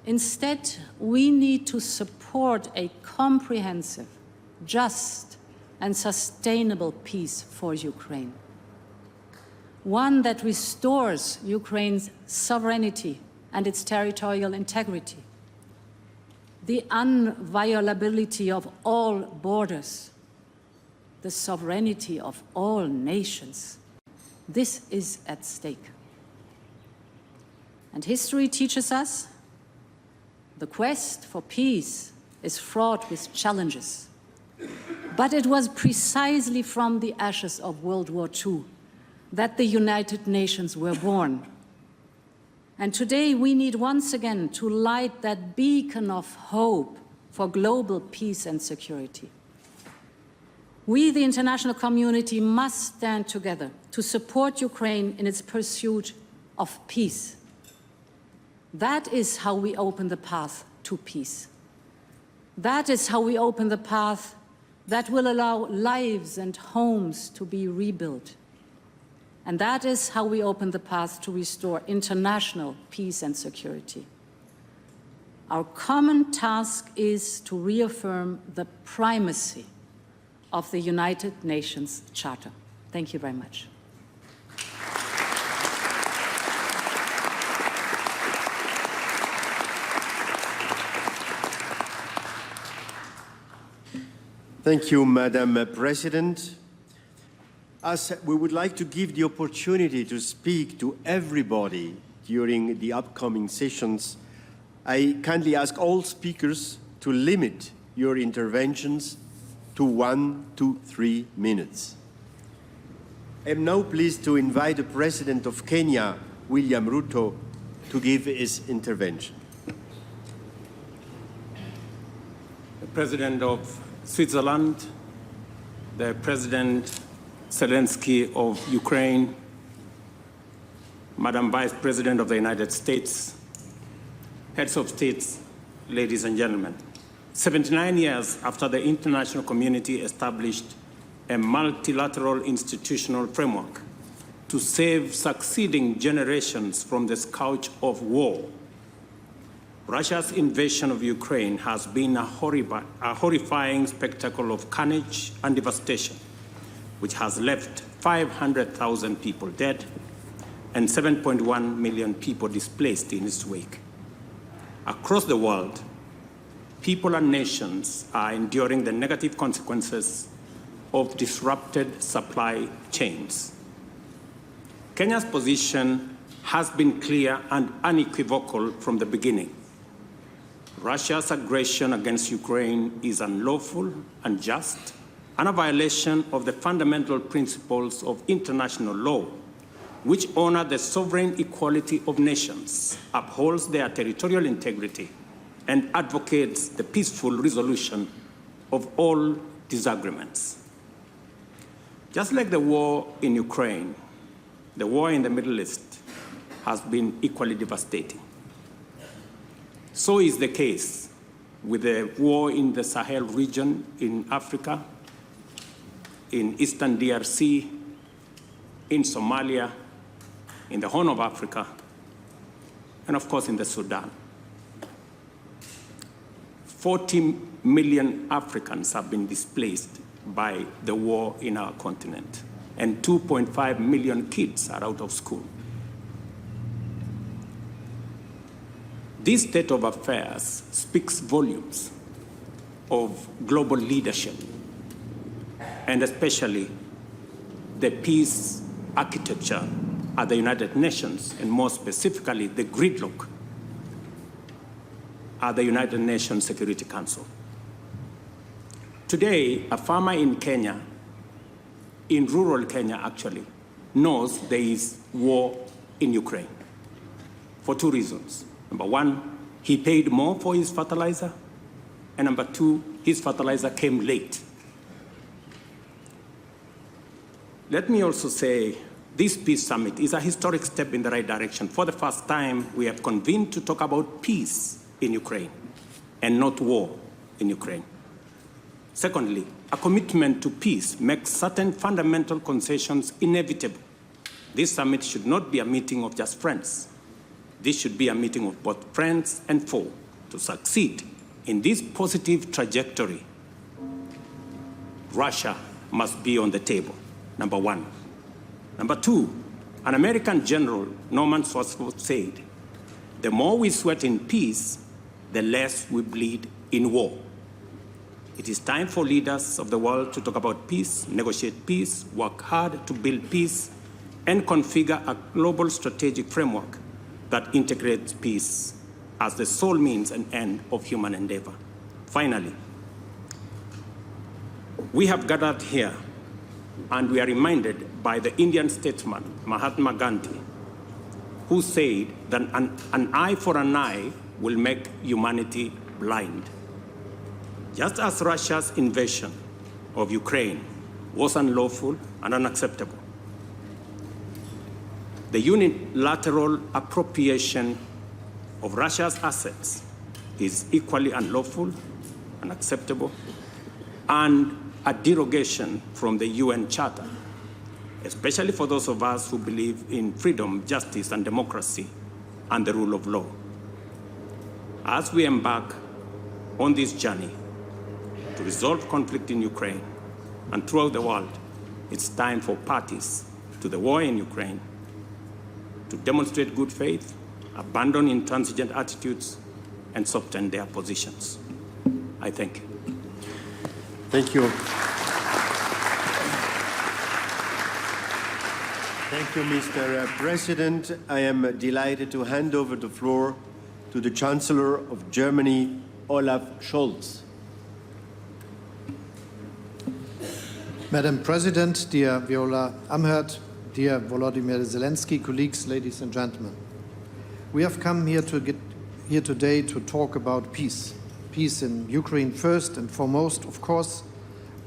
Instead, we need to support a comprehensive, just, and sustainable peace for Ukraine. One that restores Ukraine's sovereignty and its territorial integrity, the inviolability of all borders, the sovereignty of all nations. This is at stake. And history teaches us the quest for peace is fraught with challenges. But it was precisely from the ashes of World War II that the United Nations were born. And today we need once again to light that beacon of hope for global peace and security. We, the international community, must stand together to support Ukraine in its pursuit of peace. That is how we open the path to peace. That is how we open the path that will allow lives and homes to be rebuilt. And that is how we open the path to restore international peace and security. Our common task is to reaffirm the primacy of the United Nations Charter. Thank you very much. Thank you, Madam President. As we would like to give the opportunity to speak to everybody during the upcoming sessions, I kindly ask all speakers to limit your interventions to 1 to 3 minutes. I am now pleased to invite the President of Kenya, William Ruto, to give his intervention. The President of Switzerland, the President Zelensky of Ukraine, Madam Vice President of the United States, heads of states, ladies and gentlemen. 79 years after the international community established a multilateral institutional framework to save succeeding generations from the scourge of war, Russia's invasion of Ukraine has been a horrifying spectacle of carnage and devastation, which has left 500,000 people dead and 7.1 million people displaced in its wake. Across the world, people and nations are enduring the negative consequences of disrupted supply chains. Kenya's position has been clear and unequivocal from the beginning. Russia's aggression against Ukraine is unlawful, unjust, and a violation of the fundamental principles of international law, which honor the sovereign equality of nations, upholds their territorial integrity, and advocates the peaceful resolution of all disagreements. Just like the war in Ukraine, the war in the Middle East has been equally devastating. So is the case with the war in the Sahel region in Africa, in Eastern DRC, in Somalia, in the Horn of Africa, and of course in the Sudan. 40 million Africans have been displaced by the war in our continent, and 2.5 million kids are out of school. This state of affairs speaks volumes of global leadership, and especially the peace architecture at the United Nations, and more specifically, the gridlock at the United Nations Security Council. Today, a farmer in Kenya, in rural Kenya actually, knows there is war in Ukraine for two reasons. Number one, he paid more for his fertilizer, and number two, his fertilizer came late. Let me also say, this peace summit is a historic step in the right direction. For the first time, we have convened to talk about peace in Ukraine and not war in Ukraine. Secondly, a commitment to peace makes certain fundamental concessions inevitable. This summit should not be a meeting of just friends. This should be a meeting of both friends and foe. To succeed in this positive trajectory, Russia must be on the table, number one. Number two, an American general, Norman Swartzford, said, the more we sweat in peace, the less we bleed in war. It is time for leaders of the world to talk about peace, negotiate peace, work hard to build peace, and configure a global strategic framework that integrates peace as the sole means and end of human endeavor. Finally, we have gathered here and we are reminded by the Indian statesman Mahatma Gandhi, who said that an eye for an eye will make humanity blind. Just as Russia's invasion of Ukraine was unlawful and unacceptable, the unilateral appropriation of Russia's assets is equally unlawful, unacceptable, and a derogation from the UN Charter, especially for those of us who believe in freedom, justice, and democracy, and the rule of law. As we embark on this journey to resolve conflict in Ukraine and throughout the world, it's time for parties to the war in Ukraine to demonstrate good faith, abandon intransigent attitudes, and soften their positions. I thank you. Thank you. Thank you, Mr. President. I am delighted to hand over the floor to the Chancellor of Germany, Olaf Scholz. Madam President, dear Viola Amherd, dear Volodymyr Zelensky, colleagues, ladies and gentlemen. We have come here today to talk about peace. Peace in Ukraine first and foremost, of course,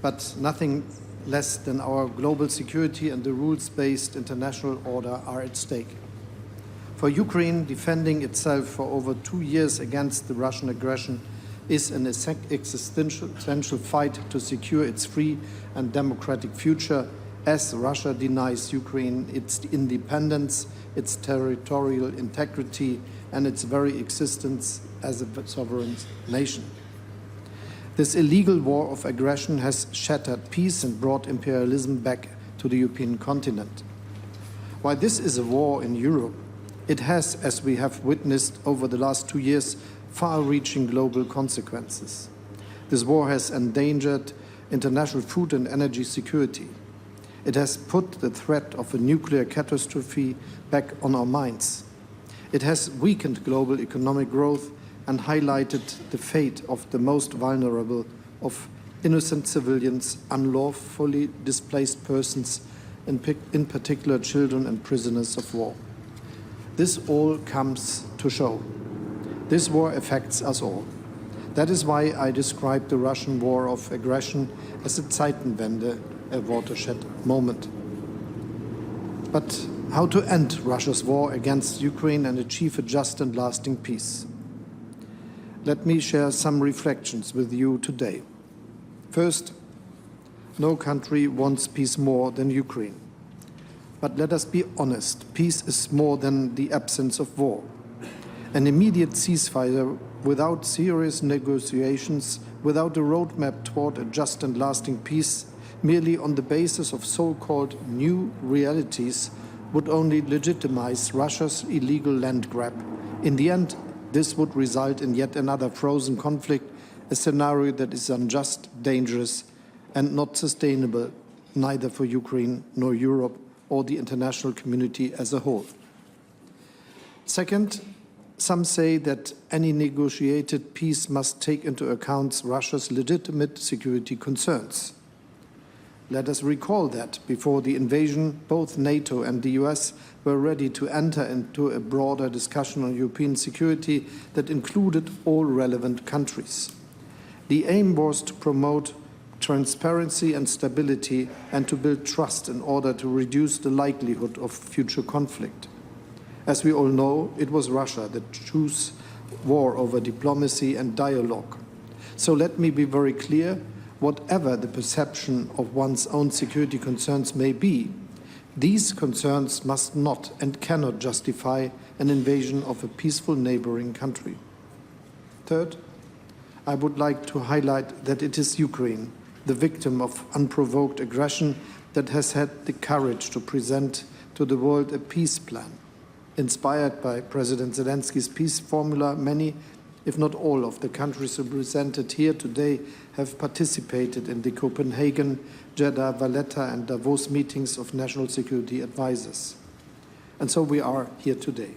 but nothing less than our global security and the rules-based international order are at stake. For Ukraine, defending itself for over 2 years against the Russian aggression is an existential fight to secure its free and democratic future, as Russia denies Ukraine its independence, its territorial integrity, and its very existence as a sovereign nation. This illegal war of aggression has shattered peace and brought imperialism back to the European continent. While this is a war in Europe, it has, as we have witnessed over the last 2 years, far-reaching global consequences. This war has endangered international food and energy security. It has put the threat of a nuclear catastrophe back on our minds. It has weakened global economic growth and highlighted the fate of the most vulnerable, of innocent civilians, unlawfully displaced persons, in particular children and prisoners of war. This all comes to show. This war affects us all. That is why I describe the Russian war of aggression as a Zeitenwende, a watershed moment. But how to end Russia's war against Ukraine and achieve a just and lasting peace? Let me share some reflections with you today. First, no country wants peace more than Ukraine. But let us be honest, peace is more than the absence of war. An immediate ceasefire without serious negotiations, without a roadmap toward a just and lasting peace, merely on the basis of so-called new realities, would only legitimize Russia's illegal land grab. In the end, this would result in yet another frozen conflict, a scenario that is unjust, dangerous, and not sustainable, neither for Ukraine nor Europe or the international community as a whole. Second, Some say that any negotiated peace must take into account Russia's legitimate security concerns. Let us recall that before the invasion, both NATO and the US were ready to enter into a broader discussion on European security that included all relevant countries. The aim was to promote transparency and stability and to build trust in order to reduce the likelihood of future conflict. As we all know, it was Russia that chose war over diplomacy and dialogue. So let me be very clear, whatever the perception of one's own security concerns may be, these concerns must not and cannot justify an invasion of a peaceful neighboring country. Third, I would like to highlight that it is Ukraine, the victim of unprovoked aggression, that has had the courage to present to the world a peace plan. Inspired by President Zelensky's peace formula, many, if not all, of the countries represented here today have participated in the Copenhagen, Jeddah, Valletta and Davos meetings of national security advisors. And so we are here today.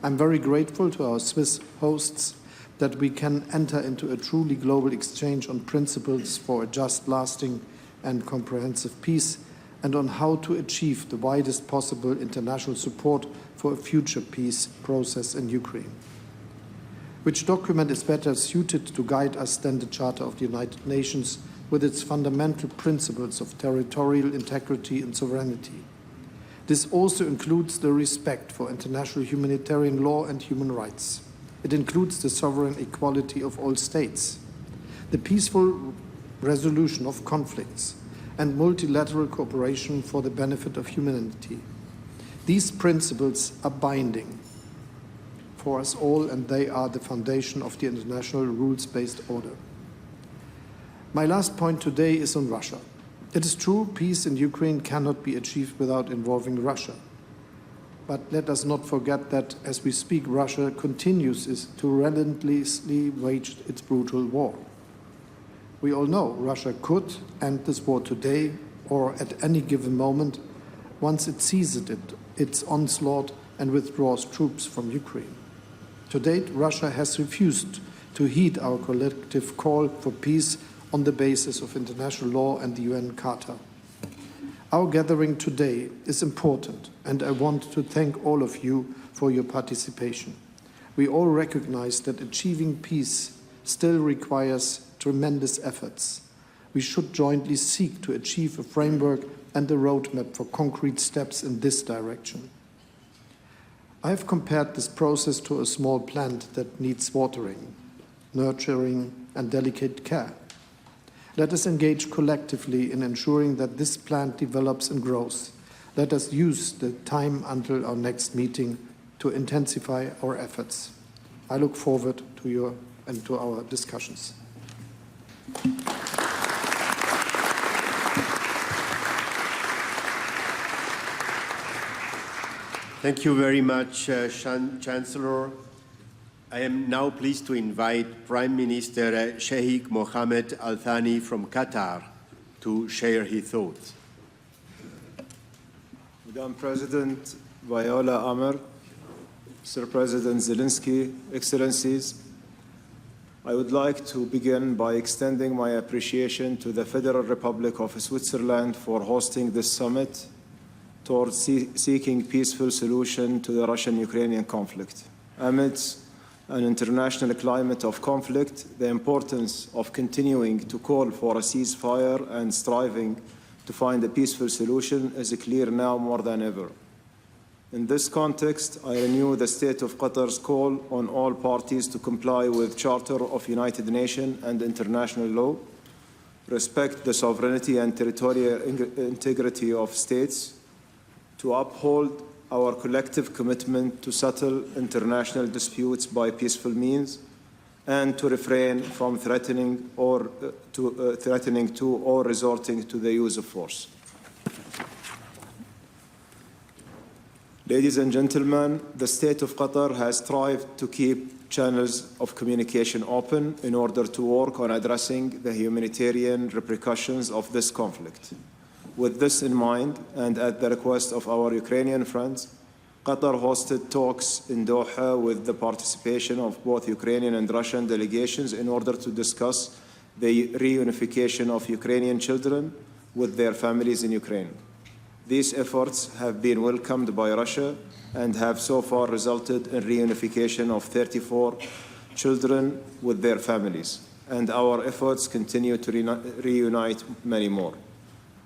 I'm very grateful to our Swiss hosts that we can enter into a truly global exchange on principles for a just, lasting and comprehensive peace and on how to achieve the widest possible international support for a future peace process in Ukraine. Which document is better suited to guide us than the Charter of the United Nations with its fundamental principles of territorial integrity and sovereignty? This also includes the respect for international humanitarian law and human rights. It includes the sovereign equality of all states, the peaceful resolution of conflicts, and multilateral cooperation for the benefit of humanity. These principles are binding for us all, and they are the foundation of the international rules-based order. My last point today is on Russia. It is true, peace in Ukraine cannot be achieved without involving Russia. But let us not forget that, as we speak, Russia continues to relentlessly wage its brutal war. We all know Russia could end this war today or at any given moment once it ceases its onslaught and withdraws troops from Ukraine. To date, Russia has refused to heed our collective call for peace on the basis of international law and the UN Charter. Our gathering today is important, and I want to thank all of you for your participation. We all recognize that achieving peace still requires tremendous efforts. We should jointly seek to achieve a framework and a roadmap for concrete steps in this direction. I have compared this process to a small plant that needs watering, nurturing, and delicate care. Let us engage collectively in ensuring that this plant develops and grows. Let us use the time until our next meeting to intensify our efforts. I look forward to your and to our discussions. Thank you very much, Chancellor. I am now pleased to invite Prime Minister Sheikh Mohammed Al Thani from Qatar to share his thoughts. Madam President Viola Amherd, Sir President Zelensky, Excellencies, I would like to begin by extending my appreciation to the Federal Republic of Switzerland for hosting this summit towards seeking peaceful solution to the Russian-Ukrainian conflict. Amidst an international climate of conflict, the importance of continuing to call for a ceasefire and striving to find a peaceful solution is clear now more than ever. In this context, I renew the State of Qatar's call on all parties to comply with Charter of United Nations and international law, respect the sovereignty and territorial integrity of states, to uphold our collective commitment to settle international disputes by peaceful means, and to refrain from threatening to or resorting to the use of force. Ladies and gentlemen, the State of Qatar has strived to keep channels of communication open in order to work on addressing the humanitarian repercussions of this conflict. With this in mind, and at the request of our Ukrainian friends, Qatar hosted talks in Doha with the participation of both Ukrainian and Russian delegations in order to discuss the reunification of Ukrainian children with their families in Ukraine. These efforts have been welcomed by Russia and have so far resulted in reunification of 34 children with their families, and our efforts continue to reunite many more.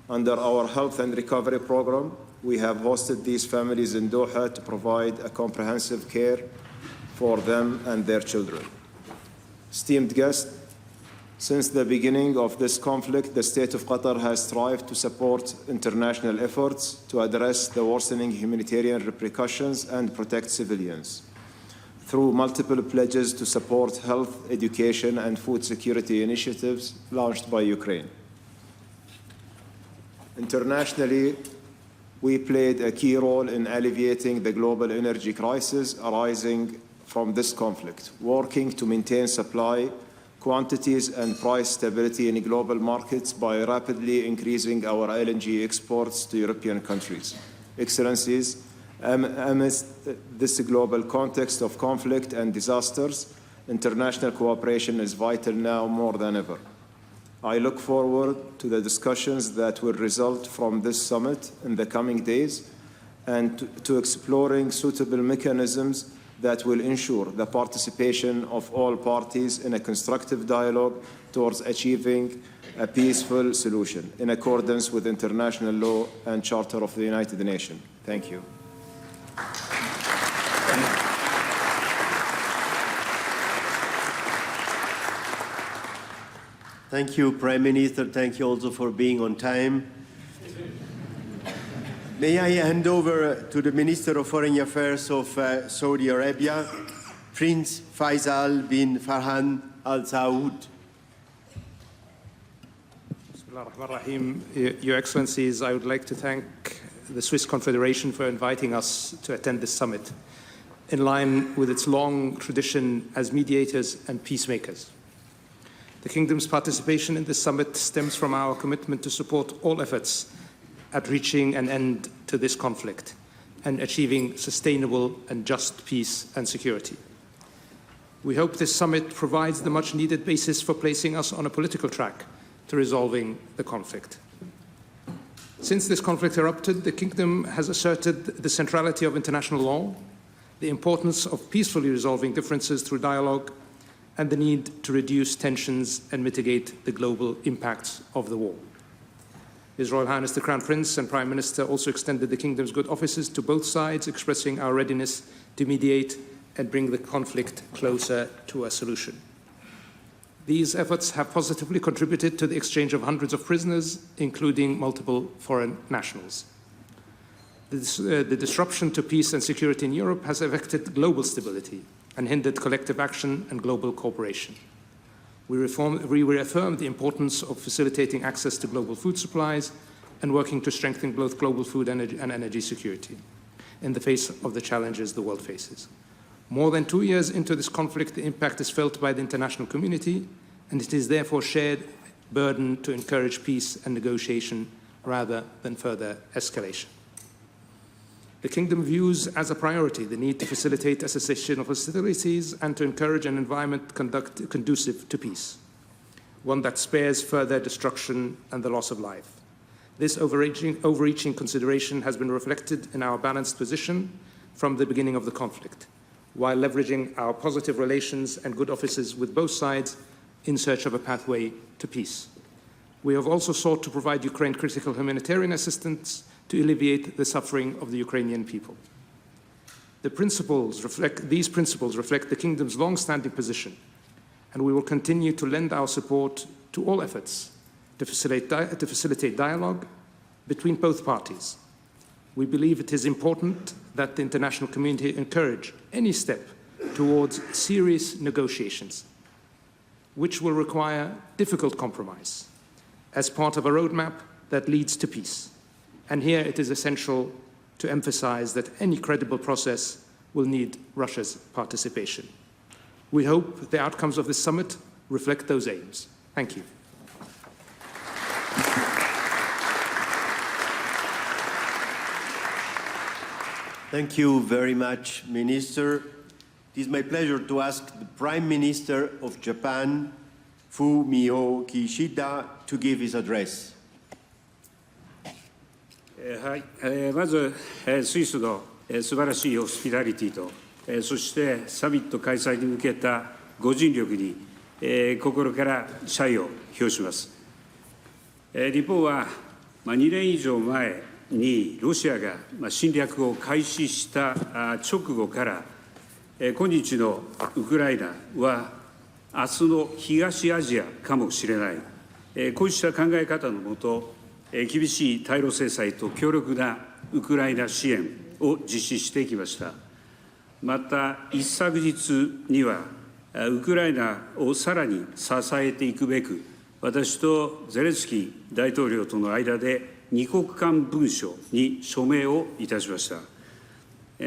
Under our Health and Recovery Program, we have hosted these families in Doha to provide a comprehensive care for them and their children. Esteemed guests, since the beginning of this conflict, the State of Qatar has strived to support international efforts to address the worsening humanitarian repercussions and protect civilians through multiple pledges to support health, education, and food security initiatives launched by Ukraine. Internationally, we played a key role in alleviating the global energy crisis arising from this conflict, working to maintain supply, quantities, and price stability in global markets by rapidly increasing our LNG exports to European countries. Excellencies, amidst this global context of conflict and disasters, international cooperation is vital now more than ever. I look forward to the discussions that will result from this summit in the coming days and to exploring suitable mechanisms that will ensure the participation of all parties in a constructive dialogue towards achieving a peaceful solution in accordance with international law and Charter of the United Nations. Thank you. Thank you, Prime Minister. Thank you also for being on time. May I hand over to the Minister of Foreign Affairs of Saudi Arabia, Prince Faisal bin Farhan Al Saud. Your Excellencies, I would like to thank the Swiss Confederation for inviting us to attend this summit, in line with its long tradition as mediators and peacemakers. The Kingdom's participation in this summit stems from our commitment to support all efforts at reaching an end to this conflict and achieving sustainable and just peace and security. We hope this summit provides the much-needed basis for placing us on a political track to resolving the conflict. Since this conflict erupted, the Kingdom has asserted the centrality of international law, the importance of peacefully resolving differences through dialogue, and the need to reduce tensions and mitigate the global impacts of the war. His Royal Highness the Crown Prince and Prime Minister also extended the Kingdom's good offices to both sides, expressing our readiness to mediate and bring the conflict closer to a solution. These efforts have positively contributed to the exchange of hundreds of prisoners, including multiple foreign nationals. The disruption to peace and security in Europe has affected global stability and hindered collective action and global cooperation. We reaffirm the importance of facilitating access to global food supplies and working to strengthen both global food and energy security in the face of the challenges the world faces. More than 2 years into this conflict, the impact is felt by the international community, and it is therefore a shared burden to encourage peace and negotiation rather than further escalation. The Kingdom views as a priority the need to facilitate a cessation of hostilities and to encourage an environment conducive to peace, one that spares further destruction and the loss of life. This overreaching consideration has been reflected in our balanced position from the beginning of the conflict, while leveraging our positive relations and good offices with both sides in search of a pathway to peace. We have also sought to provide Ukraine critical humanitarian assistance to alleviate the suffering of the Ukrainian people. These principles reflect the Kingdom's long-standing position, and we will continue to lend our support to all efforts to facilitate dialogue between both parties. We believe it is important that the international community encourage any step towards serious negotiations, which will require difficult compromise as part of a roadmap that leads to peace. And here it is essential to emphasize that any credible process will need Russia's participation. We hope the outcomes of this summit reflect those aims. Thank you. Thank you very much, Minister. It is my pleasure to ask the Prime Minister of Japan, Fumio Kishida, to give his address. はい、まず、スイスの素晴らしいホスピタリティと、そしてサミット開催に向けたご尽力に、心から謝意を表します。日本は、2年以上前にロシアが侵略を開始した直後から、今日のウクライナは明日の東アジアかもしれない、こうした考え方のもと、厳しい対ロ制裁と強力なウクライナ支援を実施してきました。また、一昨日には、ウクライナをさらに支えていくべく、私とゼレンスキー大統領との間で二国間文書に署名をいたしました。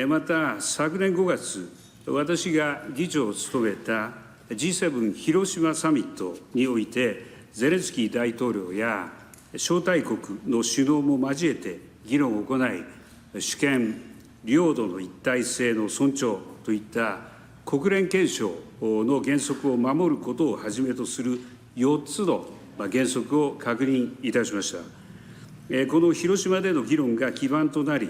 また、昨年5月、私が議長を務めた G7 広島サミットにおいて、ゼレンスキー大統領や招待国の首脳も交えて議論を行い、主権、領土の一体性の尊重といった国連憲章の原則を守ることをはじめとする4つの原則を確認いたしました。この広島での議論が基盤となり、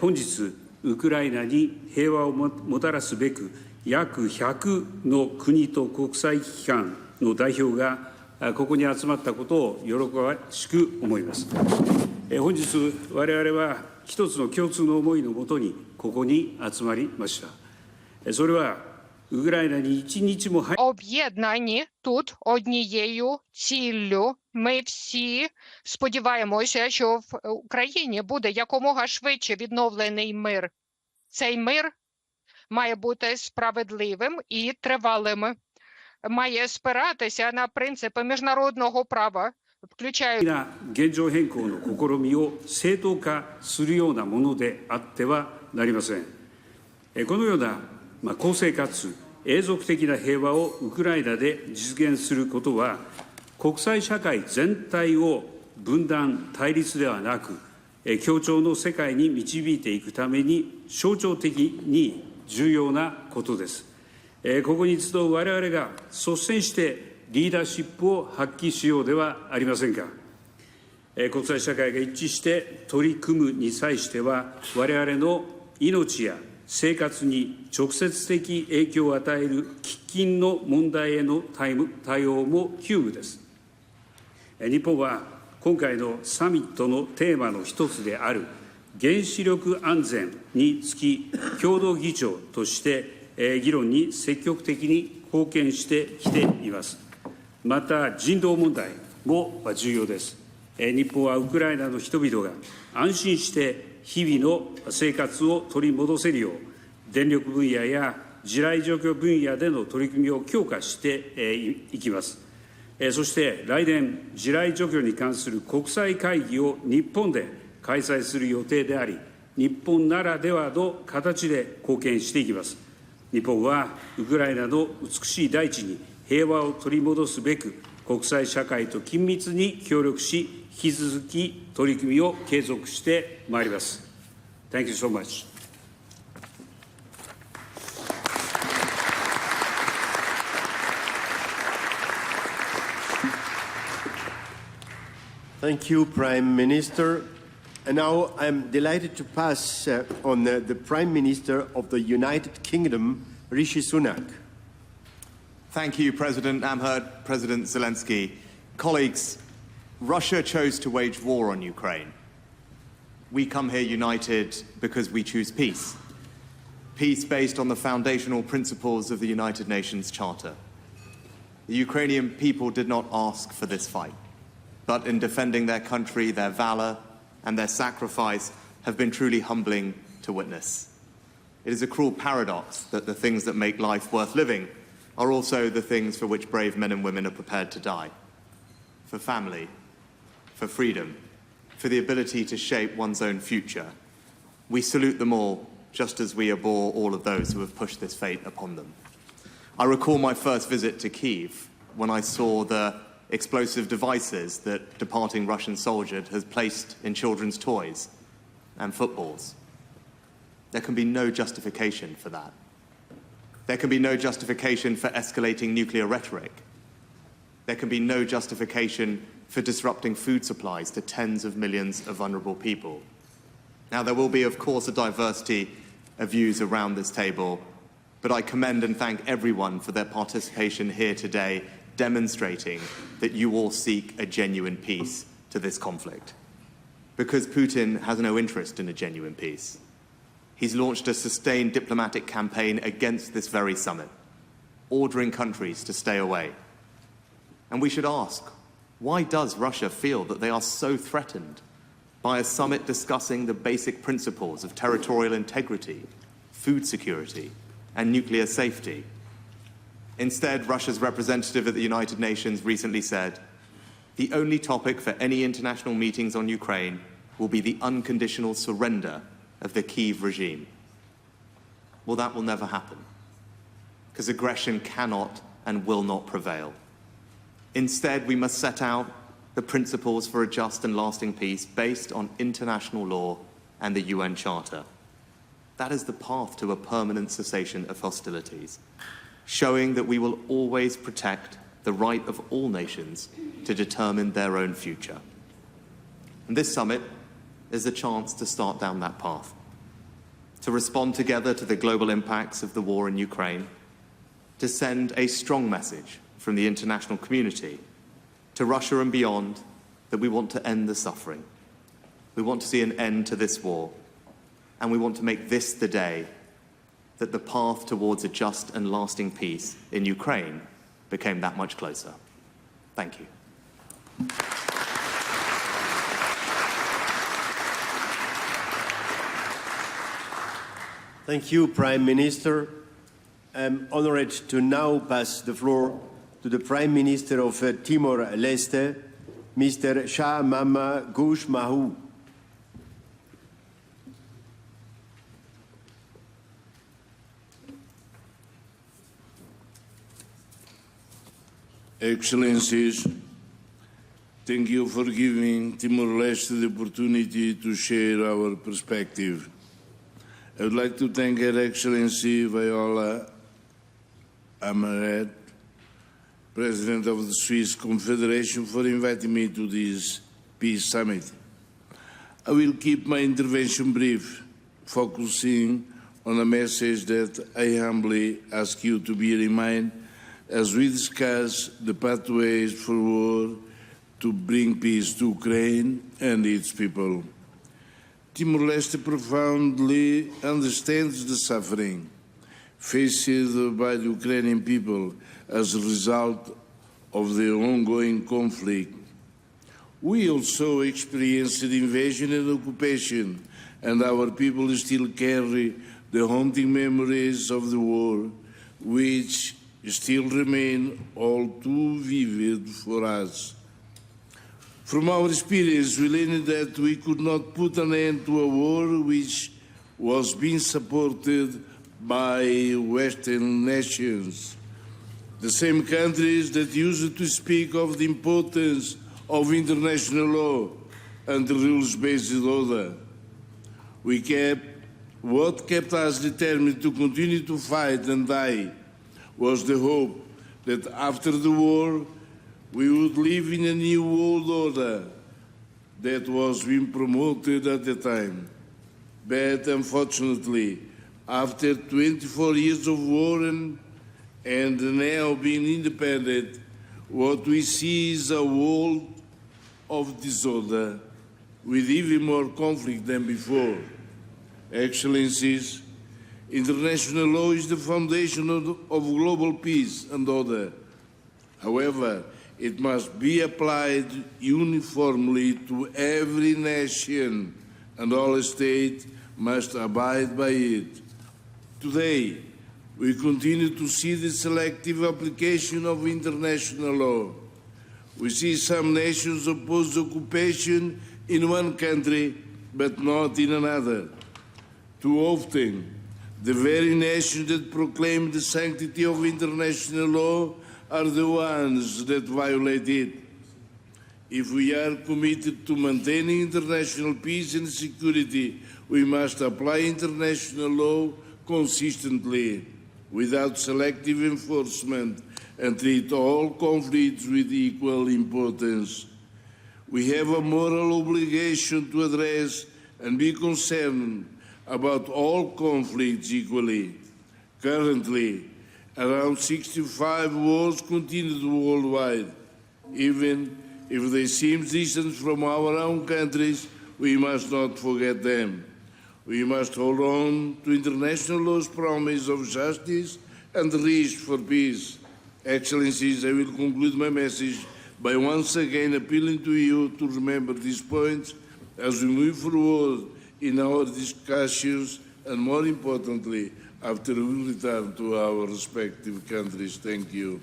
本日、ウクライナに平和をもたらすべく、約100の国と国際機関の代表がここに集まったことを喜ばしく思います。本日、我々は一つの共通の思いのもとにここに集まりました。それはウクライナに一日もоб'єднані тут однією ціллю. Ми всі сподіваємося, що в Україні буде якомога швидше відновлений мир. Цей мир має бути справедливим і тривалим. Має спиратися на принципи міжнародного права, включаючи 現状変更の試みを正当化するようなものであってはなりません。このような公正かつ永続的な平和をウクライナで実現することは、国際社会全体を分断、対立ではなく、協調の世界に導いていくために象徴的に重要なことです。ここに集う我々が率先してリーダーシップを発揮しようではありませんか。国際社会が一致して取り組むに際しては、我々の命や生活に直接的影響を与える喫緊の問題への対応も急務です。日本は今回のサミットのテーマの一つである原子力安全につき、共同議長として議論に積極的に貢献してきています。また、人道問題も重要です。日本はウクライナの人々が安心して日々の生活を取り戻せるよう、電力分野や地雷除去分野での取り組みを強化していきます。そして来年、地雷除去に関する国際会議を日本で開催する予定であり、日本ならではの形で貢献していきます。日本はウクライナの美しい大地に平和を取り戻すべく、国際社会と緊密に協力し、引き続き取り組みを継続してまいります。Thank you so much. Thank you, Prime Minister. And now I'm delighted to pass on the Prime Minister of the United Kingdom, Rishi Sunak. Thank you, President Amherd, President Zelensky. Colleagues, Russia chose to wage war on Ukraine. We come here united because we choose peace. Peace based on the foundational principles of the United Nations Charter. The Ukrainian people did not ask for this fight, but in defending their country, their valor and their sacrifice have been truly humbling to witness. It is a cruel paradox that the things that make life worth living are also the things for which brave men and women are prepared to die. For family, for freedom, for the ability to shape one's own future. We salute them all, just as we abhor all of those who have pushed this fate upon them. I recall my first visit to Kyiv when I saw the explosive devices that departing Russian soldiers had placed in children's toys and footballs. there can be no justification for that. There can be no justification for escalating nuclear rhetoric. There can be no justification for disrupting food supplies to tens of millions of vulnerable people. Now, there will be, of course, a diversity of views around this table, but I commend and thank everyone for their participation here today, demonstrating that you all seek a genuine peace to this conflict. Because Putin has no interest in a genuine peace. He's launched a sustained diplomatic campaign against this very summit, ordering countries to stay away. And we should ask, why does Russia feel that they are so threatened by a summit discussing the basic principles of territorial integrity, food security, and nuclear safety? Instead, Russia's representative at the United Nations recently said, the only topic for any international meetings on Ukraine will be the unconditional surrender of the Kyiv regime. Well, that will never happen, because aggression cannot and will not prevail. Instead, we must set out the principles for a just and lasting peace based on international law and the UN Charter. That is the path to a permanent cessation of hostilities, showing that we will always protect the right of all nations to determine their own future. And this summit is a chance to start down that path, to respond together to the global impacts of the war in Ukraine, to send a strong message from the international community to Russia and beyond that we want to end the suffering. We want to see an end to this war, and we want to make this the day that the path towards a just and lasting peace in Ukraine became that much closer. Thank you. Thank you, Prime Minister. I'm honored to now pass the floor to the Prime Minister of Timor-Leste, Mr. Shah Mama Gush Mahu. Excellencies, thank you for giving Timor-Leste the opportunity to share our perspective. I would like to thank Her Excellency Viola Amherd, President of the Swiss Confederation, for inviting me to this Peace Summit. I will keep my intervention brief, focusing on a message that I humbly ask you to bear in mind as we discuss the pathways forward to bring peace to Ukraine and its people. Timor-Leste profoundly understands the suffering faced by the Ukrainian people as a result of the ongoing conflict. We also experienced the invasion and occupation, and our people still carry the haunting memories of the war, which still remain all too vivid for us. From our experience, we learned that we could not put an end to a war which was being supported by Western nations, the same countries that used to speak of the importance of international law and the rules-based order. What kept us determined to continue to fight and die was the hope that after the war we would live in a new world order that was being promoted at the time. But unfortunately, after 24 years of war and now being independent, what we see is a world of disorder with even more conflict than before. Excellencies, international law is the foundation of global peace and order. However, it must be applied uniformly to every nation, and all states must abide by it. Today, we continue to see the selective application of international law. We see some nations oppose occupation in one country, but not in another. Too often, the very nations that proclaim the sanctity of international law are the ones that violate it. If we are committed to maintaining international peace and security, we must apply international law consistently, without selective enforcement, and treat all conflicts with equal importance. We have a moral obligation to address and be concerned about all conflicts equally. Currently, around 65 wars continue worldwide. Even if they seem distant from our own countries, we must not forget them. We must hold on to international law's promise of justice and reach for peace. Excellencies, I will conclude my message by once again appealing to you to remember these points as we move forward in our discussions and, more importantly, after we return to our respective countries. Thank you.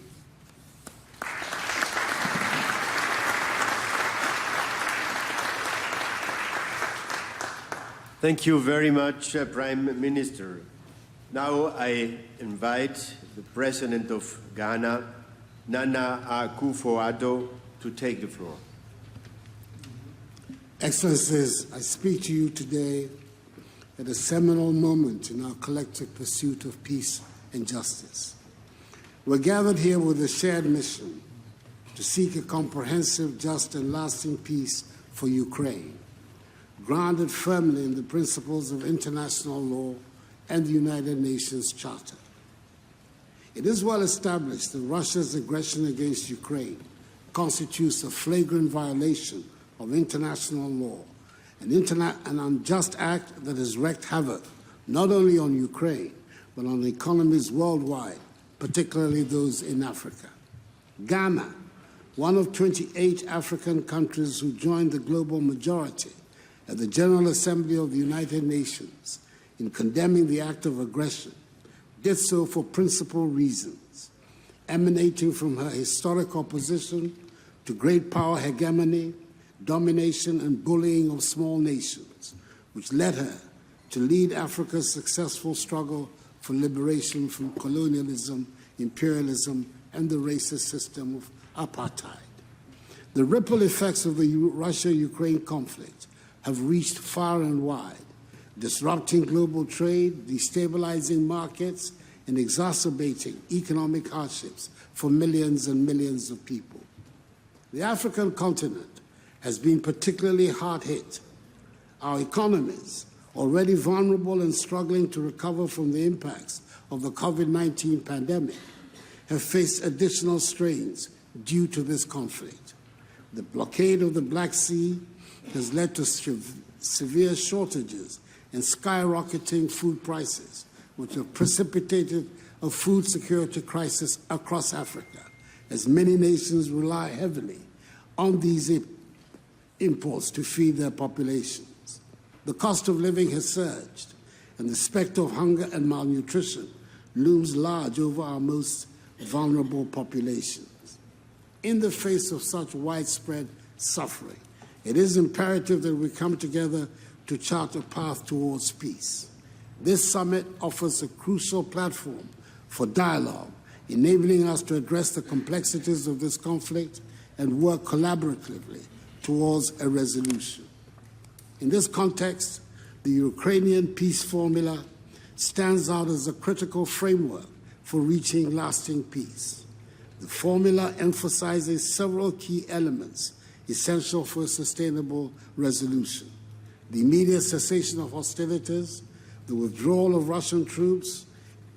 Thank you very much, Prime Minister. Now I invite the President of Ghana, Nana Akufo-Addo, to take the floor. Excellencies, I speak to you today at a seminal moment in our collective pursuit of peace and justice. We're gathered here with a shared mission to seek a comprehensive, just, and lasting peace for Ukraine, grounded firmly in the principles of international law and the United Nations Charter. It is well established that Russia's aggression against Ukraine constitutes a flagrant violation of international law, an unjust act that has wreaked havoc not only on Ukraine, but on economies worldwide, particularly those in Africa. Ghana, one of 28 African countries who joined the global majority at the General Assembly of the United Nations in condemning the act of aggression, did so for principal reasons, emanating from her historic opposition to great power hegemony, domination, and bullying of small nations, which led her to lead Africa's successful struggle for liberation from colonialism, imperialism, and the racist system of apartheid. The ripple effects of the Russia-Ukraine conflict have reached far and wide, disrupting global trade, destabilizing markets, and exacerbating economic hardships for millions and millions of people. The African continent has been particularly hard hit. Our economies, already vulnerable and struggling to recover from the impacts of the COVID-19 pandemic, have faced additional strains due to this conflict. The blockade of the Black Sea has led to severe shortages and skyrocketing food prices, which have precipitated a food security crisis across Africa, as many nations rely heavily on these imports to feed their populations. The cost of living has surged, and the specter of hunger and malnutrition looms large over our most vulnerable populations. In the face of such widespread suffering, it is imperative that we come together to chart a path towards peace. This summit offers a crucial platform for dialogue, enabling us to address the complexities of this conflict and work collaboratively towards a resolution. In this context, the Ukrainian peace formula stands out as a critical framework for reaching lasting peace. The formula emphasizes several key elements essential for a sustainable resolution: the immediate cessation of hostilities, the withdrawal of Russian troops,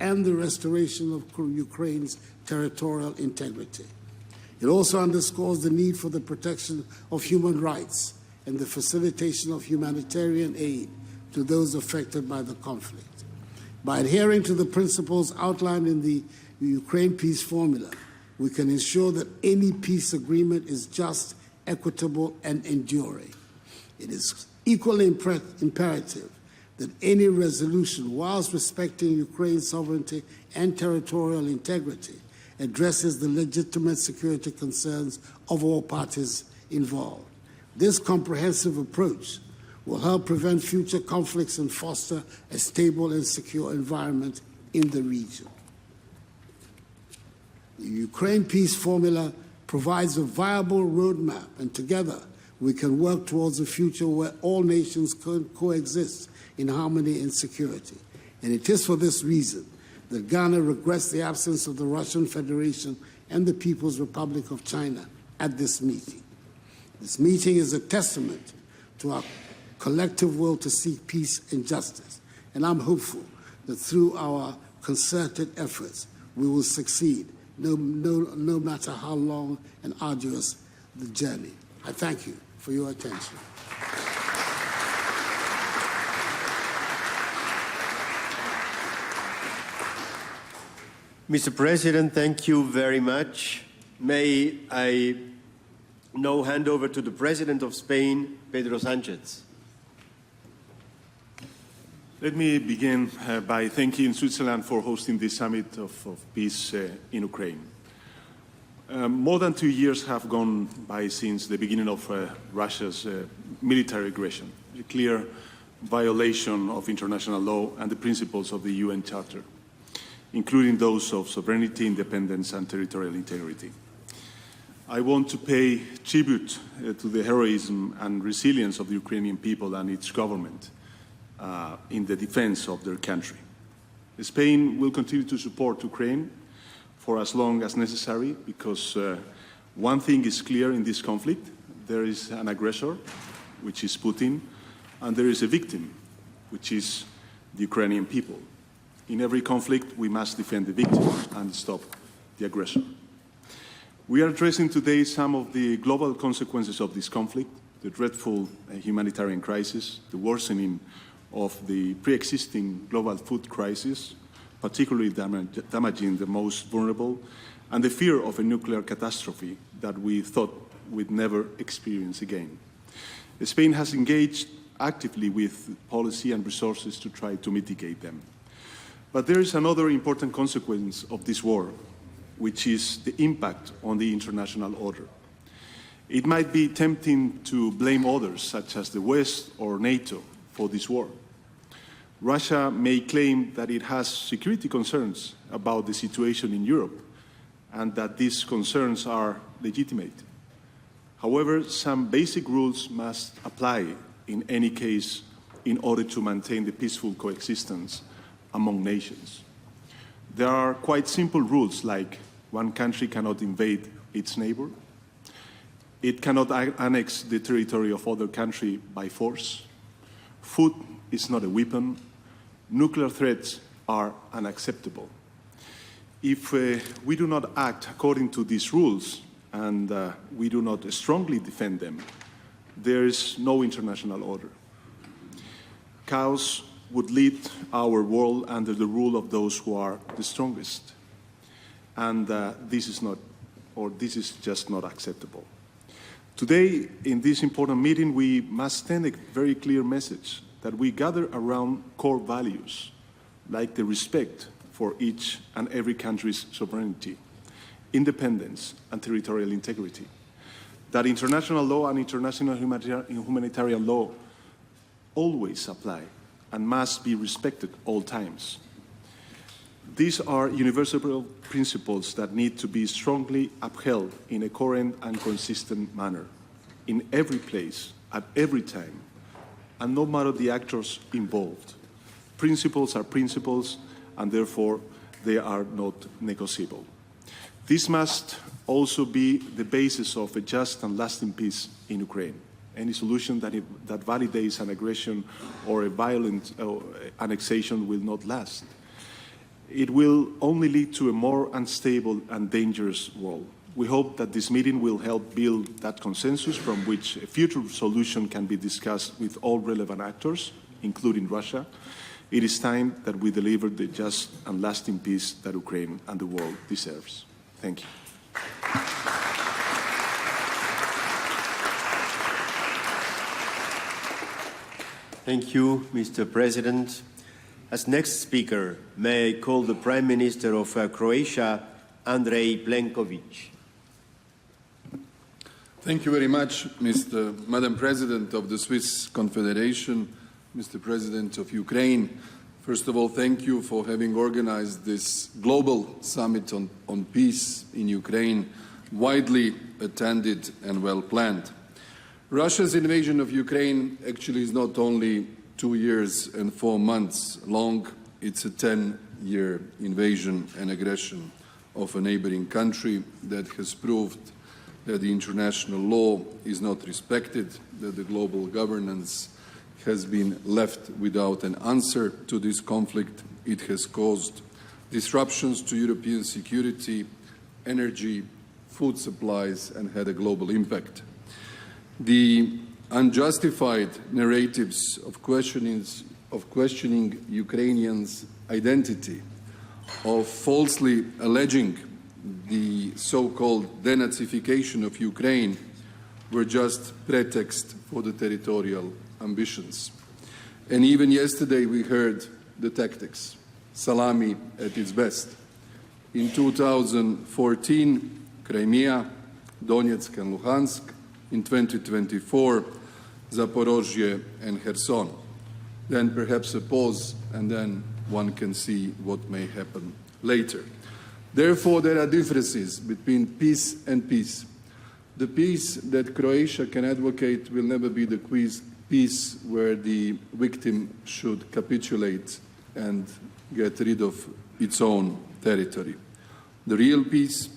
and the restoration of Ukraine's territorial integrity. It also underscores the need for the protection of human rights and the facilitation of humanitarian aid to those affected by the conflict. By adhering to the principles outlined in the Ukraine peace formula, we can ensure that any peace agreement is just, equitable, and enduring. It is equally imperative that any resolution, whilst respecting Ukraine's sovereignty and territorial integrity, addresses the legitimate security concerns of all parties involved. This comprehensive approach will help prevent future conflicts and foster a stable and secure environment in the region. The Ukraine peace formula provides a viable roadmap, and together we can work towards a future where all nations can coexist in harmony and security. And it is for this reason that Ghana regrets the absence of the Russian Federation and the People's Republic of China at this meeting. This meeting is a testament to our collective will to seek peace and justice, and I'm hopeful that through our concerted efforts we will succeed, no matter how long and arduous the journey. I thank you for your attention. Mr. President, thank you very much. May I now hand over to the President of Spain, Pedro Sánchez. Let me begin by thanking Switzerland for hosting this summit of peace in Ukraine. More than 2 years have gone by since the beginning of Russia's military aggression, a clear violation of international law and the principles of the UN Charter, including those of sovereignty, independence, and territorial integrity. I want to pay tribute to the heroism and resilience of the Ukrainian people and its government in the defense of their country. Spain will continue to support Ukraine for as long as necessary, because one thing is clear in this conflict: there is an aggressor, which is Putin, and there is a victim, which is the Ukrainian people. In every conflict, we must defend the victim and stop the aggressor. We are addressing today some of the global consequences of this conflict: the dreadful humanitarian crisis, the worsening of the pre-existing global food crisis, particularly damaging the most vulnerable, and the fear of a nuclear catastrophe that we thought we'd never experience again. Spain has engaged actively with policy and resources to try to mitigate them. But there is another important consequence of this war, which is the impact on the international order. It might be tempting to blame others, such as the West or NATO, for this war. Russia may claim that it has security concerns about the situation in Europe and that these concerns are legitimate. However, some basic rules must apply in any case in order to maintain the peaceful coexistence among nations. There are quite simple rules, like one country cannot invade its neighbor, it cannot annex the territory of other country by force, food is not a weapon, nuclear threats are unacceptable. If we do not act according to these rules and we do not strongly defend them, there is no international order. Chaos would lead our world under the rule of those who are the strongest. And this is just not acceptable. Today, in this important meeting, we must send a very clear message that we gather around core values, like the respect for each and every country's sovereignty, independence, and territorial integrity, that international law and international humanitarian law always apply and must be respected all times. These are universal principles that need to be strongly upheld in a coherent and consistent manner, in every place, at every time, and no matter the actors involved. Principles are principles, and therefore they are not negotiable. This must also be the basis of a just and lasting peace in Ukraine. Any solution that validates an aggression or a violent annexation will not last. It will only lead to a more unstable and dangerous world. We hope that this meeting will help build that consensus from which a future solution can be discussed with all relevant actors, including Russia. It is time that we deliver the just and lasting peace that Ukraine and the world deserves. Thank you. Thank you, Mr. President. As next speaker, may I call the Prime Minister of Croatia, Andrej Plenković. Thank you very much, Madam President of the Swiss Confederation, Mr. President of Ukraine. First of all, thank you for having organized this global summit on peace in Ukraine widely attended and well planned. Russia's invasion of Ukraine actually is not only 2 years and 4 months long, it's a 10-year invasion and aggression of a neighboring country that has proved that the international law is not respected, that the global governance has been left without an answer to this conflict. It has caused disruptions to European security, energy, food supplies, and had a global impact. The unjustified narratives of questioning Ukrainians' identity, of falsely alleging the so-called denazification of Ukraine, were just pretext for the territorial ambitions. And even yesterday we heard the tactics, salami at its best. In 2014, Crimea, Donetsk and Luhansk. In 2024, Zaporozhye and Kherson. Then perhaps a pause, and then one can see what may happen later. Therefore, there are differences between peace and peace. The peace that Croatia can advocate will never be the peace where the victim should capitulate and get rid of its own territory. The real peace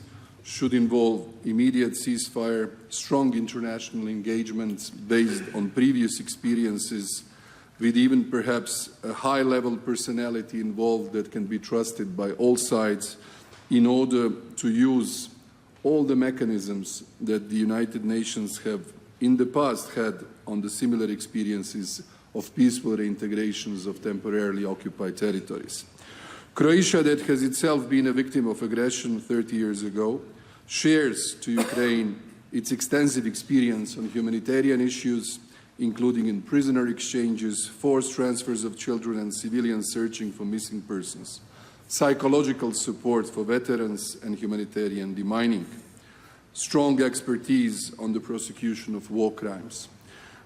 should involve immediate ceasefire, strong international engagements based on previous experiences, with even perhaps a high-level personality involved that can be trusted by all sides, in order to use all the mechanisms that the United Nations have in the past had on the similar experiences of peaceful reintegrations of temporarily occupied territories. Croatia, that has itself been a victim of aggression 30 years ago, shares to Ukraine its extensive experience on humanitarian issues, including in prisoner exchanges, forced transfers of children and civilians searching for missing persons, psychological support for veterans and humanitarian demining, strong expertise on the prosecution of war crimes.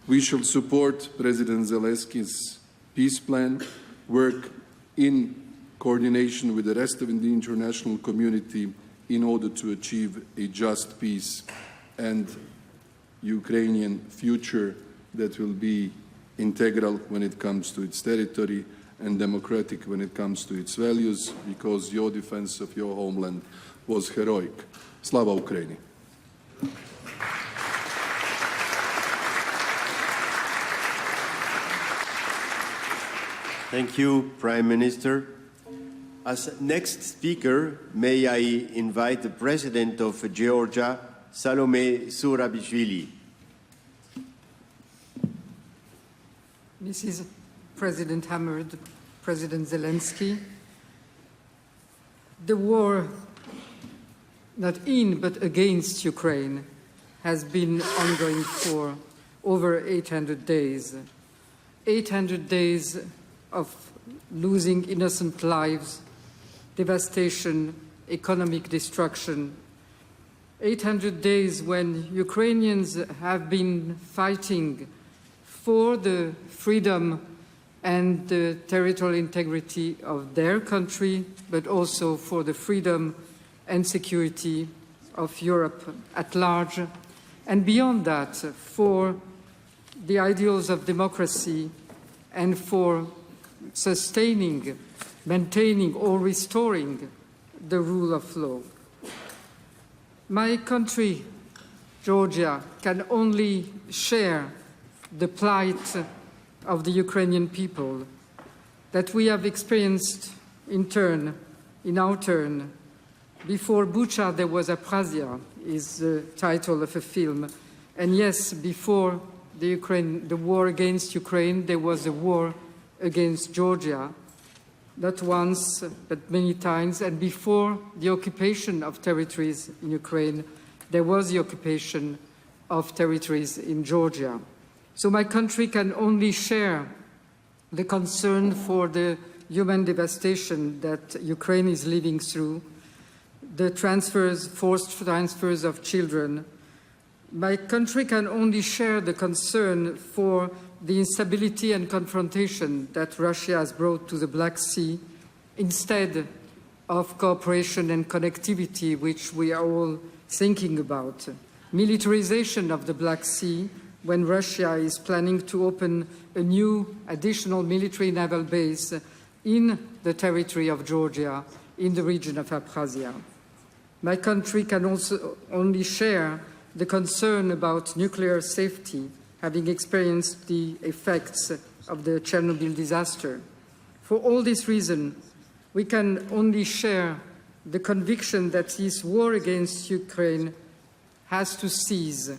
We shall support President Zelensky's peace plan, work in coordination with the rest of the international community in order to achieve a just peace and Ukrainian future that will be integral when it comes to its territory and democratic when it comes to its values, because your defense of your homeland was heroic. Slava Ukraini. Thank you, Prime Minister. As next speaker, may I invite the President of Georgia, Salome Zurabishvili. Mrs. President Amherd, President Zelensky, the war not in but against Ukraine has been ongoing for over 800 days. 800 days of losing innocent lives, devastation, economic destruction. 800 days when Ukrainians have been fighting for the freedom and the territorial integrity of their country, but also for the freedom and security of Europe at large, and beyond that, for the ideals of democracy and for sustaining, maintaining or restoring the rule of law. My country, Georgia, can only share the plight of the Ukrainian people that we have experienced in our turn. Before Bucha, there was Abkhazia, is the title of a film. And yes, before the war against Ukraine, there was a war against Georgia, not once, but many times. And before the occupation of territories in Ukraine, there was the occupation of territories in Georgia. So my country can only share the concern for the human devastation that Ukraine is living through, the forced transfers of children. My country can only share the concern for the instability and confrontation that Russia has brought to the Black Sea, instead of cooperation and connectivity, which we are all thinking about. Militarization of the Black Sea, when Russia is planning to open a new additional military naval base in the territory of Georgia, in the region of Abkhazia. My country can also only share the concern about nuclear safety, having experienced the effects of the Chernobyl disaster. For all this reason, we can only share the conviction that this war against Ukraine has to cease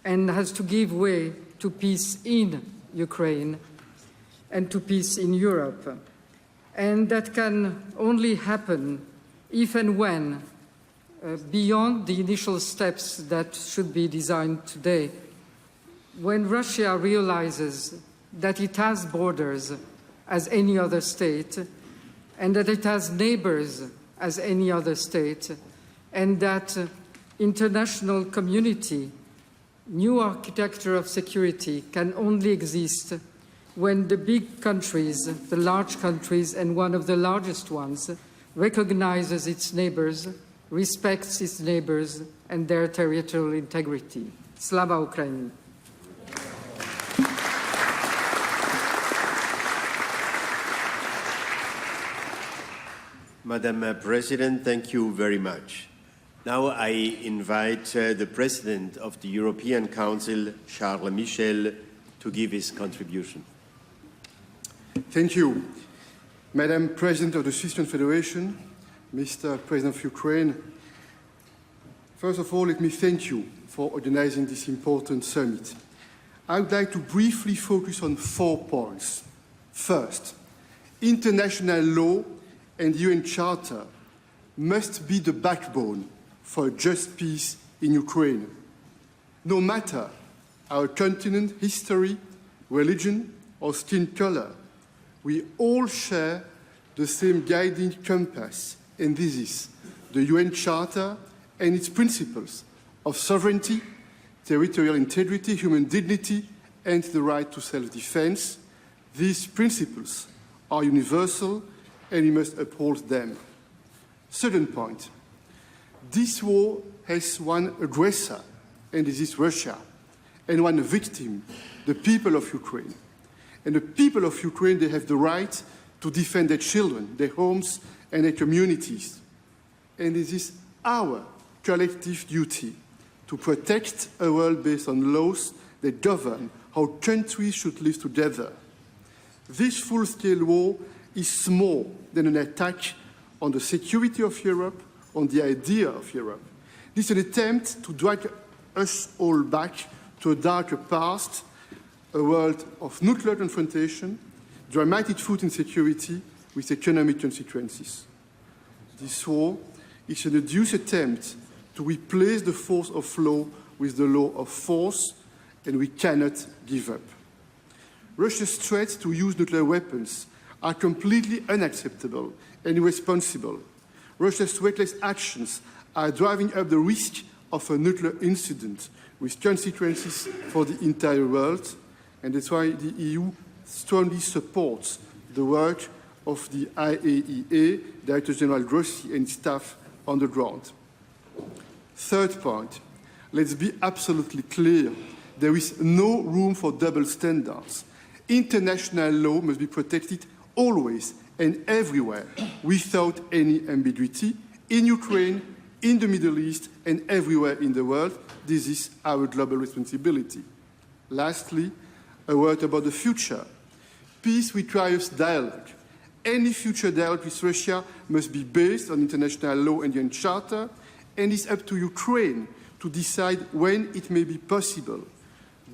and has to give way to peace in Ukraine and to peace in Europe. And that can only happen if and when, beyond the initial steps that should be designed today, when Russia realizes that it has borders as any other state, and that it has neighbors as any other state, and that international community, new architecture of security can only exist when the big countries, the large countries, and one of the largest ones, recognizes its neighbors, respects its neighbors and their territorial integrity. Slava Ukraini. Madam President, thank you very much. Now I invite the President of the European Council, Charles Michel, to give his contribution. Thank you. Madam President of the Swiss Confederation, Mr. President of Ukraine, first of all, let me thank you for organizing this important summit. I would like to briefly focus on 4 points. First, international law and UN Charter must be the backbone for a just peace in Ukraine. No matter our continent, history, religion, or skin color, we all share the same guiding compass, and this is the UN Charter and its principles of sovereignty, territorial integrity, human dignity, and the right to self-defense. These principles are universal, and we must uphold them. Second point, this war has one aggressor, and this is Russia, and one victim, the people of Ukraine. And the people of Ukraine, they have the right to defend their children, their homes, and their communities. And it is our collective duty to protect a world based on laws that govern how countries should live together. This full-scale war is more than an attack on the security of Europe, on the idea of Europe. This is an attempt to drag us all back to a darker past, a world of nuclear confrontation, dramatic food insecurity with economic consequences. This war is an odious attempt to replace the force of law with the law of force, and we cannot give up. Russia's threats to use nuclear weapons are completely unacceptable and irresponsible. Russia's reckless actions are driving up the risk of a nuclear incident with consequences for the entire world, and that's why the EU strongly supports the work of the IAEA, Director General Grossi and staff on the ground. Third point, let's be absolutely clear. There is no room for double standards. International law must be protected always and everywhere without any ambiguity, in Ukraine, in the Middle East, and everywhere in the world. This is our global responsibility. Lastly, a word about the future. Peace requires dialogue. Any future dialogue with Russia must be based on international law and UN Charter, and it's up to Ukraine to decide when it may be possible.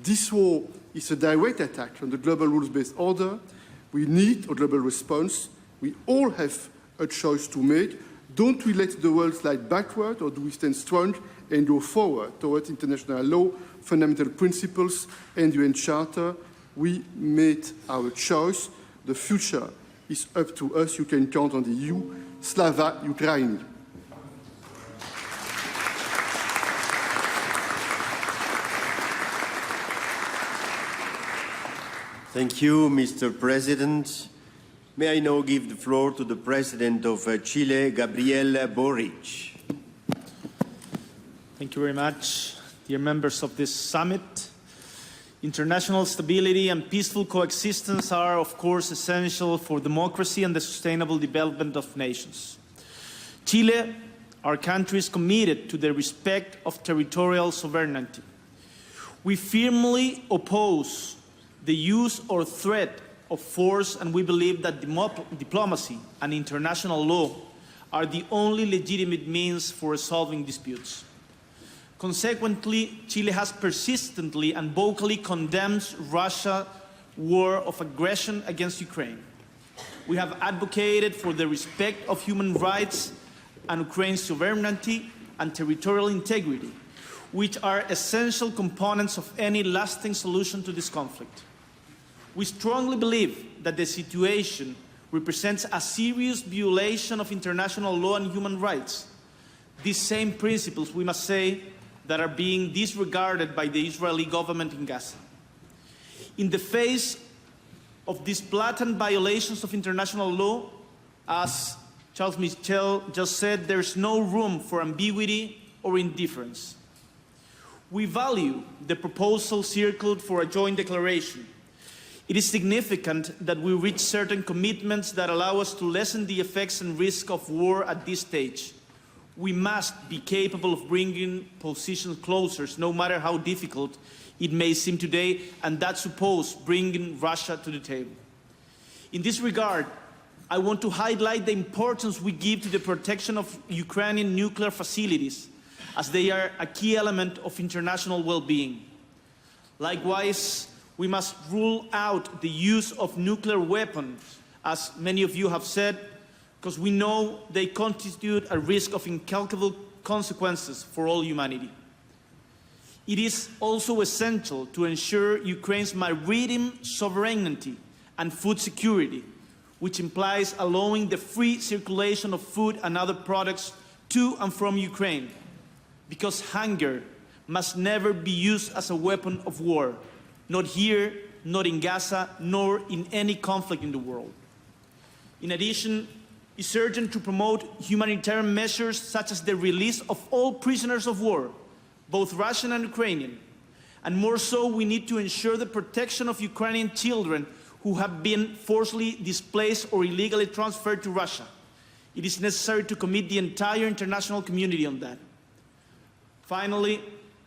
This war is a direct attack on the global rules-based order. We need a global response. We all have a choice to make. Don't we let the world slide backward, or do we stand strong and go forward towards international law, fundamental principles, and UN Charter? We made our choice. The future is up to us. You can count on the EU. Slava Ukraini. Thank you, Mr. President. May I now give the floor to the President of Chile, Gabriel Boric. Thank you very much. Dear members of this summit, international stability and peaceful coexistence are, of course, essential for democracy and the sustainable development of nations. Chile, our country, is committed to the respect of territorial sovereignty. We firmly oppose the use or threat of force, and we believe that diplomacy and international law are the only legitimate means for resolving disputes. Consequently, Chile has persistently and vocally condemned Russia's war of aggression against Ukraine. We have advocated for the respect of human rights and Ukraine's sovereignty and territorial integrity, which are essential components of any lasting solution to this conflict. We strongly believe that the situation represents a serious violation of international law and human rights. These same principles, we must say, that are being disregarded by the Israeli government in Gaza. In the face of these blatant violations of international law, as Charles Michel just said, there's no room for ambiguity or indifference. We value the proposal circled for a joint declaration. It is significant that we reach certain commitments that allow us to lessen the effects and risk of war at this stage. We must be capable of bringing positions closer, no matter how difficult it may seem today, and that supposes bringing Russia to the table. In this regard, I want to highlight the importance we give to the protection of Ukrainian nuclear facilities, as they are a key element of international well-being. Likewise, we must rule out the use of nuclear weapons, as many of you have said, because we know they constitute a risk of incalculable consequences for all humanity. It is also essential to ensure Ukraine's maritime sovereignty and food security, which implies allowing the free circulation of food and other products to and from Ukraine, because hunger must never be used as a weapon of war, not here, not in Gaza, nor in any conflict in the world. In addition, it's urgent to promote humanitarian measures such as the release of all prisoners of war, both Russian and Ukrainian. And more so, we need to ensure the protection of Ukrainian children who have been forcibly displaced or illegally transferred to Russia. It is necessary to commit the entire international community on that. Finally,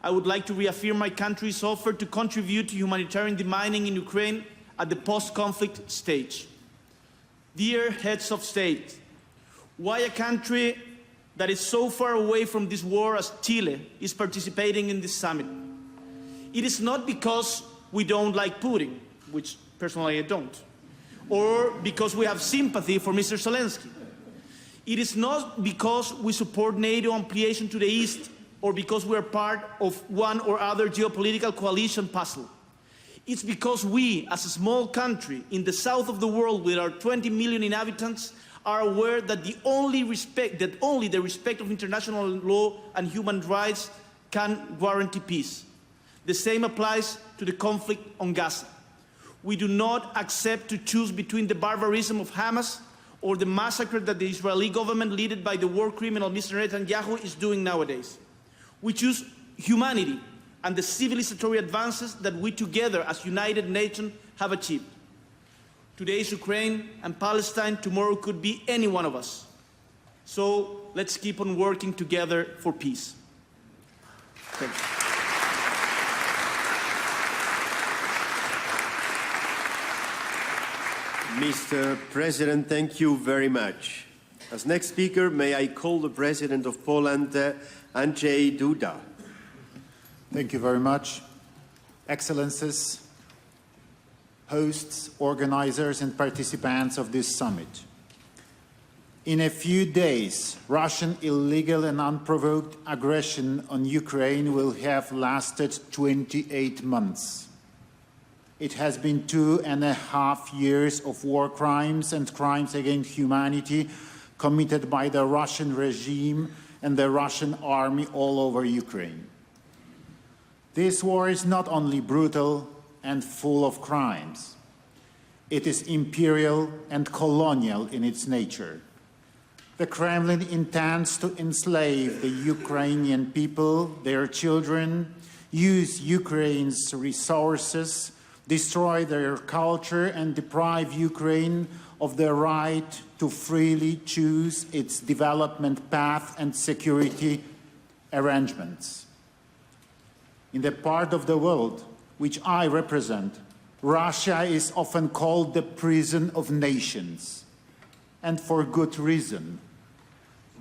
I would like to reaffirm my country's offer to contribute to humanitarian demining in Ukraine at the post-conflict stage. Dear heads of state, why a country that is so far away from this war as Chile is participating in this summit? It is not because we don't like Putin, which personally I don't, or because we have sympathy for Mr. Zelensky. It is not because we support NATO ampliation to the east, or because we are part of one or other geopolitical coalition puzzle. It's because we, as a small country in the south of the world with our 20 million inhabitants, are aware that only the respect of international law and human rights can guarantee peace. The same applies to the conflict on Gaza. We do not accept to choose between the barbarism of Hamas or the massacre that the Israeli government, led by the war criminal Mr. Netanyahu, is doing nowadays. We choose humanity and the civilizatory advances that we together as United Nations have achieved. Today is Ukraine and Palestine, tomorrow could be any one of us. So let's keep on working together for peace. Thank you. Mr. President, thank you very much. As next speaker, may I call the President of Poland, Andrzej Duda. Thank you very much. Excellencies, hosts, organizers, and participants of this summit. In a few days, Russian illegal and unprovoked aggression on Ukraine will have lasted 28 months. It has been 2.5 years of war crimes and crimes against humanity committed by the Russian regime and the Russian army all over Ukraine. This war is not only brutal and full of crimes. It is imperial and colonial in its nature. The Kremlin intends to enslave the Ukrainian people, their children, use Ukraine's resources, destroy their culture, and deprive Ukraine of the right to freely choose its development path and security arrangements. In the part of the world which I represent, Russia is often called the prison of nations, and for good reason,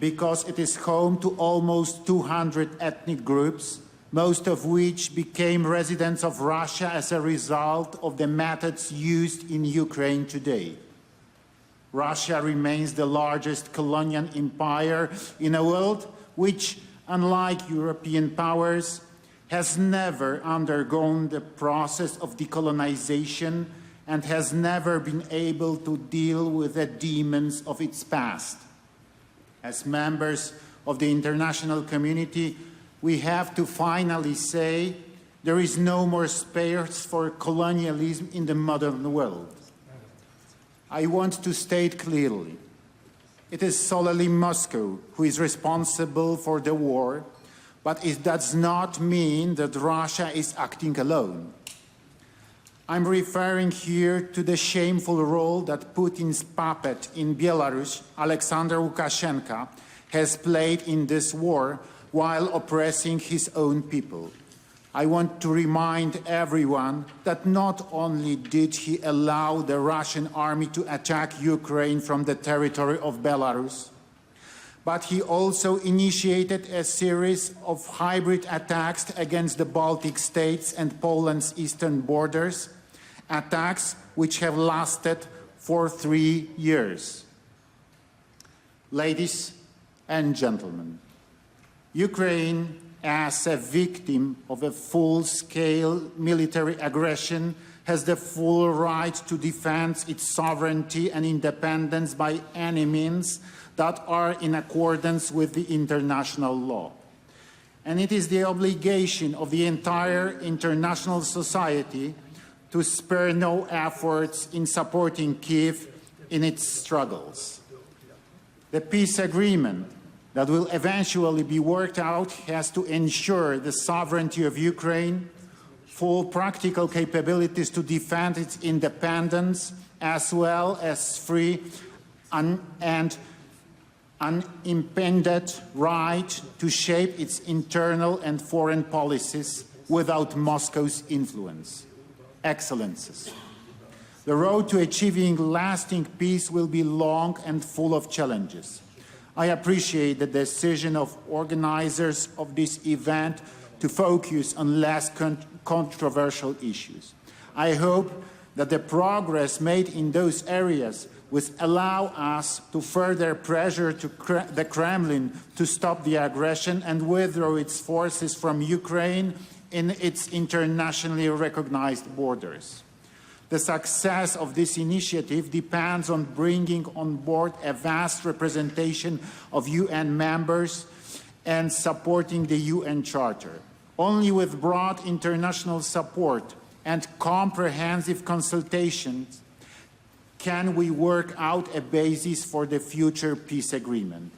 because it is home to almost 200 ethnic groups, most of which became residents of Russia as a result of the methods used in Ukraine today. Russia remains the largest colonial empire in a world which, unlike European powers, has never undergone the process of decolonization and has never been able to deal with the demons of its past. As members of the international community, we have to finally say there is no more space for colonialism in the modern world. I want to state clearly, it is solely Moscow who is responsible for the war, but it does not mean that Russia is acting alone. I'm referring here to the shameful role that Putin's puppet in Belarus, Alexander Lukashenko, has played in this war while oppressing his own people. I want to remind everyone that not only did he allow the Russian army to attack Ukraine from the territory of Belarus, but he also initiated a series of hybrid attacks against the Baltic states and Poland's eastern borders, attacks which have lasted for 3 years. Ladies and gentlemen, Ukraine, as a victim of a full-scale military aggression, has the full right to defend its sovereignty and independence by any means that are in accordance with the international law. And it is the obligation of the entire international society to spare no efforts in supporting Kyiv in its struggles. The peace agreement that will eventually be worked out has to ensure the sovereignty of Ukraine, full practical capabilities to defend its independence, as well as free and unimpeded right to shape its internal and foreign policies without Moscow's influence. Excellencies, the road to achieving lasting peace will be long and full of challenges. I appreciate the decision of organizers of this event to focus on less controversial issues. I hope that the progress made in those areas will allow us to further pressure the Kremlin to stop the aggression and withdraw its forces from Ukraine in its internationally recognized borders. The success of this initiative depends on bringing on board a vast representation of UN members and supporting the UN Charter. Only with broad international support and comprehensive consultations can we work out a basis for the future peace agreement.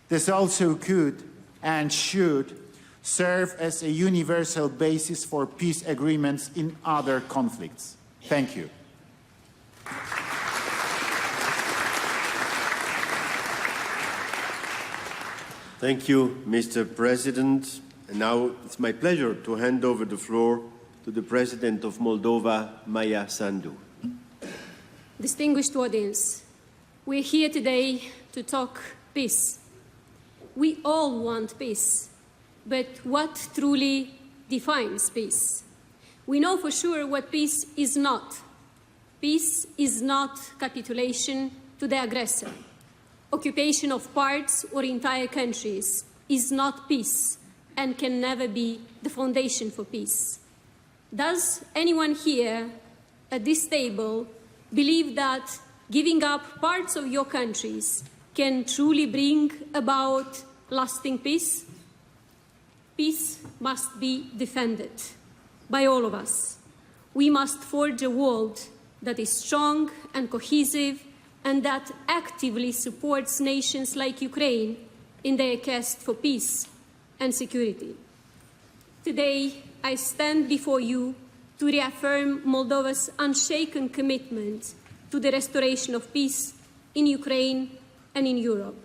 This also could and should serve as a universal basis for peace agreements in other conflicts. Thank you. Thank you, Mr. President. And now it's my pleasure to hand over the floor to the President of Moldova, Maia Sandu. Distinguished audience, we're here today to talk peace. We all want peace, but what truly defines peace? We know for sure what peace is not. Peace is not capitulation to the aggressor. Occupation of parts or entire countries is not peace and can never be the foundation for peace. Does anyone here at this table believe that giving up parts of your countries can truly bring about lasting peace? Peace must be defended by all of us. We must forge a world that is strong and cohesive and that actively supports nations like Ukraine in their quest for peace and security. Today, I stand before you to reaffirm Moldova's unshaken commitment to the restoration of peace in Ukraine and in Europe,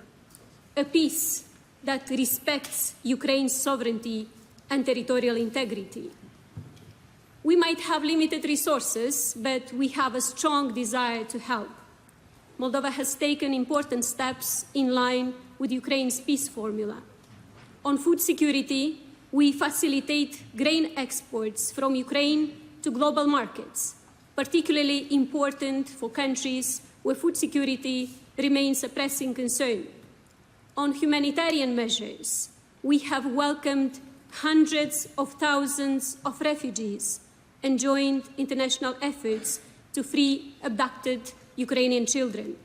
a peace that respects Ukraine's sovereignty and territorial integrity. We might have limited resources, but we have a strong desire to help. Moldova has taken important steps in line with Ukraine's peace formula. On food security, we facilitate grain exports from Ukraine to global markets, particularly important for countries where food security remains a pressing concern. On humanitarian measures, we have welcomed hundreds of thousands of refugees and joined international efforts to free abducted Ukrainian children.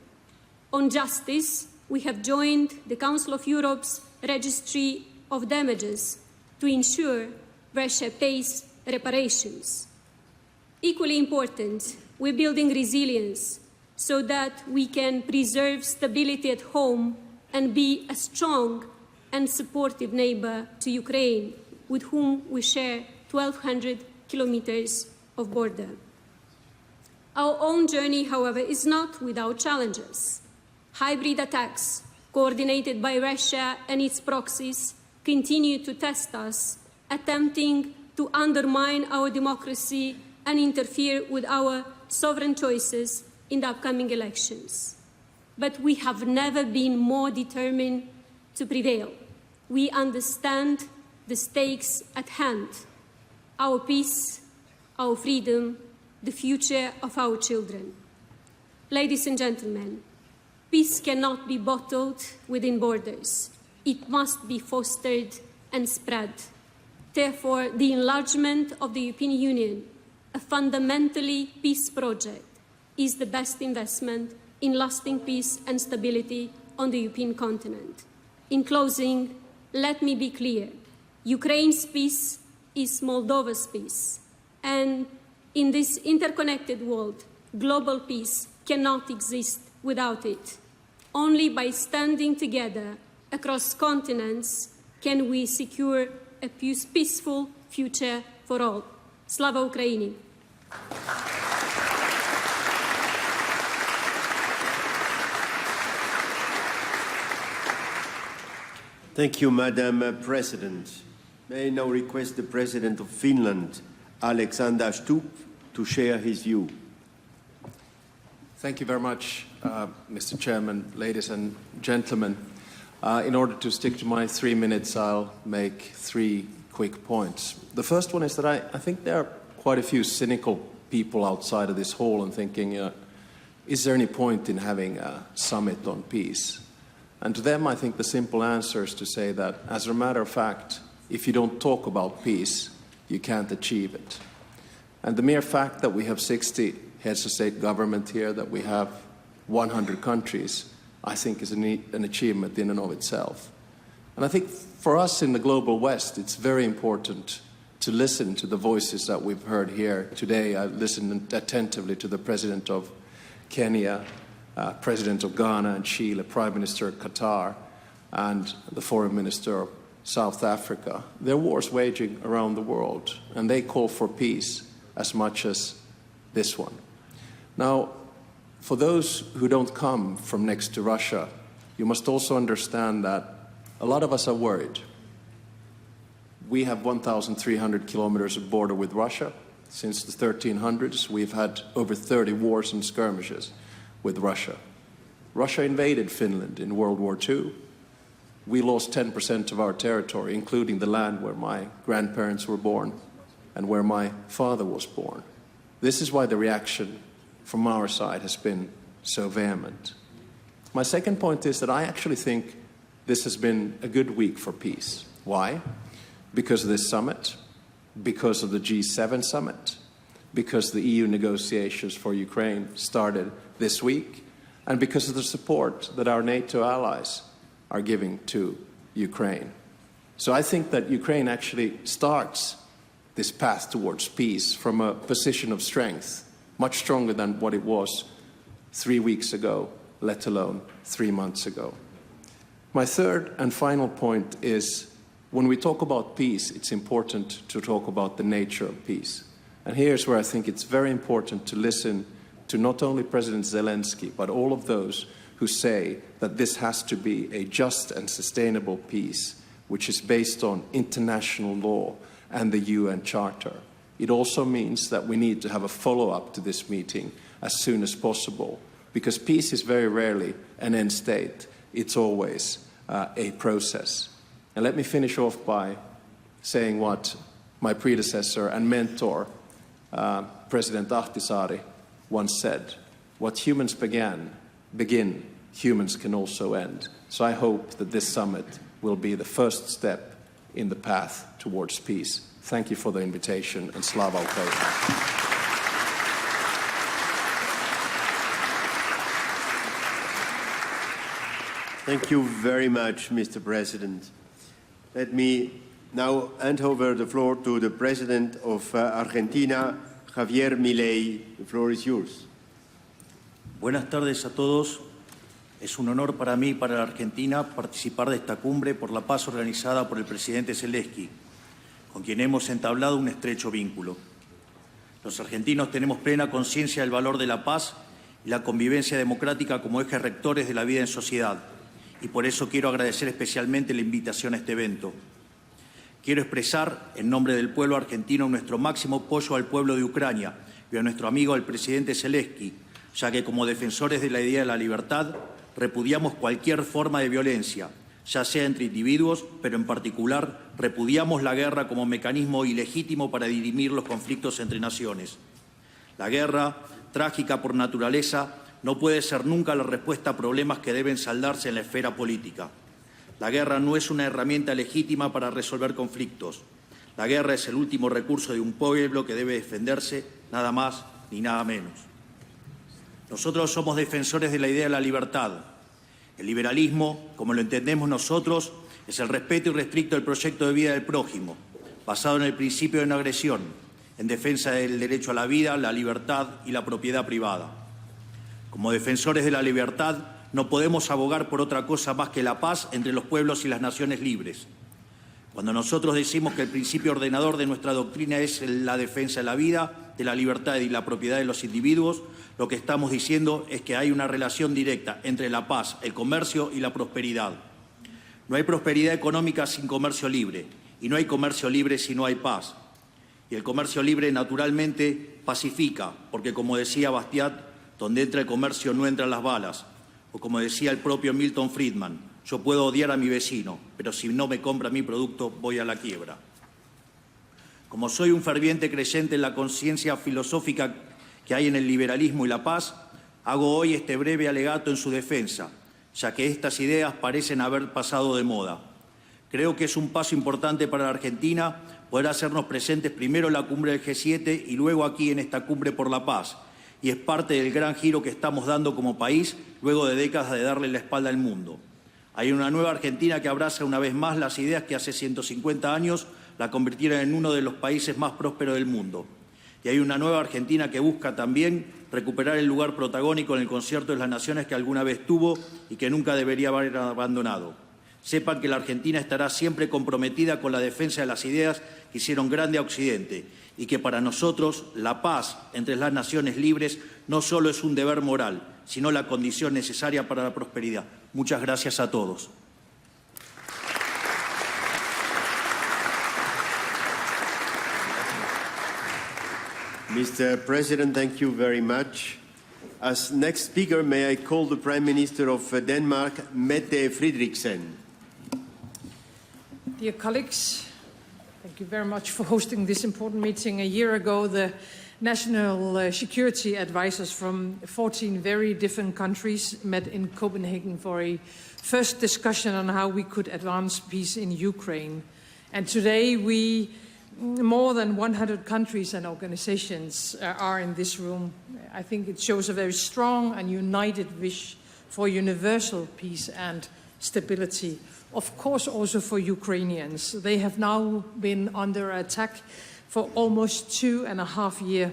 On justice, we have joined the Council of Europe's Registry of Damages to ensure Russia pays reparations. Equally important, we're building resilience so that we can preserve stability at home and be a strong and supportive neighbor to Ukraine, with whom we share 1,200 kilometers of border. Our own journey, however, is not without challenges. Hybrid attacks, coordinated by Russia and its proxies, continue to test us, attempting to undermine our democracy and interfere with our sovereign choices in the upcoming elections. But we have never been more determined to prevail. We understand the stakes at hand: our peace, our freedom, the future of our children. Ladies and gentlemen, peace cannot be bottled within borders. It must be fostered and spread. Therefore, the enlargement of the European Union, a fundamentally peace project, is the best investment in lasting peace and stability on the European continent. In closing, let me be clear. Ukraine's peace is Moldova's peace. And in this interconnected world, global peace cannot exist without it. Only by standing together across continents can we secure a peaceful future for all. Slava Ukraini! Thank you, Madam President. May I now request the President of Finland, Alexander Stubb, to share his view. Thank you very much, Mr. Chairman, ladies and gentlemen. In order to stick to my 3 minutes, I'll make 3 quick points. The first one is that I think there are quite a few cynical people outside of this hall and thinking, is there any point in having a summit on peace? And to them, I think the simple answer is to say that, as a matter of fact, if you don't talk about peace, you can't achieve it. And the mere fact that we have 60 heads of state government here, that we have 100 countries, I think is an achievement in and of itself. And I think for us in the global West, it's very important to listen to the voices that we've heard here today. I listened attentively to the President of Kenya, President of Ghana and Chile, Prime Minister of Qatar, and the Foreign Minister of South Africa. There are wars waging around the world, and they call for peace as much as this one. Now, for those who don't come from next to Russia, you must also understand that a lot of us are worried. We have 1,300 kilometers of border with Russia. Since the 1300s, we've had over 30 wars and skirmishes with Russia. Russia invaded Finland in World War II. We lost 10% of our territory, including the land where my grandparents were born and where my father was born. This is why the reaction from our side has been so vehement. My second point is that I actually think this has been a good week for peace. Why? Because of this summit, because of the G7 summit, because the EU negotiations for Ukraine started this week, and because of the support that our NATO allies are giving to Ukraine. So I think that Ukraine actually starts this path towards peace from a position of strength much stronger than what it was 3 weeks ago, let alone 3 months ago. My third and final point is, when we talk about peace, it's important to talk about the nature of peace. And here's where I think it's very important to listen to not only President Zelensky, but all of those who say that this has to be a just and sustainable peace, which is based on international law and the UN Charter. It also means that we need to have a follow-up to this meeting as soon as possible, because peace is very rarely an end state. It's always a process. And let me finish off by saying what my predecessor and mentor, President Ahtisaari, once said: what humans begin, humans can also end. So I hope that this summit will be the first step in the path towards peace. Thank you for the invitation, and Slava Ukraini. Thank you very much, Mr. President. Let me now hand over the floor to the President of Argentina, Javier Milei. The floor is yours. Buenas tardes a todos. Es un honor para mí y para la Argentina participar de esta cumbre por la paz organizada por el presidente Zelensky, con quien hemos entablado un estrecho vínculo. Los argentinos tenemos plena conciencia del valor de la paz y la convivencia democrática como ejes rectores de la vida en sociedad, y por eso quiero agradecer especialmente la invitación a este evento. Quiero expresar, en nombre del pueblo argentino, nuestro máximo apoyo al pueblo de Ucrania y a nuestro amigo el presidente Zelensky, ya que como defensores de la idea de la libertad repudiamos cualquier forma de violencia, ya sea entre individuos, pero en particular repudiamos la guerra como mecanismo ilegítimo para dirimir los conflictos entre naciones. La guerra, trágica por naturaleza, no puede ser nunca la respuesta a problemas que deben saldarse en la esfera política. La guerra no es una herramienta legítima para resolver conflictos. La guerra es el último recurso de un pueblo que debe defenderse, nada más ni nada menos. Nosotros somos defensores de la idea de la libertad. El liberalismo, como lo entendemos nosotros, es el respeto irrestricto del proyecto de vida del prójimo, basado en el principio de no agresión, en defensa del derecho a la vida, la libertad y la propiedad privada. Como defensores de la libertad, no podemos abogar por otra cosa más que la paz entre los pueblos y las naciones libres. Cuando nosotros decimos que el principio ordenador de nuestra doctrina es la defensa de la vida, de la libertad y la propiedad de los individuos, lo que estamos diciendo es que hay una relación directa entre la paz, el comercio y la prosperidad. No hay prosperidad económica sin comercio libre, y no hay comercio libre si no hay paz. Y el comercio libre, naturalmente, pacifica, porque, como decía Bastiat, donde entra el comercio no entran las balas. O como decía el propio Milton Friedman, yo puedo odiar a mi vecino, pero si no me compra mi producto, voy a la quiebra. Como soy un ferviente creyente en la conciencia filosófica que hay en el liberalismo y la paz, hago hoy este breve alegato en su defensa, ya que estas ideas parecen haber pasado de moda. Creo que es un paso importante para la Argentina poder hacernos presentes primero en la cumbre del G7 y luego aquí en esta cumbre por la paz, y es parte del gran giro que estamos dando como país luego de décadas de darle la espalda al mundo. Hay una nueva Argentina que abraza una vez más las ideas que hace 150 años la convirtieron en uno de los países más prósperos del mundo. Y hay una nueva Argentina que busca también recuperar el lugar protagónico en el concierto de las naciones que alguna vez tuvo y que nunca debería haber abandonado. Sepan que la Argentina estará siempre comprometida con la defensa de las ideas que hicieron grande a Occidente y que para nosotros la paz entre las naciones libres no solo es un deber moral, sino la condición necesaria para la prosperidad. Muchas gracias a todos. Mr. President, thank you very much. As next speaker, may I call the Prime Minister of Denmark, Mette Frederiksen. Dear colleagues, thank you very much for hosting this important meeting. A year ago, the national security advisors from 14 very different countries met in Copenhagen for a first discussion on how we could advance peace in Ukraine. And today, more than 100 countries and organizations are in this room. I think it shows a very strong and united wish for universal peace and stability. Of course, also for Ukrainians. They have now been under attack for almost 2.5 years,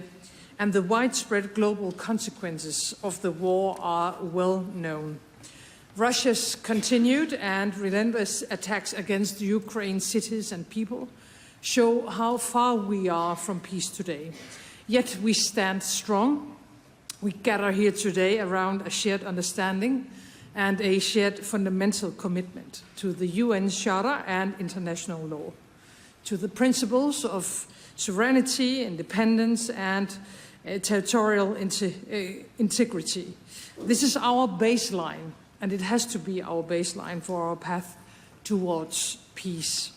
and the widespread global consequences of the war are well known. Russia's continued and relentless attacks against Ukraine's cities and people show how far we are from peace today. Yet we stand strong. We gather here today around a shared understanding and a shared fundamental commitment to the UN Charter and international law, to the principles of sovereignty, independence, and territorial integrity. This is our baseline, and it has to be our baseline for our path towards peace.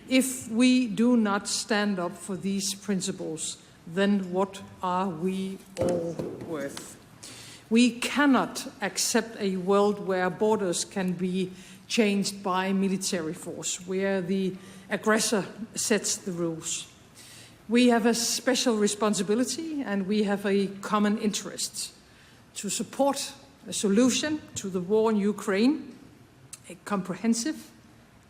If we do not stand up for these principles, then what are we all worth? We cannot accept a world where borders can be changed by military force, where the aggressor sets the rules. We have a special responsibility and we have a common interest to support a solution to the war in Ukraine, a comprehensive,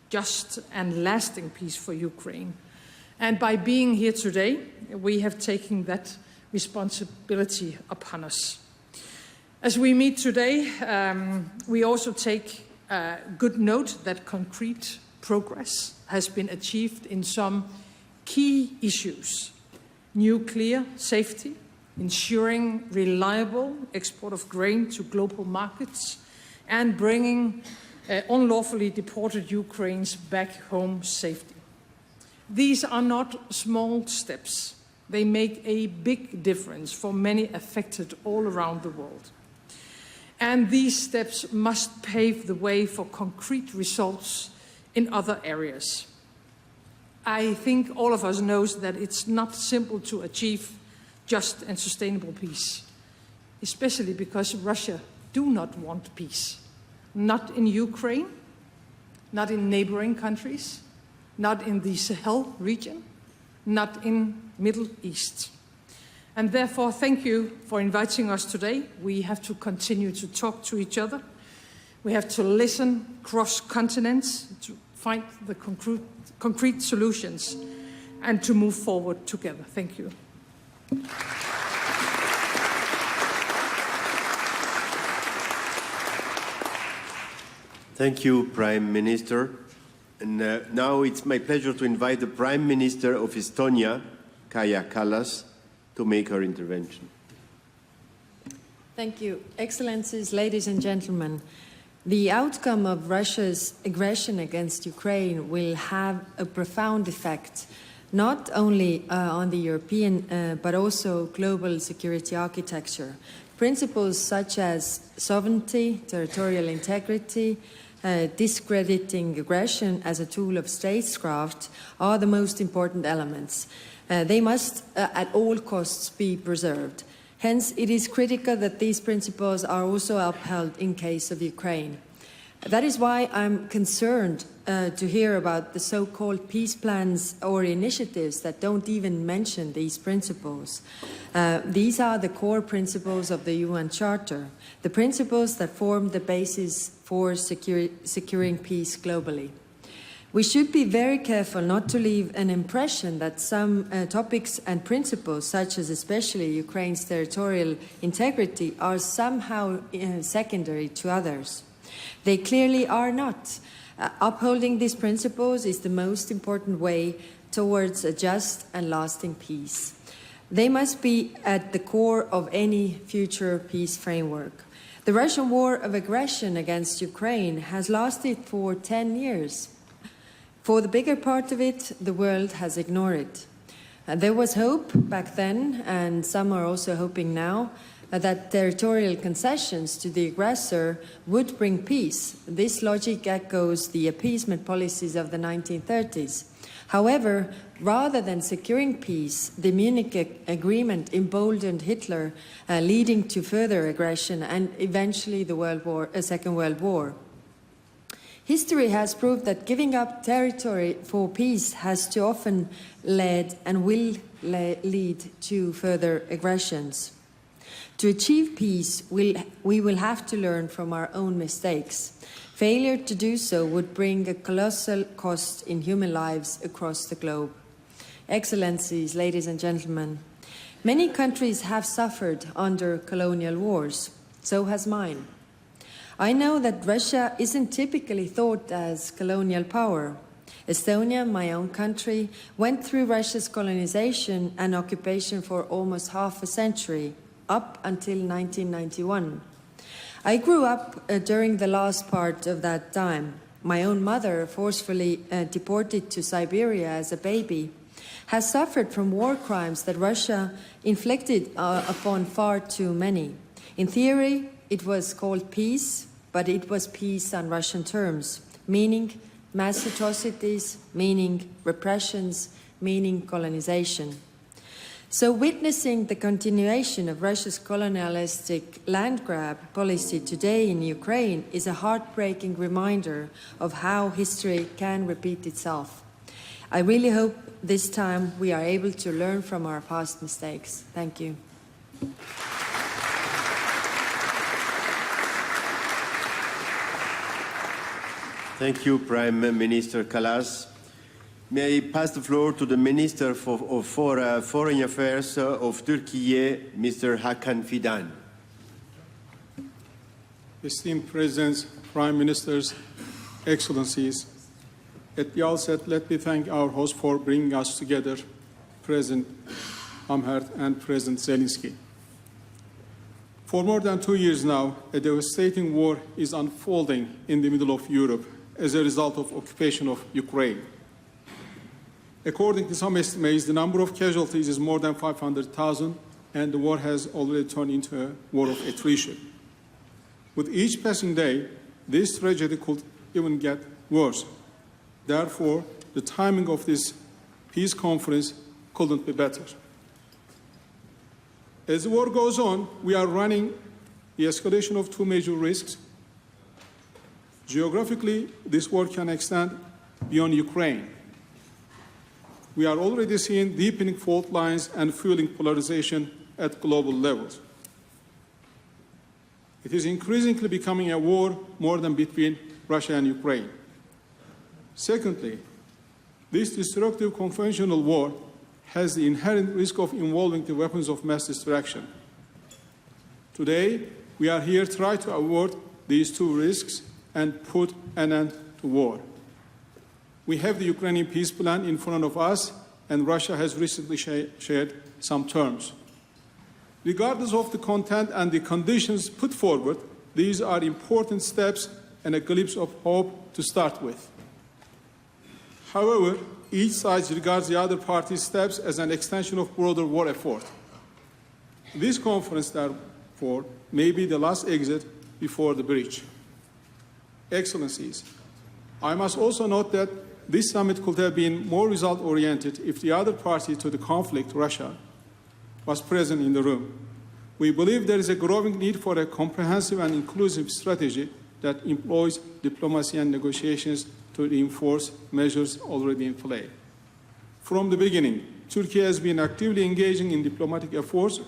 just and lasting peace for Ukraine. And by being here today, we have taken that responsibility upon us. As we meet today, we also take good note that concrete progress has been achieved in some key issues: nuclear safety, ensuring reliable export of grain to global markets, and bringing unlawfully deported Ukrainians back home safely. These are not small steps. They make a big difference for many affected all around the world. And these steps must pave the way for concrete results in other areas. I think all of us knows that it's not simple to achieve just and sustainable peace, especially because Russia do not want peace. Not in Ukraine, not in neighboring countries, not in the Sahel region, not in Middle East. And therefore, thank you for inviting us today. We have to continue to talk to each other. We have to listen cross continents to find the concrete solutions and to move forward together. Thank you. Thank you, Prime Minister. And now it's my pleasure to invite the Prime Minister of Estonia, Kaja Kallas, to make her intervention. Thank you. Excellencies, ladies and gentlemen, the outcome of Russia's aggression against Ukraine will have a profound effect, not only on the European but also global security architecture. Principles such as sovereignty, territorial integrity, discrediting aggression as a tool of statecraft are the most important elements. They must at all costs be preserved. Hence, it is critical that these principles are also upheld in case of Ukraine. That is why I'm concerned to hear about the so-called peace plans or initiatives that don't even mention these principles. These are the core principles of the UN Charter, the principles that form the basis for securing peace globally. We should be very careful not to leave an impression that some topics and principles, such as especially Ukraine's territorial integrity, are somehow secondary to others. They clearly are not. Upholding these principles is the most important way towards a just and lasting peace. They must be at the core of any future peace framework. The Russian war of aggression against Ukraine has lasted for 10 years. For the bigger part of it, the world has ignored it. There was hope back then, and some are also hoping now, that territorial concessions to the aggressor would bring peace. This logic echoes the appeasement policies of the 1930s. However, rather than securing peace, the Munich Agreement emboldened Hitler, leading to further aggression and eventually the Second World War. History has proved that giving up territory for peace has too often led and will lead to further aggressions. To achieve peace, we will have to learn from our own mistakes. Failure to do so would bring a colossal cost in human lives across the globe. Excellencies, ladies and gentlemen, Many countries have suffered under colonial wars. So has mine. I know that Russia isn't typically thought as colonial power. Estonia, my own country, went through Russia's colonization and occupation for almost half a century, up until 1991. I grew up during the last part of that time. My own mother, forcefully deported to Siberia as a baby, has suffered from war crimes that Russia inflicted upon far too many. In theory, it was called peace, but it was peace on Russian terms, meaning mass atrocities, meaning repressions, meaning colonization. So witnessing the continuation of Russia's colonialistic land grab policy today in Ukraine is a heartbreaking reminder of how history can repeat itself. I really hope this time we are able to learn from our past mistakes. Thank you. Thank you, Prime Minister Kallas. May I pass the floor to the Minister for Foreign Affairs of Turkey, Mr. Hakan Fidan. Esteemed Presidents, Prime Ministers, Excellencies, at the outset, let me thank our host for bringing us together, President Amherd and President Zelensky. For more than 2 years now, a devastating war is unfolding in the middle of Europe as a result of occupation of Ukraine. According to some estimates, the number of casualties is more than 500,000, and the war has already turned into a war of attrition. With each passing day, this tragedy could even get worse. Therefore, the timing of this peace conference couldn't be better. As the war goes on, we are running the escalation of two major risks. Geographically, this war can extend beyond Ukraine. We are already seeing deepening fault lines and fueling polarization at global levels. It is increasingly becoming a war more than between Russia and Ukraine. Secondly, this destructive conventional war has the inherent risk of involving the weapons of mass destruction. Today, we are here to try to avoid these two risks and put an end to war. We have the Ukrainian peace plan in front of us, and Russia has recently shared some terms. Regardless of the content and the conditions put forward, these are important steps and a glimpse of hope to start with. However, each side regards the other party's steps as an extension of broader war effort. This conference, therefore, may be the last exit before the breach. Excellencies, I must also note that this summit could have been more result-oriented if the other party to the conflict, Russia, was present in the room. We believe there is a growing need for a comprehensive and inclusive strategy that employs diplomacy and negotiations to reinforce measures already in play. From the beginning, Turkey has been actively engaging in diplomatic efforts.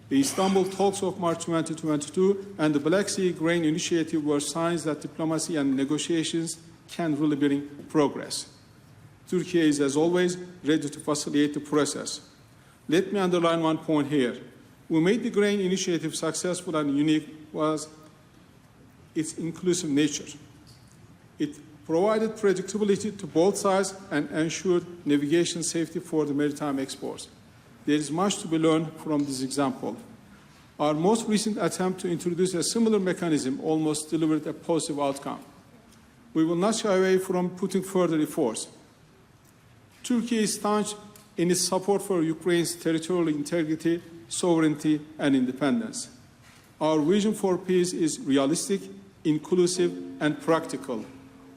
The Istanbul talks of March 2022 and the Black Sea Grain Initiative were signs that diplomacy and negotiations can really bring progress. Turkey is, as always, ready to facilitate the process. Let me underline one point here. What made the grain initiative successful and unique was its inclusive nature. It provided predictability to both sides and ensured navigation safety for the maritime exports. There is much to be learned from this example. Our most recent attempt to introduce a similar mechanism almost delivered a positive outcome. We will not shy away from putting further efforts. Turkey is staunch in its support for Ukraine's territorial integrity, sovereignty, and independence. Our vision for peace is realistic, inclusive, and practical.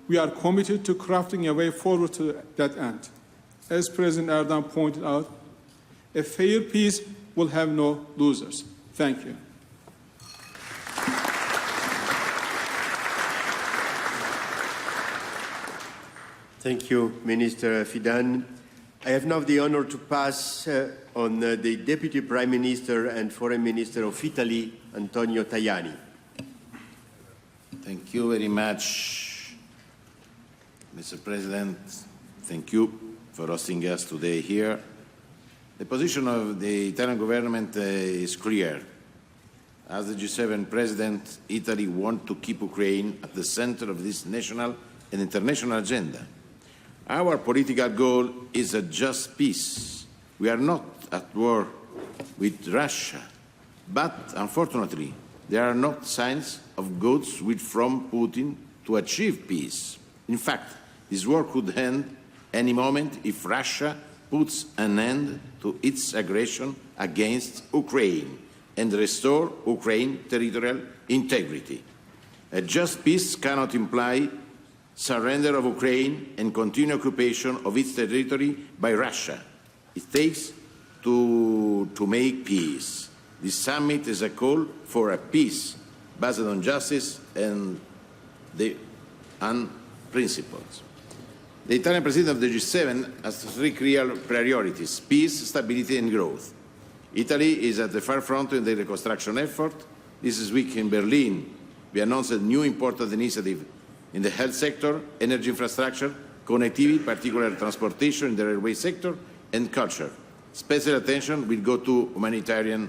We are committed to crafting a way forward to that end. As President Erdogan pointed out, a fair peace will have no losers. Thank you. Thank you, Minister Fidan. I have now the honor to pass on the Deputy Prime Minister and Foreign Minister of Italy, Antonio Tajani. Thank you very much, Mr. President. Thank you for hosting us today here. The position of the Italian government is clear. As the G7 president, Italy wants to keep Ukraine at the center of this national and international agenda. Our political goal is a just peace. We are not at war with Russia, but unfortunately, there are not signs of goods from Putin to achieve peace. In fact, this war could end any moment if Russia puts an end to its aggression against Ukraine and restore Ukraine's territorial integrity. A just peace cannot imply surrender of Ukraine and continued occupation of its territory by Russia. It takes to make peace. This summit is a call for a peace based on justice and principles. The Italian president of the G7 has three clear priorities: peace, stability and growth. Italy is at the forefront in the reconstruction effort. This week in Berlin, we announced a new important initiative in the health sector, energy infrastructure, connectivity, particularly transportation in the railway sector, and culture. Special attention will go to humanitarian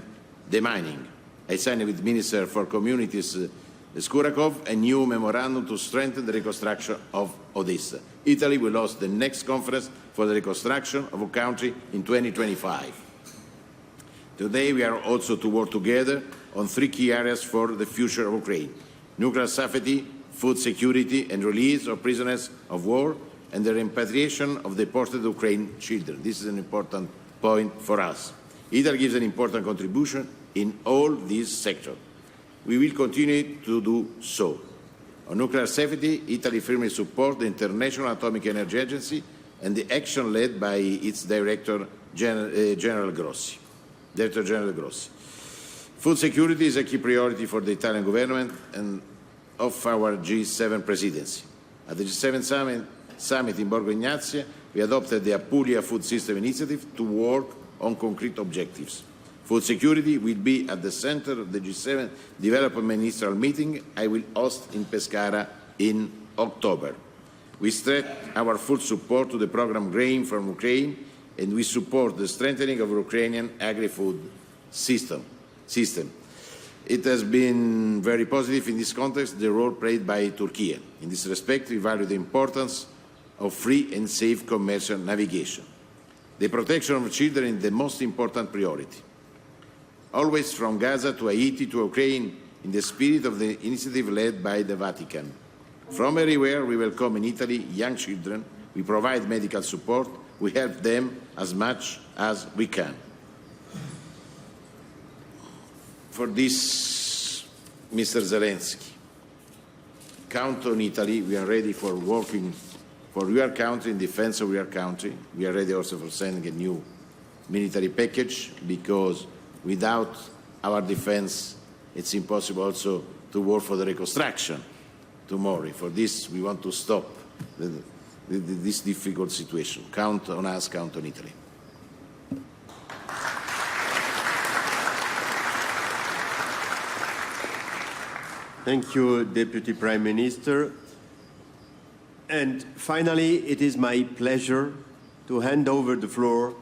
demining. I signed with Minister for Communities Skurakov a new memorandum to strengthen the reconstruction of Odessa. Italy will host the next conference for the reconstruction of a country in 2025. Today we are also to work together on three key areas for the future of Ukraine: nuclear safety, food security and release of prisoners of war, and the repatriation of deported Ukrainian children. This is an important point for us. Italy gives an important contribution in all these sectors. We will continue to do so. On nuclear safety, Italy firmly supports the International Atomic Energy Agency and the action led by its Director General Grossi. Food security is a key priority for the Italian government and of our G7 presidency. At the G7 summit in Borgo Egnazia, we adopted the Apulia Food System Initiative to work on concrete objectives. Food security will be at the center of the G7 development ministerial meeting I will host in Pescara in October. We stress our full support to the program Grain from Ukraine, and we support the strengthening of Ukrainian agri-food system. It has been very positive in this context, the role played by Turkey. In this respect, we value the importance of free and safe commercial navigation. The protection of children is the most important priority. Always from Gaza to Haiti to Ukraine, in the spirit of the initiative led by the Vatican. From everywhere, we welcome in Italy young children, we provide medical support, we help them as much as we can. For this, Mr. Zelensky, count on Italy. We are ready for working for your country, in defense of your country. We are ready also for sending a new military package, because without our defense, it's impossible also to work for the reconstruction tomorrow. For this, we want to stop this difficult situation. Count on us, count on Italy. Thank you, Deputy Prime Minister. And finally, it is my pleasure to hand over the floor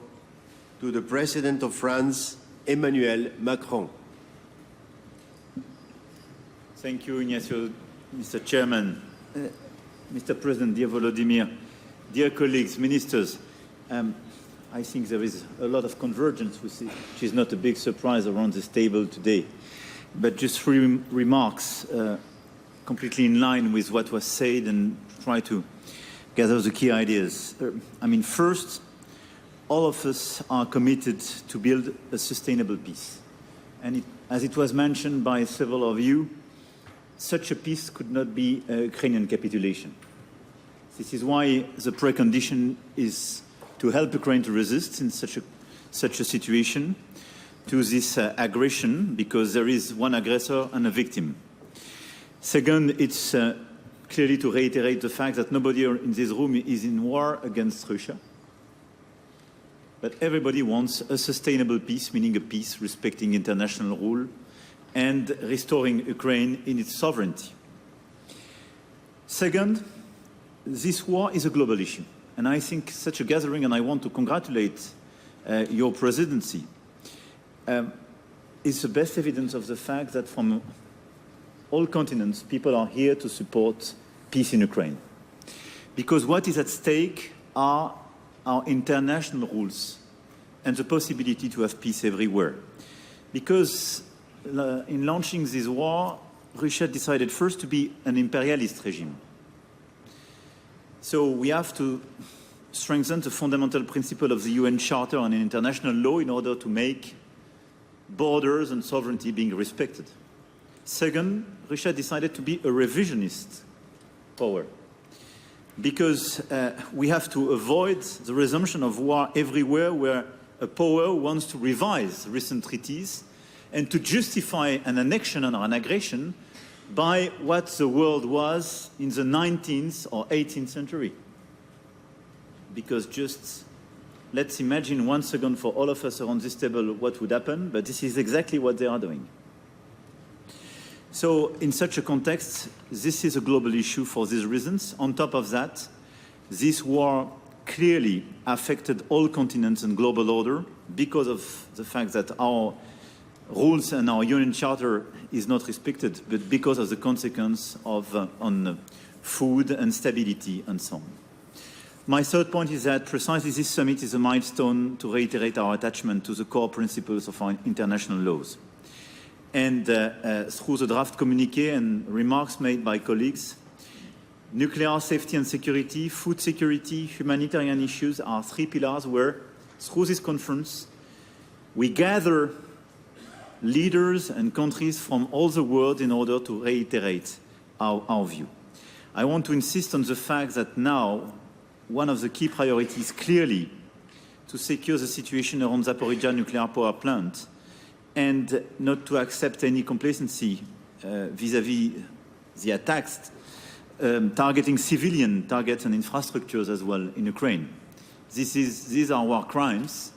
to the President of France, Emmanuel Macron. Thank you, Ignacio, Mr. Chairman. Mr. President, dear Volodymyr, dear colleagues, ministers, I think there is a lot of convergence, which is not a big surprise around this table today. But just three remarks completely in line with what was said and try to gather the key ideas. First, all of us are committed to build a sustainable peace. And as it was mentioned by several of you, such a peace could not be a Ukrainian capitulation. This is why the precondition is to help Ukraine to resist in such a situation to this aggression, because there is one aggressor and a victim. Second, it's clearly to reiterate the fact that nobody in this room is in war against Russia. But everybody wants a sustainable peace, meaning a peace respecting international rule and restoring Ukraine in its sovereignty. Second, this war is a global issue. And I think such a gathering, and I want to congratulate your presidency, is the best evidence of the fact that from all continents, people are here to support peace in Ukraine. Because what is at stake are our international rules and the possibility to have peace everywhere. Because in launching this war, Russia decided first to be an imperialist regime. So we have to strengthen the fundamental principle of the UN Charter and international law in order to make borders and sovereignty being respected. Second, Russia decided to be a revisionist power because we have to avoid the resumption of war everywhere where a power wants to revise recent treaties and to justify an annexion or an aggression by what the world was in the 19th or 18th century. Because just let's imagine once again for all of us around this table what would happen, but this is exactly what they are doing. So in such a context, this is a global issue for these reasons. On top of that, this war clearly affected all continents and global order because of the fact that our rules and our UN Charter is not respected, but because of the consequence of on food and stability and so on. My third point is that precisely this summit is a milestone to reiterate our attachment to the core principles of our international laws. And through the draft communiqué and remarks made by colleagues, nuclear safety and security, food security, humanitarian issues are three pillars where, through this conference, we gather leaders and countries from all the world in order to reiterate our view. I want to insist on the fact that now one of the key priorities clearly to secure the situation around Zaporizhzhia nuclear power plant and not to accept any complacency vis-à-vis the attacks targeting civilian targets and infrastructures as well in Ukraine. These are war crimes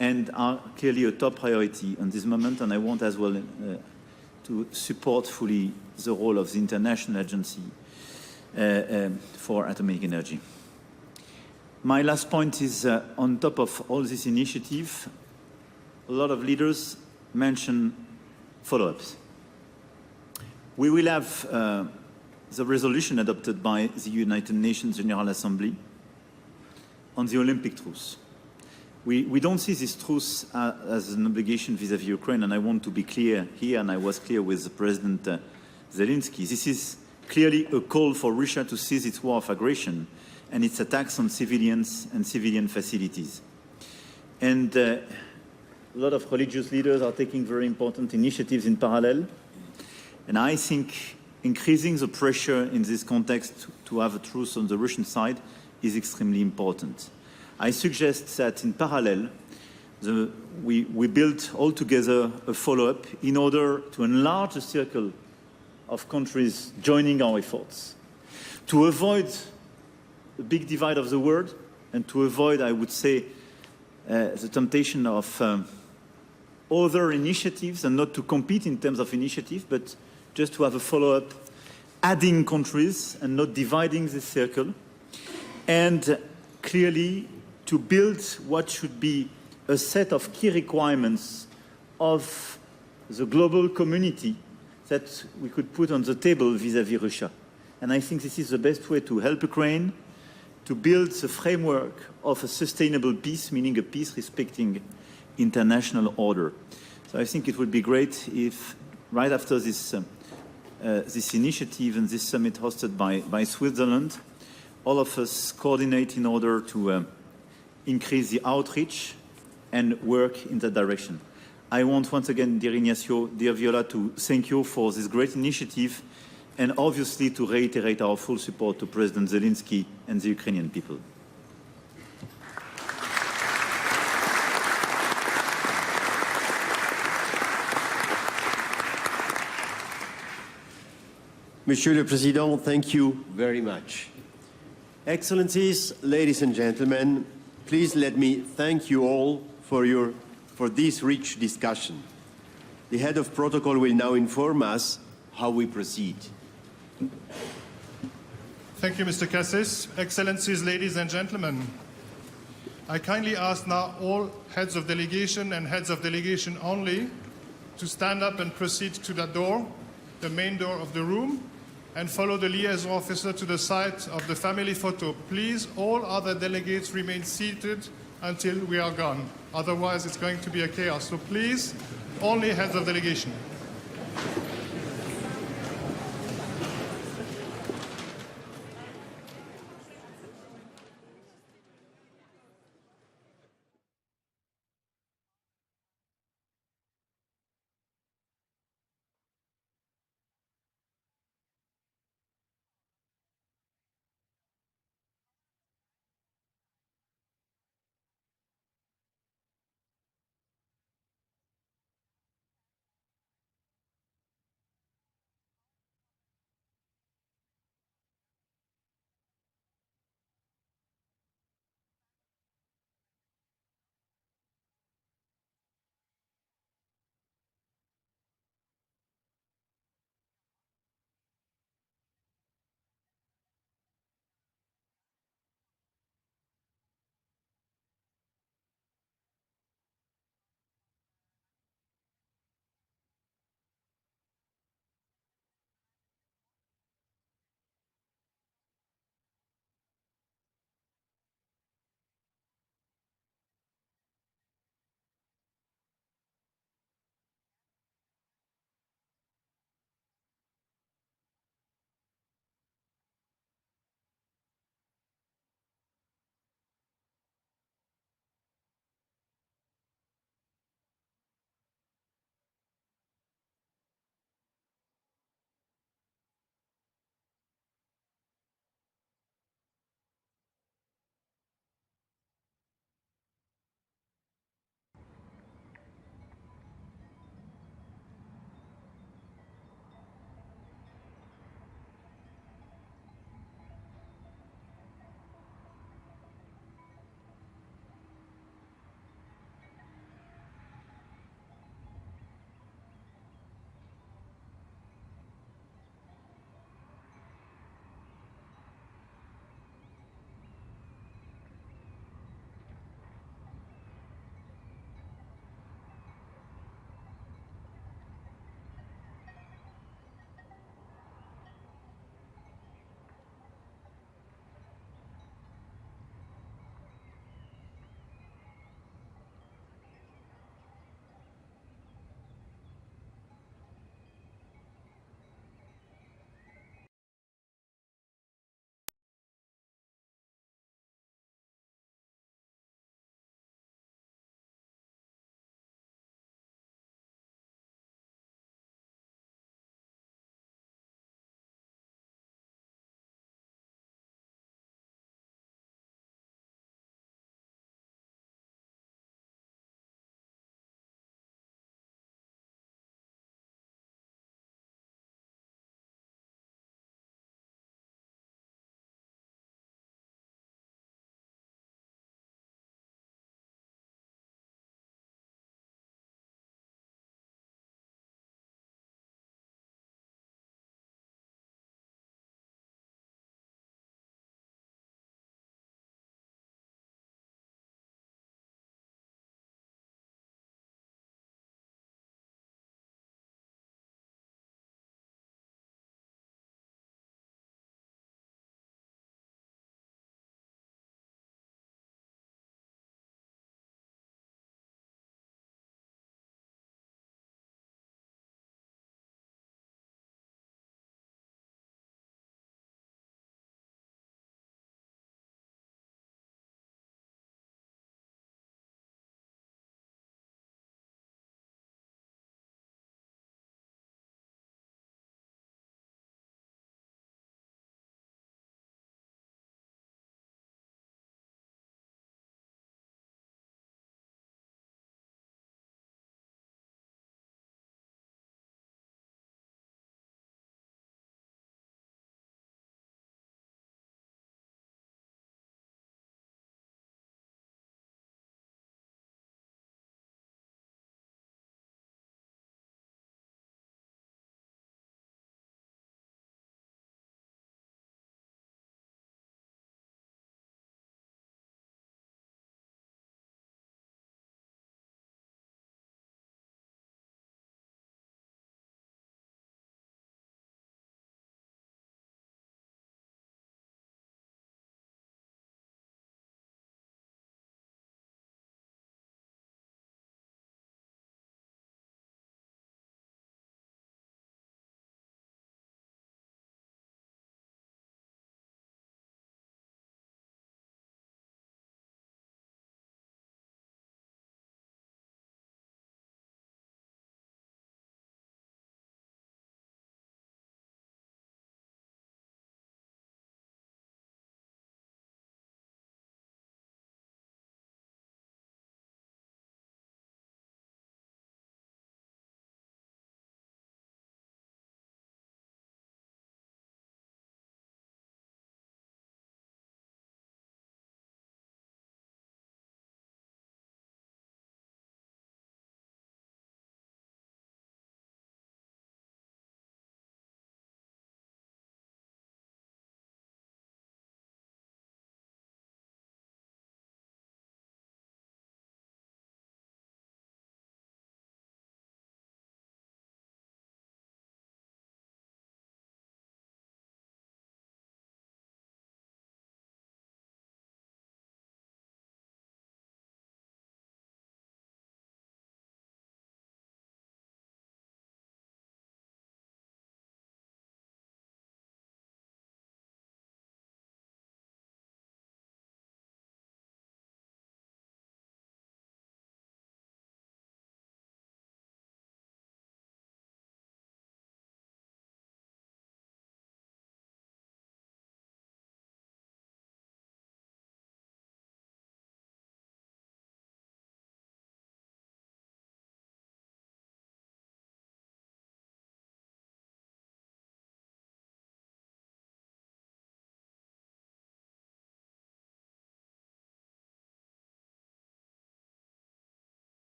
and are clearly a top priority in this moment, and I want as well to support fully the role of the International Agency for Atomic Energy. My last point is on top of all this initiative, a lot of leaders mention follow-ups. We will have the resolution adopted by the United Nations General Assembly on the Olympic truce. We don't see this truce as an obligation vis-à-vis Ukraine, and I want to be clear here, and I was clear with President Zelensky. This is clearly a call for Russia to cease its war of aggression and its attacks on civilians and civilian facilities. And a lot of religious leaders are taking very important initiatives in parallel, and I think increasing the pressure in this context to have a truce on the Russian side is extremely important. I suggest that in parallel, we build all together a follow-up in order to enlarge the circle of countries joining our efforts, to avoid the big divide of the world and to avoid, I would say, the temptation of other initiatives and not to compete in terms of initiative, but just to have a follow-up, adding countries and not dividing the circle, and clearly to build what should be a set of key requirements of the global community that we could put on the table vis-à-vis Russia. And I think this is the best way to help Ukraine to build the framework of a sustainable peace, meaning a peace respecting international order. So I think it would be great if right after this initiative and this summit hosted by Switzerland, all of us coordinate in order to increase the outreach and work in that direction. I want once again, dear Ignacio, dear Viola, to thank you for this great initiative and obviously to reiterate our full support to President Zelensky and the Ukrainian people. Monsieur le Président, thank you very much. Excellencies, ladies and gentlemen, please let me thank you all for this rich discussion. The head of protocol will now inform us how we proceed. Thank you, Mr. Cassis. Excellencies, ladies and gentlemen, I kindly ask now all heads of delegation and heads of delegation only to stand up and proceed to the door, the main door of the room, and follow the liaison officer to the site of the family photo. Please, all other delegates remain seated until we are gone. Otherwise, it's going to be a chaos. So please, only heads of delegation.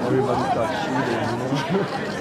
Everybody starts shooting,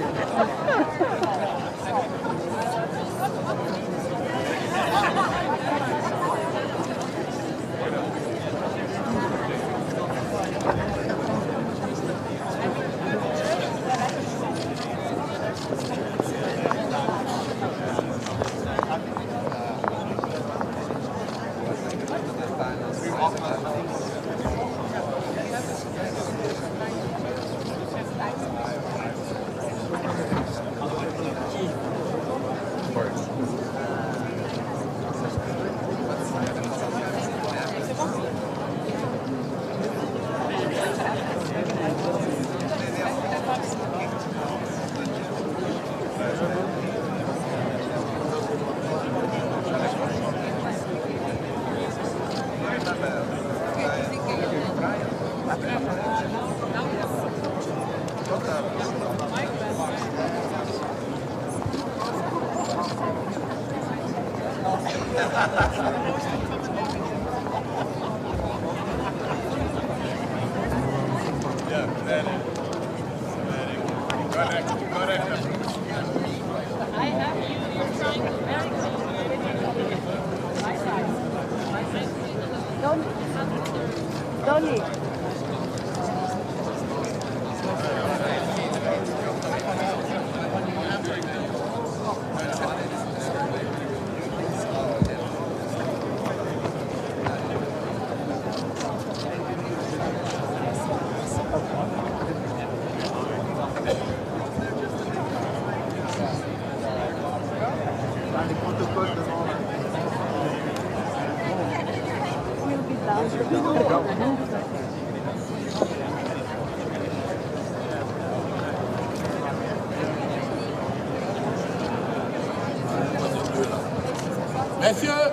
Messieurs,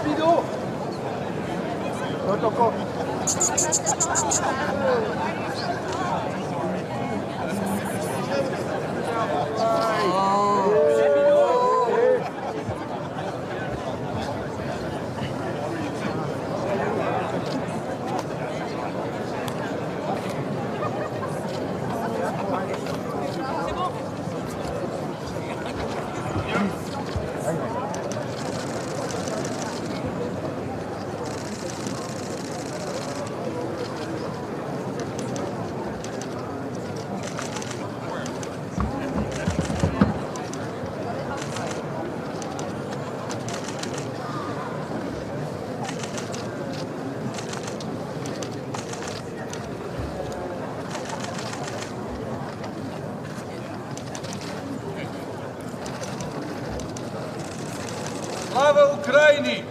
Bidot, protocole. Слава Україні!